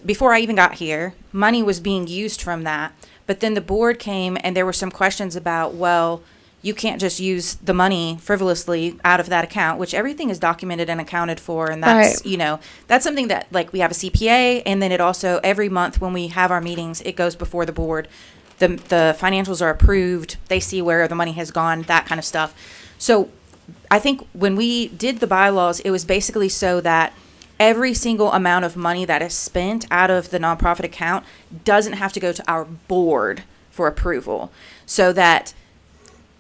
before I even got here, money was being used from that. But then the board came and there were some questions about, well, you can't just use the money frivolously out of that account, which everything is documented and accounted for. And that's, that's something that, like, we have a CPA, and then it also, every month when we have our meetings, it goes before the board. The financials are approved. They see where the money has gone, that kind of stuff. So I think when we did the bylaws, it was basically so that every single amount of money that is spent out of the nonprofit account doesn't have to go to our board for approval. So that,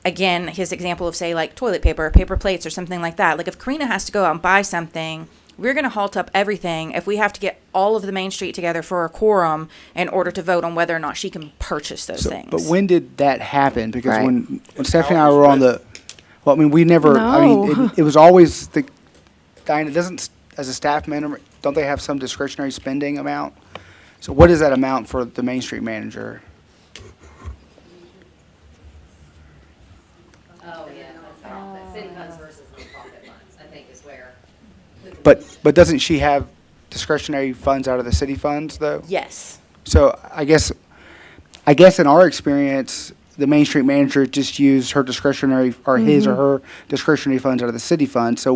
again, his example of, say, like toilet paper, paper plates, or something like that. Like, if Karina has to go out and buy something, we're going to halt up everything if we have to get all of the Main Street together for a quorum in order to vote on whether or not she can purchase those things. But when did that happen? Because when Stephanie and I were on we never, it was always Diana, as a staff member, don't they have some discretionary spending amount? So what is that amount for the Main Street manager? Oh, yeah, the city funds versus nonprofit funds, I think is where. But doesn't she have discretionary funds out of the city funds, though? Yes. So I guess in our experience, the Main Street manager just used her discretionary, or his or her discretionary funds out of the city fund. So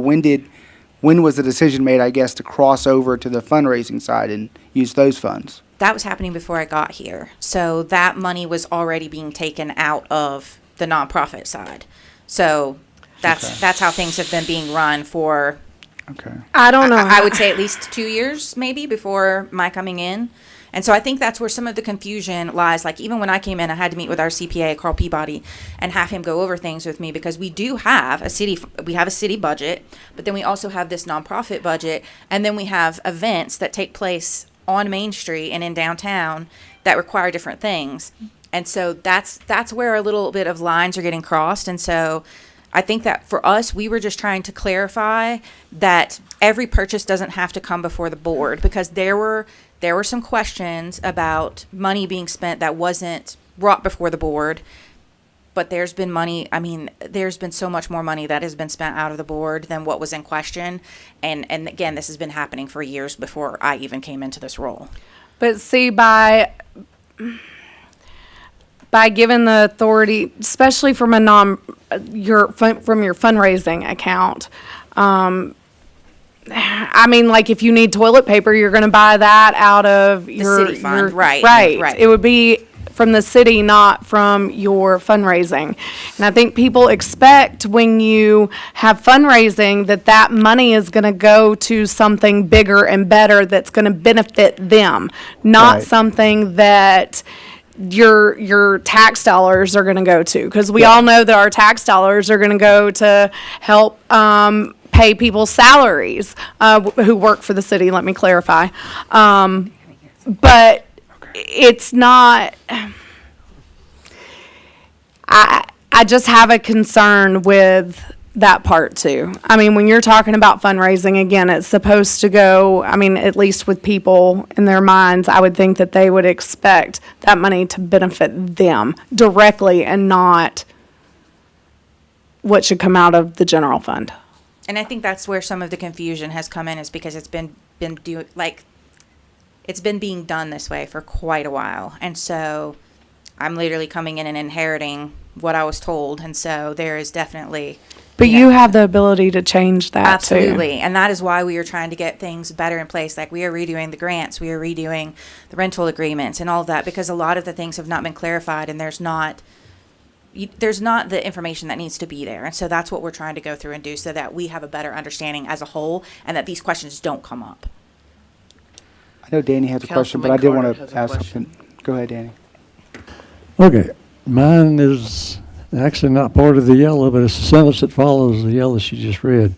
when was the decision made, I guess, to cross over to the fundraising side and use those funds? That was happening before I got here. So that money was already being taken out of the nonprofit side. So that's how things have been being run for. Okay. I don't know. I would say at least 2 years, maybe, before my coming in. And so I think that's where some of the confusion lies. Like even when I came in, I had to meet with our CPA, Carl Peabody, and have him go over things with me because we do have a city budget, but then we also have this nonprofit budget, and then we have events that take place on Main Street and in downtown that require different things. And so that's where a little bit of lines are getting crossed. And so I think that for us, we were just trying to clarify that every purchase doesn't have to come before the board, because there were some questions about money being spent that wasn't brought before the board. But there's been money, I mean, there's been so much more money that has been spent out of the board than what was in question. And again, this has been happening for years before I even came into this role. But see, by giving the authority, especially from from your fundraising account, I mean, like if you need toilet paper, you're going to buy that out of your city fund, right? Right. It would be from the city, not from your fundraising. And I think people expect when you have fundraising that money is going to go to something bigger and better that's going to benefit them, not Right. something that your tax dollars are going to go to, because we all know that our tax dollars are going to go to help pay people's salaries who work for the city. Let me clarify. But it's not. I just have a concern with that part too. I mean, when you're talking about fundraising, again, it's supposed to go, I mean, at least with people in their minds, I would think that they would expect that money to benefit them directly and not what should come out of the general fund. And I think that's where some of the confusion has come in, is because it's been being done this way for quite a while. And so I'm literally coming in and inheriting what I was told. And so there is definitely. But you have the ability to change that too. Absolutely. And that is why we are trying to get things better in place. Like we are redoing the grants, we are redoing the rental agreements and all of that, because a lot of the things have not been clarified, and there's not the information that needs to be there. And so that's what we're trying to go through and do, so that we have a better understanding as a whole and that these questions don't come up. I know Danny has a question, but I did want to ask something. Go ahead, Danny. Okay, mine is actually not part of the yellow, but it's the sentence that follows the yellow she just read.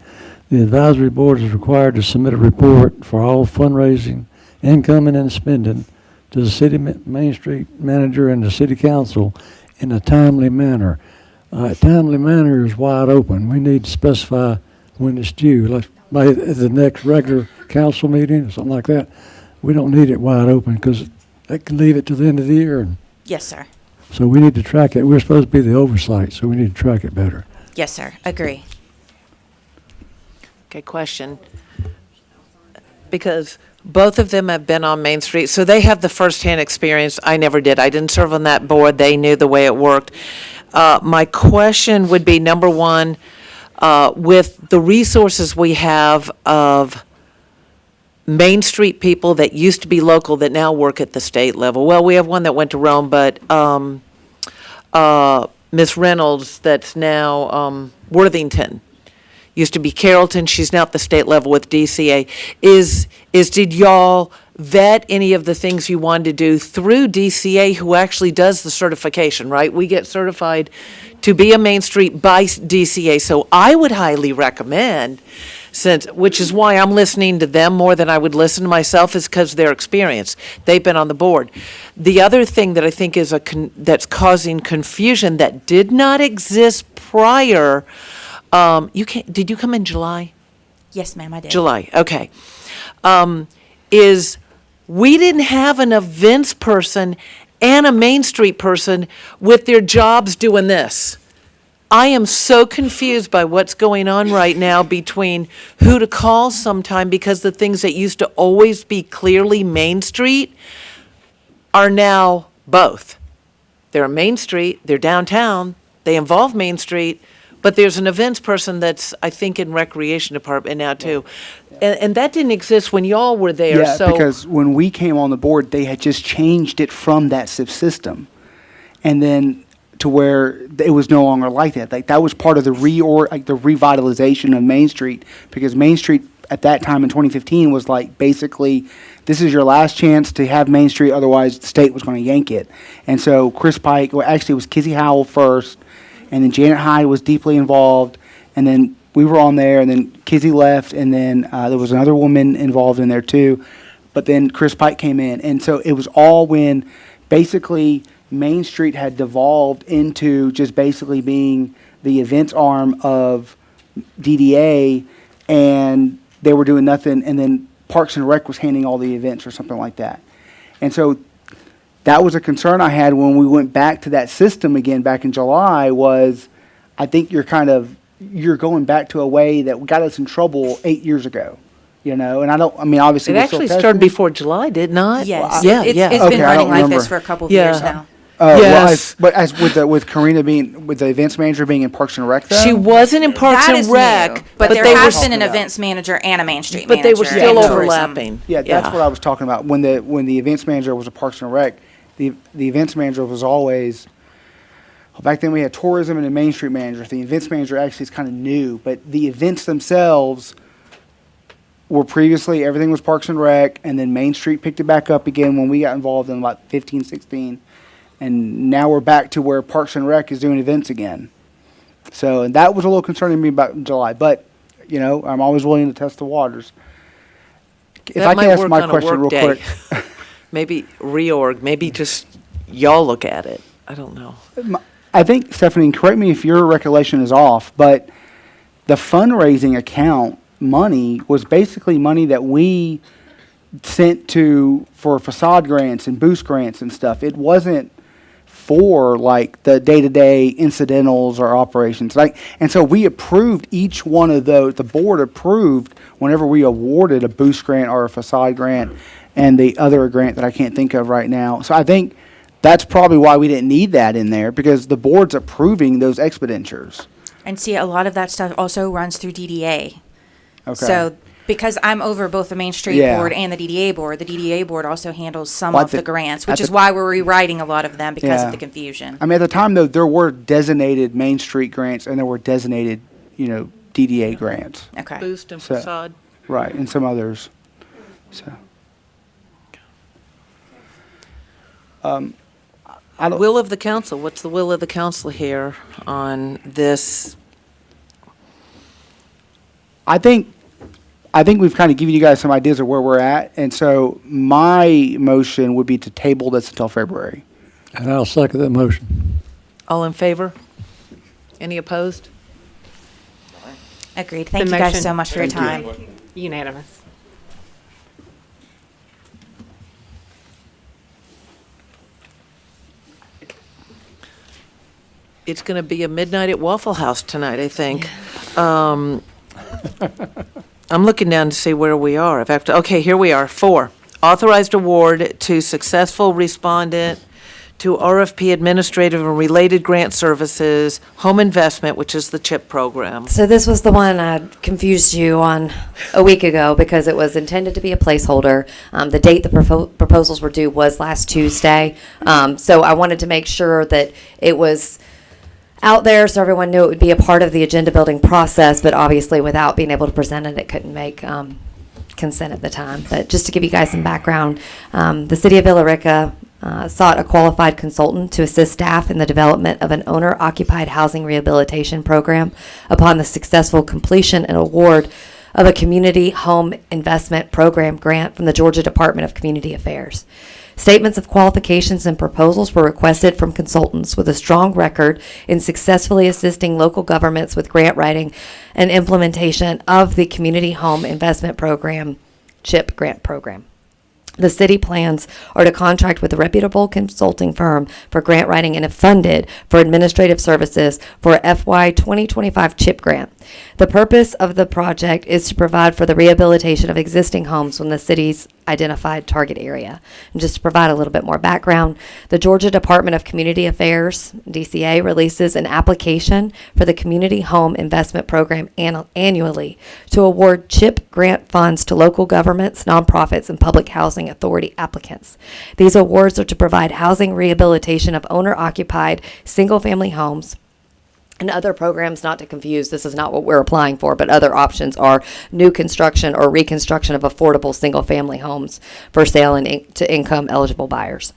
The advisory board is required to submit a report for all fundraising, incoming and spending, to the city Main Street manager and the city council in a timely manner. Timely manner is wide open. We need to specify when it's due, like by the next regular council meeting or something like that. We don't need it wide open, because they can leave it to the end of the year. And Yes, sir. so we need to track it. We're supposed to be the oversight, so we need to track it better. Yes, sir. Agree. Okay, question. Because both of them have been on Main Street, so they have the firsthand experience. I never did. I didn't serve on that board. They knew the way it worked. My question would be, number one, with the resources we have of Main Street people that used to be local that now work at the state level. Well, we have one that went to Rome, but Miss Reynolds, that's now Worthington, used to be Carrollton. She's now at the state level with DCA. Did y'all vet any of the things you wanted to do through DCA, who actually does the certification, right? We get certified to be a Main Street by DCA. So I would highly recommend, which is why I'm listening to them more than I would listen to myself, is because of their experience. They've been on the board. The other thing that I think is that's causing confusion that did not exist prior, did you come in July? Yes, ma'am, I did. July, okay. Is we didn't have an events person and a Main Street person with their jobs doing this. I am so confused by what's going on right now between who to call sometime, because the things that used to always be clearly Main Street are now both. They're Main Street, they're downtown, they involve Main Street, but there's an events person that's, I think, in recreation department now too. And that didn't exist when y'all were there, Yeah, so. because when we came on the board, they had just changed it from that system. And then to where it was no longer like that. Like that was part of the revitalization of Main Street, because Main Street at that time in 2015 was like basically, this is your last chance to have Main Street, otherwise the state was going to yank it. And so Chris Pike, well, actually it was Kizzy Howell first, and then Janet Hyde was deeply involved, and then we were on there, and then Kizzy left, and then there was another woman involved in there too, but then Chris Pike came in, and so it was all when basically Main Street had devolved into just basically being the events arm of DDA, and they were doing nothing, and then Parks and Rec was handling all the events or something like that. And so that was a concern I had when we went back to that system again back in July, was I think you're going back to a way that got us in trouble 8 years ago, and I mean, obviously It we're still actually testing. started before July, did not? Yes. Yeah, It's yeah. been Okay, I running don't like remember. this for a couple of Yeah. years now. Well, Yes. but as with Karina being, with the events manager being in Parks and Rec though? She wasn't in Parks That and is Rec, new, but there they has were, been an about. events manager and a Main Street but manager. they were still in tourism. overlapping. Yeah, that's what I was talking about. When the events manager was a Parks and Rec, the events manager was always, back then we had tourism and a Main Street manager. The events manager actually is kind of new, but the events themselves were previously, everything was Parks and Rec, and then Main Street picked it back up again when we got involved in about 15, 16. And now we're back to where Parks and Rec is doing events again. So, and that was a little concerning to me about July, but, I'm always willing to test the waters. If That I might can ask work my on a question real work day. quick. Maybe reorg, maybe just y'all look at it. I don't know. I think, Stephanie, correct me if your recollection is off, but the fundraising account money was basically money that we sent for facade grants and boost grants and stuff. It wasn't for like the day-to-day incidentals or operations. And so we approved each one of those. The board approved whenever we awarded a boost grant or a facade grant and the other grant that I can't think of right now. So I think that's probably why we didn't need that in there, because the board's approving those expenditures. And see, a lot of that stuff also runs through DDA. Okay. So because I'm over both the Main Street Yeah. board and the DDA board also handles some Well, of the grants, at which is the- why we're rewriting a lot of them because Yeah. of the confusion. I mean, at the time, though, there were designated Main Street grants and there were designated, DDA grants. Okay. Boost and So- facade. Right, and some others. So. I don't, Will of the council, what's the will of the council here on this? I think we've kind of given you guys some ideas of where we're at, and so my motion would be to table this until February. And I'll second that motion. All in favor? Any opposed? Agreed. Thank The you guys motion- so much for your time. Unanimous. It's going to be a midnight at Waffle House tonight, I think. I'm looking down to see where we are. Okay, here we are. 4, authorized award to successful respondent to RFP administrative and related grant services, home investment, which is the CHIP program. So this was the one I confused you on a week ago because it was intended to be a placeholder. The date the proposals were due was last Tuesday. So I wanted to make sure that it was out there so everyone knew it would be a part of the agenda building process, but obviously without being able to present it, it couldn't make consent at the time. But just to give you guys some background, the city of Villa Rica sought a qualified consultant to assist staff in the development of an owner-occupied housing rehabilitation program upon the successful completion and award of a community home investment program grant from the Georgia Department of Community Affairs. Statements of qualifications and proposals were requested from consultants with a strong record in successfully assisting local governments with grant writing and implementation of the Community Home Investment Program, CHIP grant program. The city plans are to contract with a reputable consulting firm for grant writing and if funded for administrative services for a FY 2025 CHIP grant. The purpose of the project is to provide for the rehabilitation of existing homes from the city's identified target area. And just to provide a little bit more background, the Georgia Department of Community Affairs, DCA, releases an application for the Community Home Investment Program annually to award CHIP grant funds to local governments, nonprofits, and public housing authority applicants. These awards are to provide housing rehabilitation of owner-occupied single-family homes And other programs, not to confuse, this is not what we're applying for, but other options are new construction or reconstruction of affordable single-family homes for sale to income-eligible buyers.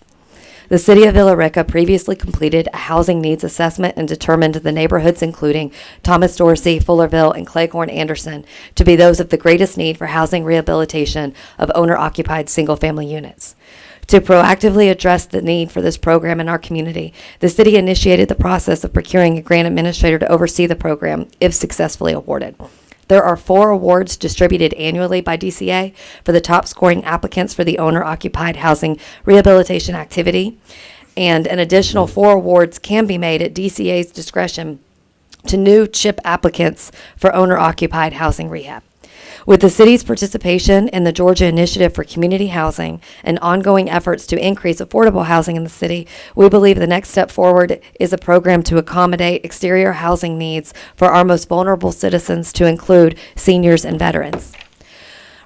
The City of Villa Rica previously completed a housing needs assessment and determined the neighborhoods including Thomas Dorsey, Fullerville, and Cleghorn Anderson to be those of the greatest need for housing rehabilitation of owner-occupied single-family units. To proactively address the need for this program in our community, the city initiated the process of procuring a grant administrator to oversee the program if successfully awarded. There are 4 awards distributed annually by DCA for the top scoring applicants for the owner-occupied housing rehabilitation activity, and an additional 4 awards can be made at DCA's discretion to new CHIP applicants for owner-occupied housing rehab. With the city's participation in the Georgia Initiative for Community Housing and ongoing efforts to increase affordable housing in the city, we believe the next step forward is a program to accommodate exterior housing needs for our most vulnerable citizens, to include seniors and veterans.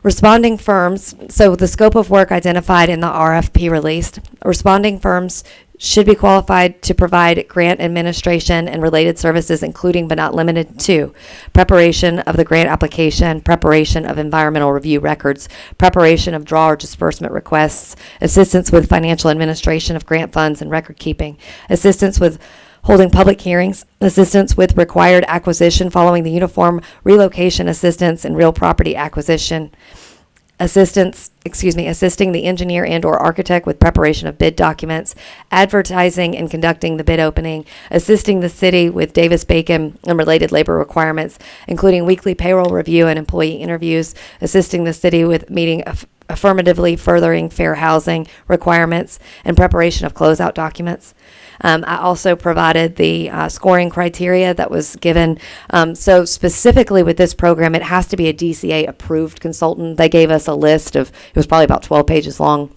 Responding firms, so the scope of work identified in the RFP released, responding firms should be qualified to provide grant administration and related services, including but not limited to preparation of the grant application, preparation of environmental review records, preparation of draw or disbursement requests, assistance with financial administration of grant funds and record keeping, assistance with holding public hearings, assistance with required acquisition following the uniform relocation assistance and real property acquisition, assisting the engineer and or architect with preparation of bid documents, advertising and conducting the bid opening, assisting the city with Davis-Bacon and related labor requirements, including weekly payroll review and employee interviews, assisting the city with meeting affirmatively furthering fair housing requirements, and preparation of closeout documents. I also provided the scoring criteria that was given. So specifically with this program, it has to be a DCA approved consultant. They gave us a list of, it was probably about 12 pages long.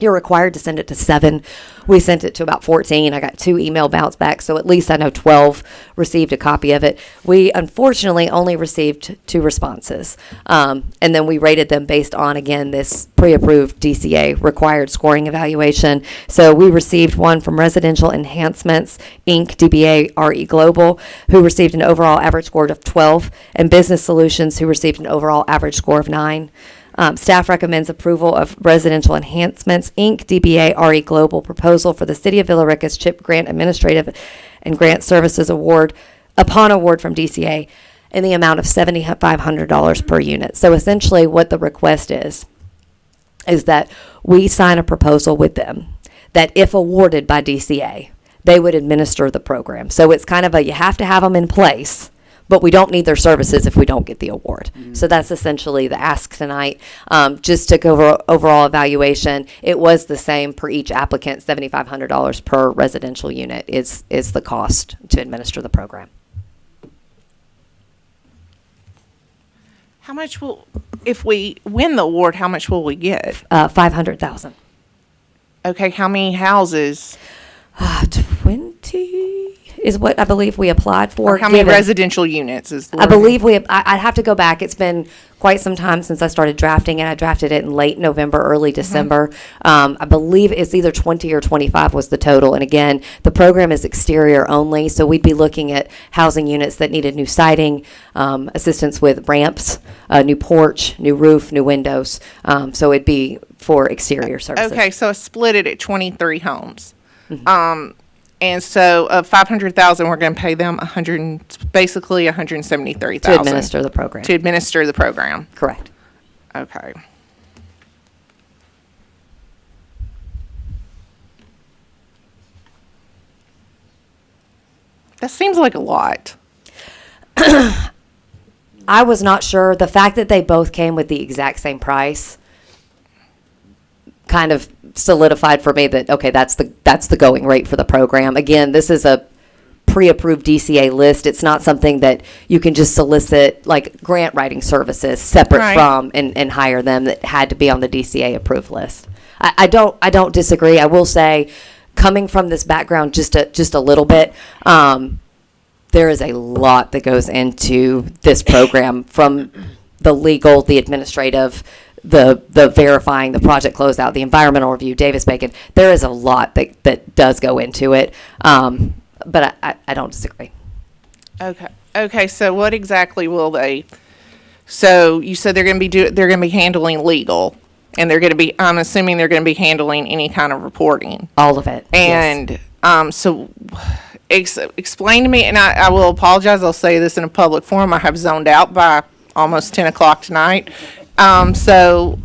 You're required to send it to 7. We sent it to about 14. I got 2 email bounce backs, so at least I know 12 received a copy of it. We unfortunately only received 2 responses. And then we rated them based on, again, this pre-approved DCA required scoring evaluation. So we received one from Residential Enhancements, Inc., DBA RE Global, who received an overall average score of 12, and Business Solutions, who received an overall average score of 9. Staff recommends approval of Residential Enhancements, Inc., DBA RE Global proposal for the City of Villa Rica's CHIP Grant Administrative and Grant Services Award upon award from DCA in the amount of $7,500 per unit. So essentially what the request is that we sign a proposal with them that if awarded by DCA, they would administer the program. So it's kind of you have to have them in place, but we don't need their services if we don't get the award. Mm-hmm. So that's essentially the ask tonight. Just to go over overall evaluation, it was the same per each applicant. $7,500 per residential unit is the cost to administer the program. How much if we win the award, how much will we get? $500,000. Okay, how many houses? 20 is what I believe we applied for. Or how many residential units is the I believe I'd have to go back. It's been quite some time since I started drafting it. I drafted it in late November, early December. I believe it's either 20 or 25 was the total. And again, the program is exterior only, so we'd be looking at housing units that needed new siding, assistance with ramps, new porch, new roof, new windows. So it'd be for exterior services. Okay, so I split it at 23 homes. Mm-hmm. And so of $500,000, we're going to pay them basically $173,000 to administer the program. To administer the program. Correct. Okay. That seems like a lot. I was not sure. The fact that they both came with the exact same price kind of solidified for me that, okay, that's the going rate for the program. Again, this is a pre-approved DCA list. It's not something that you can just solicit like grant writing services separate from and hire them. That had to be on the DCA approved list. I don't disagree. I will say, coming from this background just a little bit, there is a lot that goes into this program, from the legal, the administrative, the verifying, the project closeout, the environmental review, Davis-Bacon. There is a lot that does go into it, but I don't disagree. Okay, so what exactly will they, so you said they're gonna be handling legal, and they're gonna be, I'm assuming they're gonna be handling any kind of reporting. All of it. yes. And, so, explain to me, and I will apologize, I'll say this in a public forum, I have zoned out by almost 10 o'clock tonight. So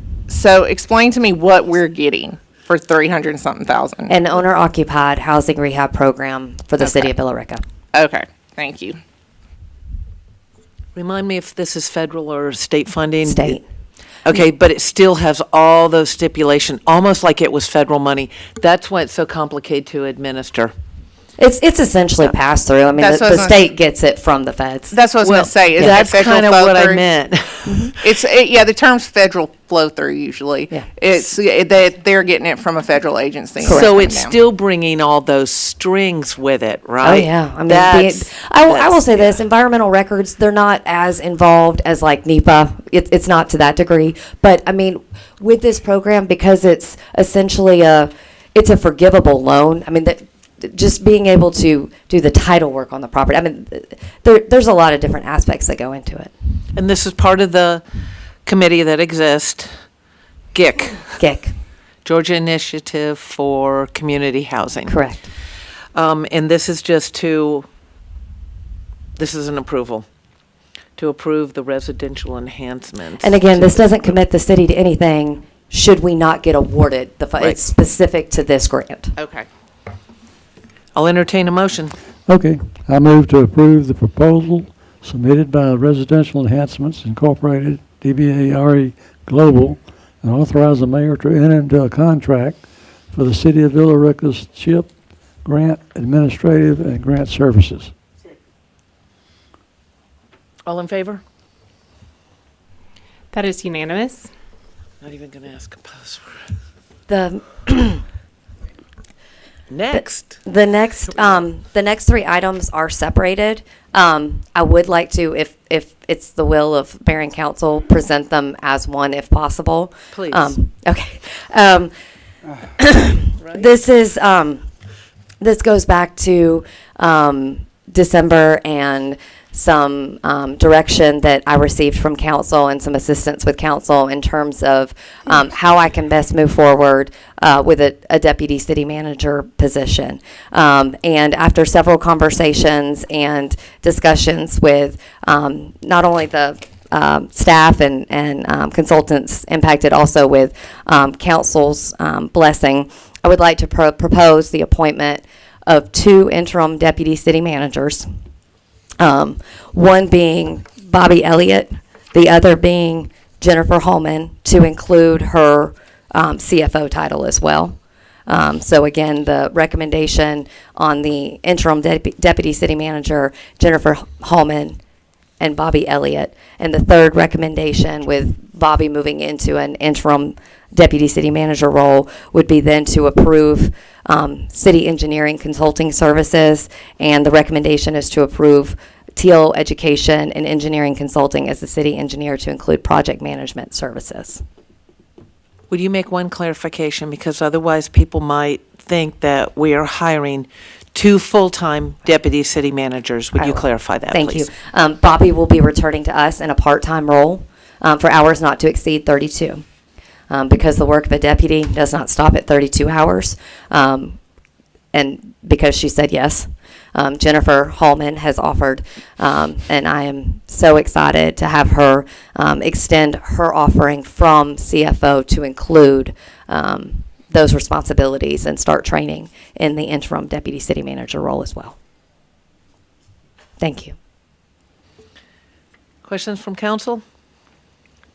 explain to me what we're getting for 300 and something thousand. An owner-occupied housing rehab program for the city of Villa Rica. Okay, thank you. Remind me if this is federal or state funding? State. Okay, but it still has all those stipulation, almost like it was federal money. That's why it's so complicated to administer. It's essentially pass through. I mean, That's what I the was gonna- state gets it from the feds. That's what I was Well, gonna say. Is that's it federal kind of flow what I through? meant. Yeah, the term's federal flow through usually. Yeah. They're getting it from a federal agency. So it's Down. still bringing all those strings with it, Oh right? yeah, I mean, That's- I will say this: environmental records, they're not as involved as like NEPA. It's not to that degree, but I mean, with this program, because it's essentially it's a forgivable loan. I mean, that just being able to do the title work on the property. I mean, there's a lot of different aspects that go into it. And this is part of the committee that exists, GIC. GIC. Georgia Initiative for Community Housing. Correct. And this is this is an approval to approve the residential enhancements. And again, this doesn't commit the city to anything should we not get awarded the Right. It's specific to this grant. Okay. I'll entertain a motion. Okay, I move to approve the proposal submitted by Residential Enhancements Incorporated, DBA RE Global, and authorize the mayor to enter into a contract for the City of Villa Rica's CHIP grant administrative and grant services. All in favor? That is unanimous. Not even going to ask a password. The Next. The next three items are separated. I would like to, if it's the will of mayor and council, present them as one if possible. Please. Okay. This is, this goes back to December and some direction that I received from council and some assistance with council in terms of how I can best move forward with a deputy city manager position. And after several conversations and discussions with not only the staff and consultants impacted, also with council's blessing, I would like to propose the appointment of 2 interim deputy city managers. One being Bobby Elliott, the other being Jennifer Holman, to include her CFO title as well. So again, the recommendation on the interim deputy city manager, Jennifer Holman and Bobby Elliott. And the third recommendation, with Bobby moving into an interim deputy city manager role, would be then to approve city engineering consulting services. And the recommendation is to approve Teal Education and Engineering Consulting as the city engineer to include project management services. Would you make one clarification? Because otherwise people might think that we are hiring 2 full-time deputy city managers. Would you clarify that, Thank please? you. Bobby will be returning to us in a part-time role for hours not to exceed 32. Because the work of a deputy does not stop at 32 hours. And because she said yes, Jennifer Hallman has offered, and I am so excited to have her extend her offering from CFO to include those responsibilities and start training in the interim deputy city manager role as well. Thank you. Questions from council?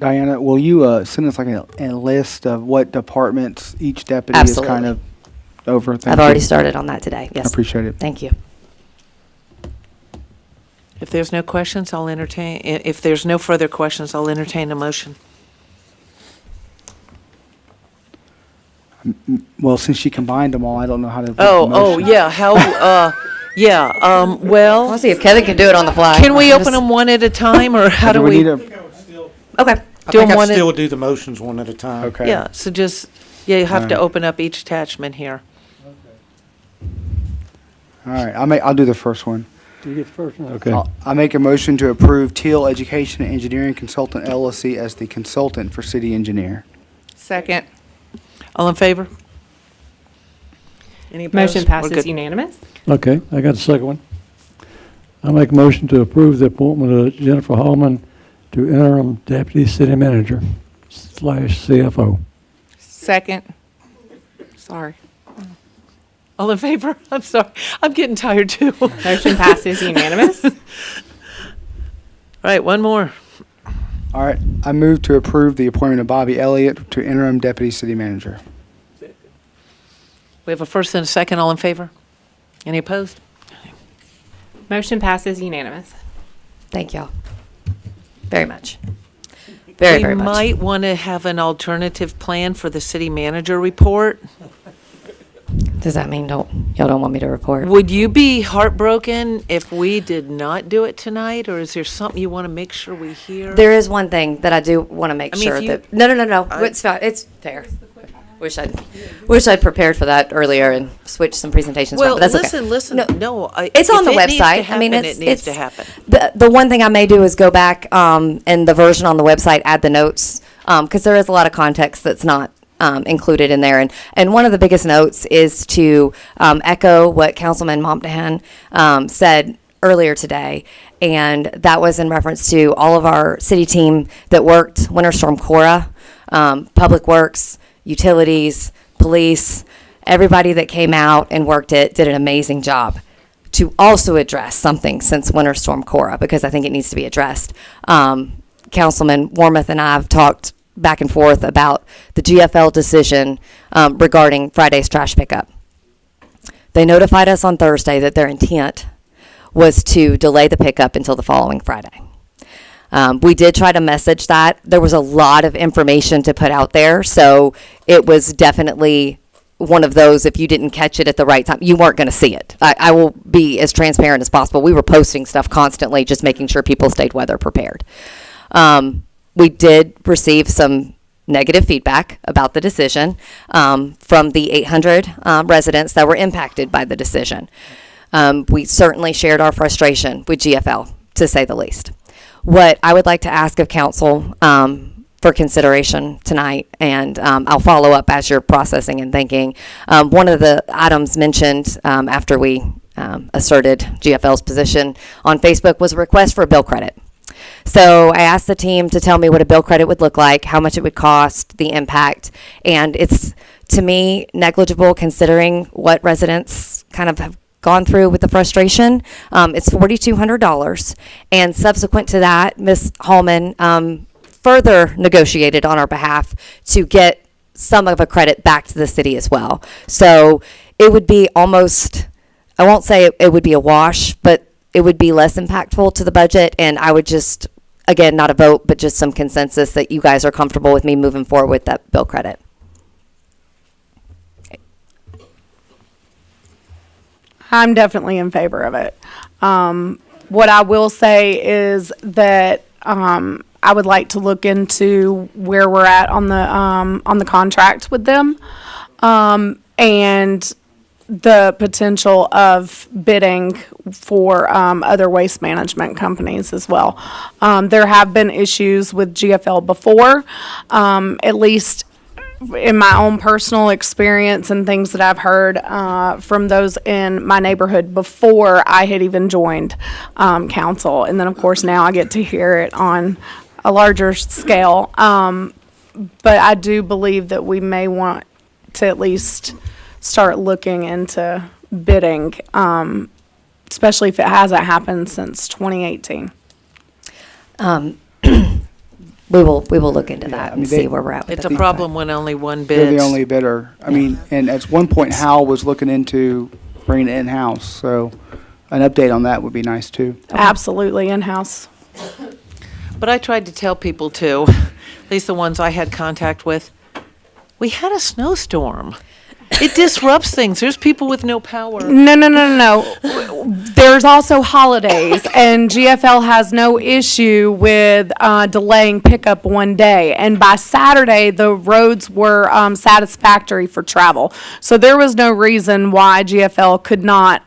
Diana, will you send us like a list of what departments each deputy Absolutely. is kind of over? I've already started on that today. Yes. I appreciate it. Thank you. If there's no questions, I'll entertain, if there's no further questions, I'll entertain a motion. Well, since she combined them all, I don't know how to. vote the Oh, motion. yeah, how, well. Let's see if Kevin can do it on the fly. Can we open them one at a time, or how do we? need a? Okay. I Do think 'em I'd one at- still do the motions one at a time. Okay. Yeah, so just, yeah, you have to Alright. open up each attachment here. All right, I'll do the first one. Do you get the first one? Okay. I make a motion to approve Teal Education and Engineering Consultant LLC as the consultant for city engineer. Second. All in favor? Any opposed? Motion We're passes good. unanimous. Okay, I got a second one. I make a motion to approve the appointment of Jennifer Hallman to interim deputy city manager / CFO. Second. Sorry. All in favor? I'm sorry. I'm getting tired too. All Motion passes unanimous. right, one more. All right, I move to approve the appointment of Bobby Elliott to interim deputy city manager. We have a first and a second. All in favor? Any opposed? Motion passes unanimous. Thank y'all. Very much. Very We much. might want to have an alternative plan for the city manager report. Does that mean y'all don't want me to report? Would you be heartbroken if we did not do it tonight, or is there something you want to make sure we hear? There is one thing that I do want to make I mean, sure if you- that no. It's fine. It's fair. Wish I'd prepared for that earlier and switched some presentations. Well, around, but that's okay. listen, No, it's on the if it needs to website. I mean, happen, it's it needs to it's- happen. The one thing I may do is go back and the version on the website, add the notes, because there is a lot of context that's not included in there. And one of the biggest notes is to echo what Councilman Momptahan said earlier today, and that was in reference to all of our city team that worked Winter Storm Cora, Public Works, Utilities, Police, everybody that came out and worked it did an amazing job to also address something since Winter Storm Cora, because I think it needs to be addressed. Councilman Wormuth and I have talked back and forth about the GFL decision regarding Friday's trash pickup. They notified us on Thursday that their intent was to delay the pickup until the following Friday. We did try to message that. There was a lot of information to put out there, so it was definitely one of those, if you didn't catch it at the right time, you weren't going to see it. I will be as transparent as possible. We were posting stuff constantly, just making sure people stayed weather prepared. We did receive some negative feedback about the decision from the 800 residents that were impacted by the decision. We certainly shared our frustration with GFL, to say the least. What I would like to ask of council for consideration tonight, and I'll follow up as you're processing and thinking. One of the items mentioned after we asserted GFL's position on Facebook was a request for a bill credit. So I asked the team to tell me what a bill credit would look like, how much it would cost, the impact, and it's, to me, negligible considering what residents kind of have gone through with the frustration. It's $4,200, and subsequent to that, Ms. Hallman further negotiated on our behalf to get some of a credit back to the city as well. So it would be almost, I won't say it would be a wash, but it would be less impactful to the budget, and I would just, again, not a vote, but just some consensus that you guys are comfortable with me moving forward with that bill credit. I'm definitely in favor of it. What I will say is that I would like to look into where we're at on the contract with them, and the potential of bidding for other waste management companies as well. There have been issues with GFL before, at least in my own personal experience and things that I've heard from those in my neighborhood before I had even joined council. And then, of course, now I get to hear it on a larger scale. But I do believe that we may want to at least start looking into bidding, especially if it hasn't happened since 2018. We will look into that I mean, and see where we're at with It's it. a problem when only one bids. They're the only bidder. I mean, and at one point, Hal was looking into bringing it in-house, so an update on that would be nice, too. Absolutely in-house. But I tried to tell people too, at least the ones I had contact with, we had a snowstorm. It disrupts things. There's people with no power. No. There there's also holidays, and GFL has no issue with delaying pickup one day. And by Saturday, the roads were satisfactory for travel. So there was no reason why GFL could not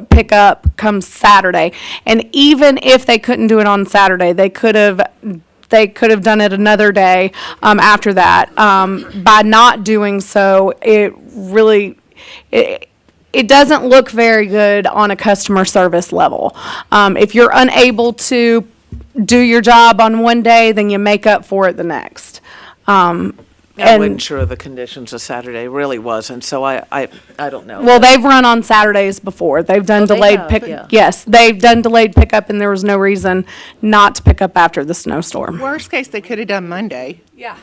pick up come Saturday. And even if they couldn't do it on Saturday, they could have done it another day after that. By not doing so, it really it doesn't look very good on a customer service level. If you're unable to do your job on one day, then you make up for it the next. I wasn't sure of the conditions of Saturday, really wasn't, so I don't know. Well, they've run on Saturdays before. They've done they delayed have, pick. yeah. Yes, they've done delayed pickup, and there was no reason not to pick up after the snowstorm. Worst case, they could have done Monday. Yeah.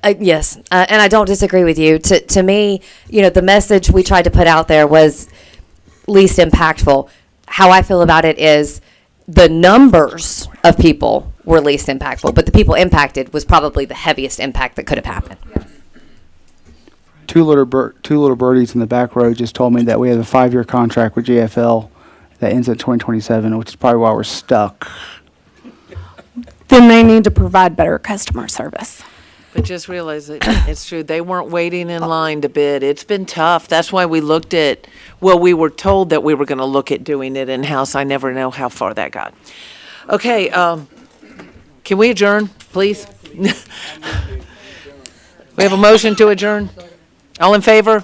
Yes, and I don't disagree with you. To me, the message we tried to put out there was least impactful. How I feel about it is the numbers of people were least impactful, but the people impacted was probably the heaviest impact that could have happened. Two little birdies in the back row just told me that we have a 5-year contract with GFL that ends at 2027, which is probably why we're stuck. Then they need to provide better customer service. But just realize that it's true, they weren't waiting in line to bid. It's been tough. That's why we looked at, we were told that we were gonna look at doing it in-house. I never know how far that got. Okay, can we adjourn, please? We have a motion to adjourn? All in favor?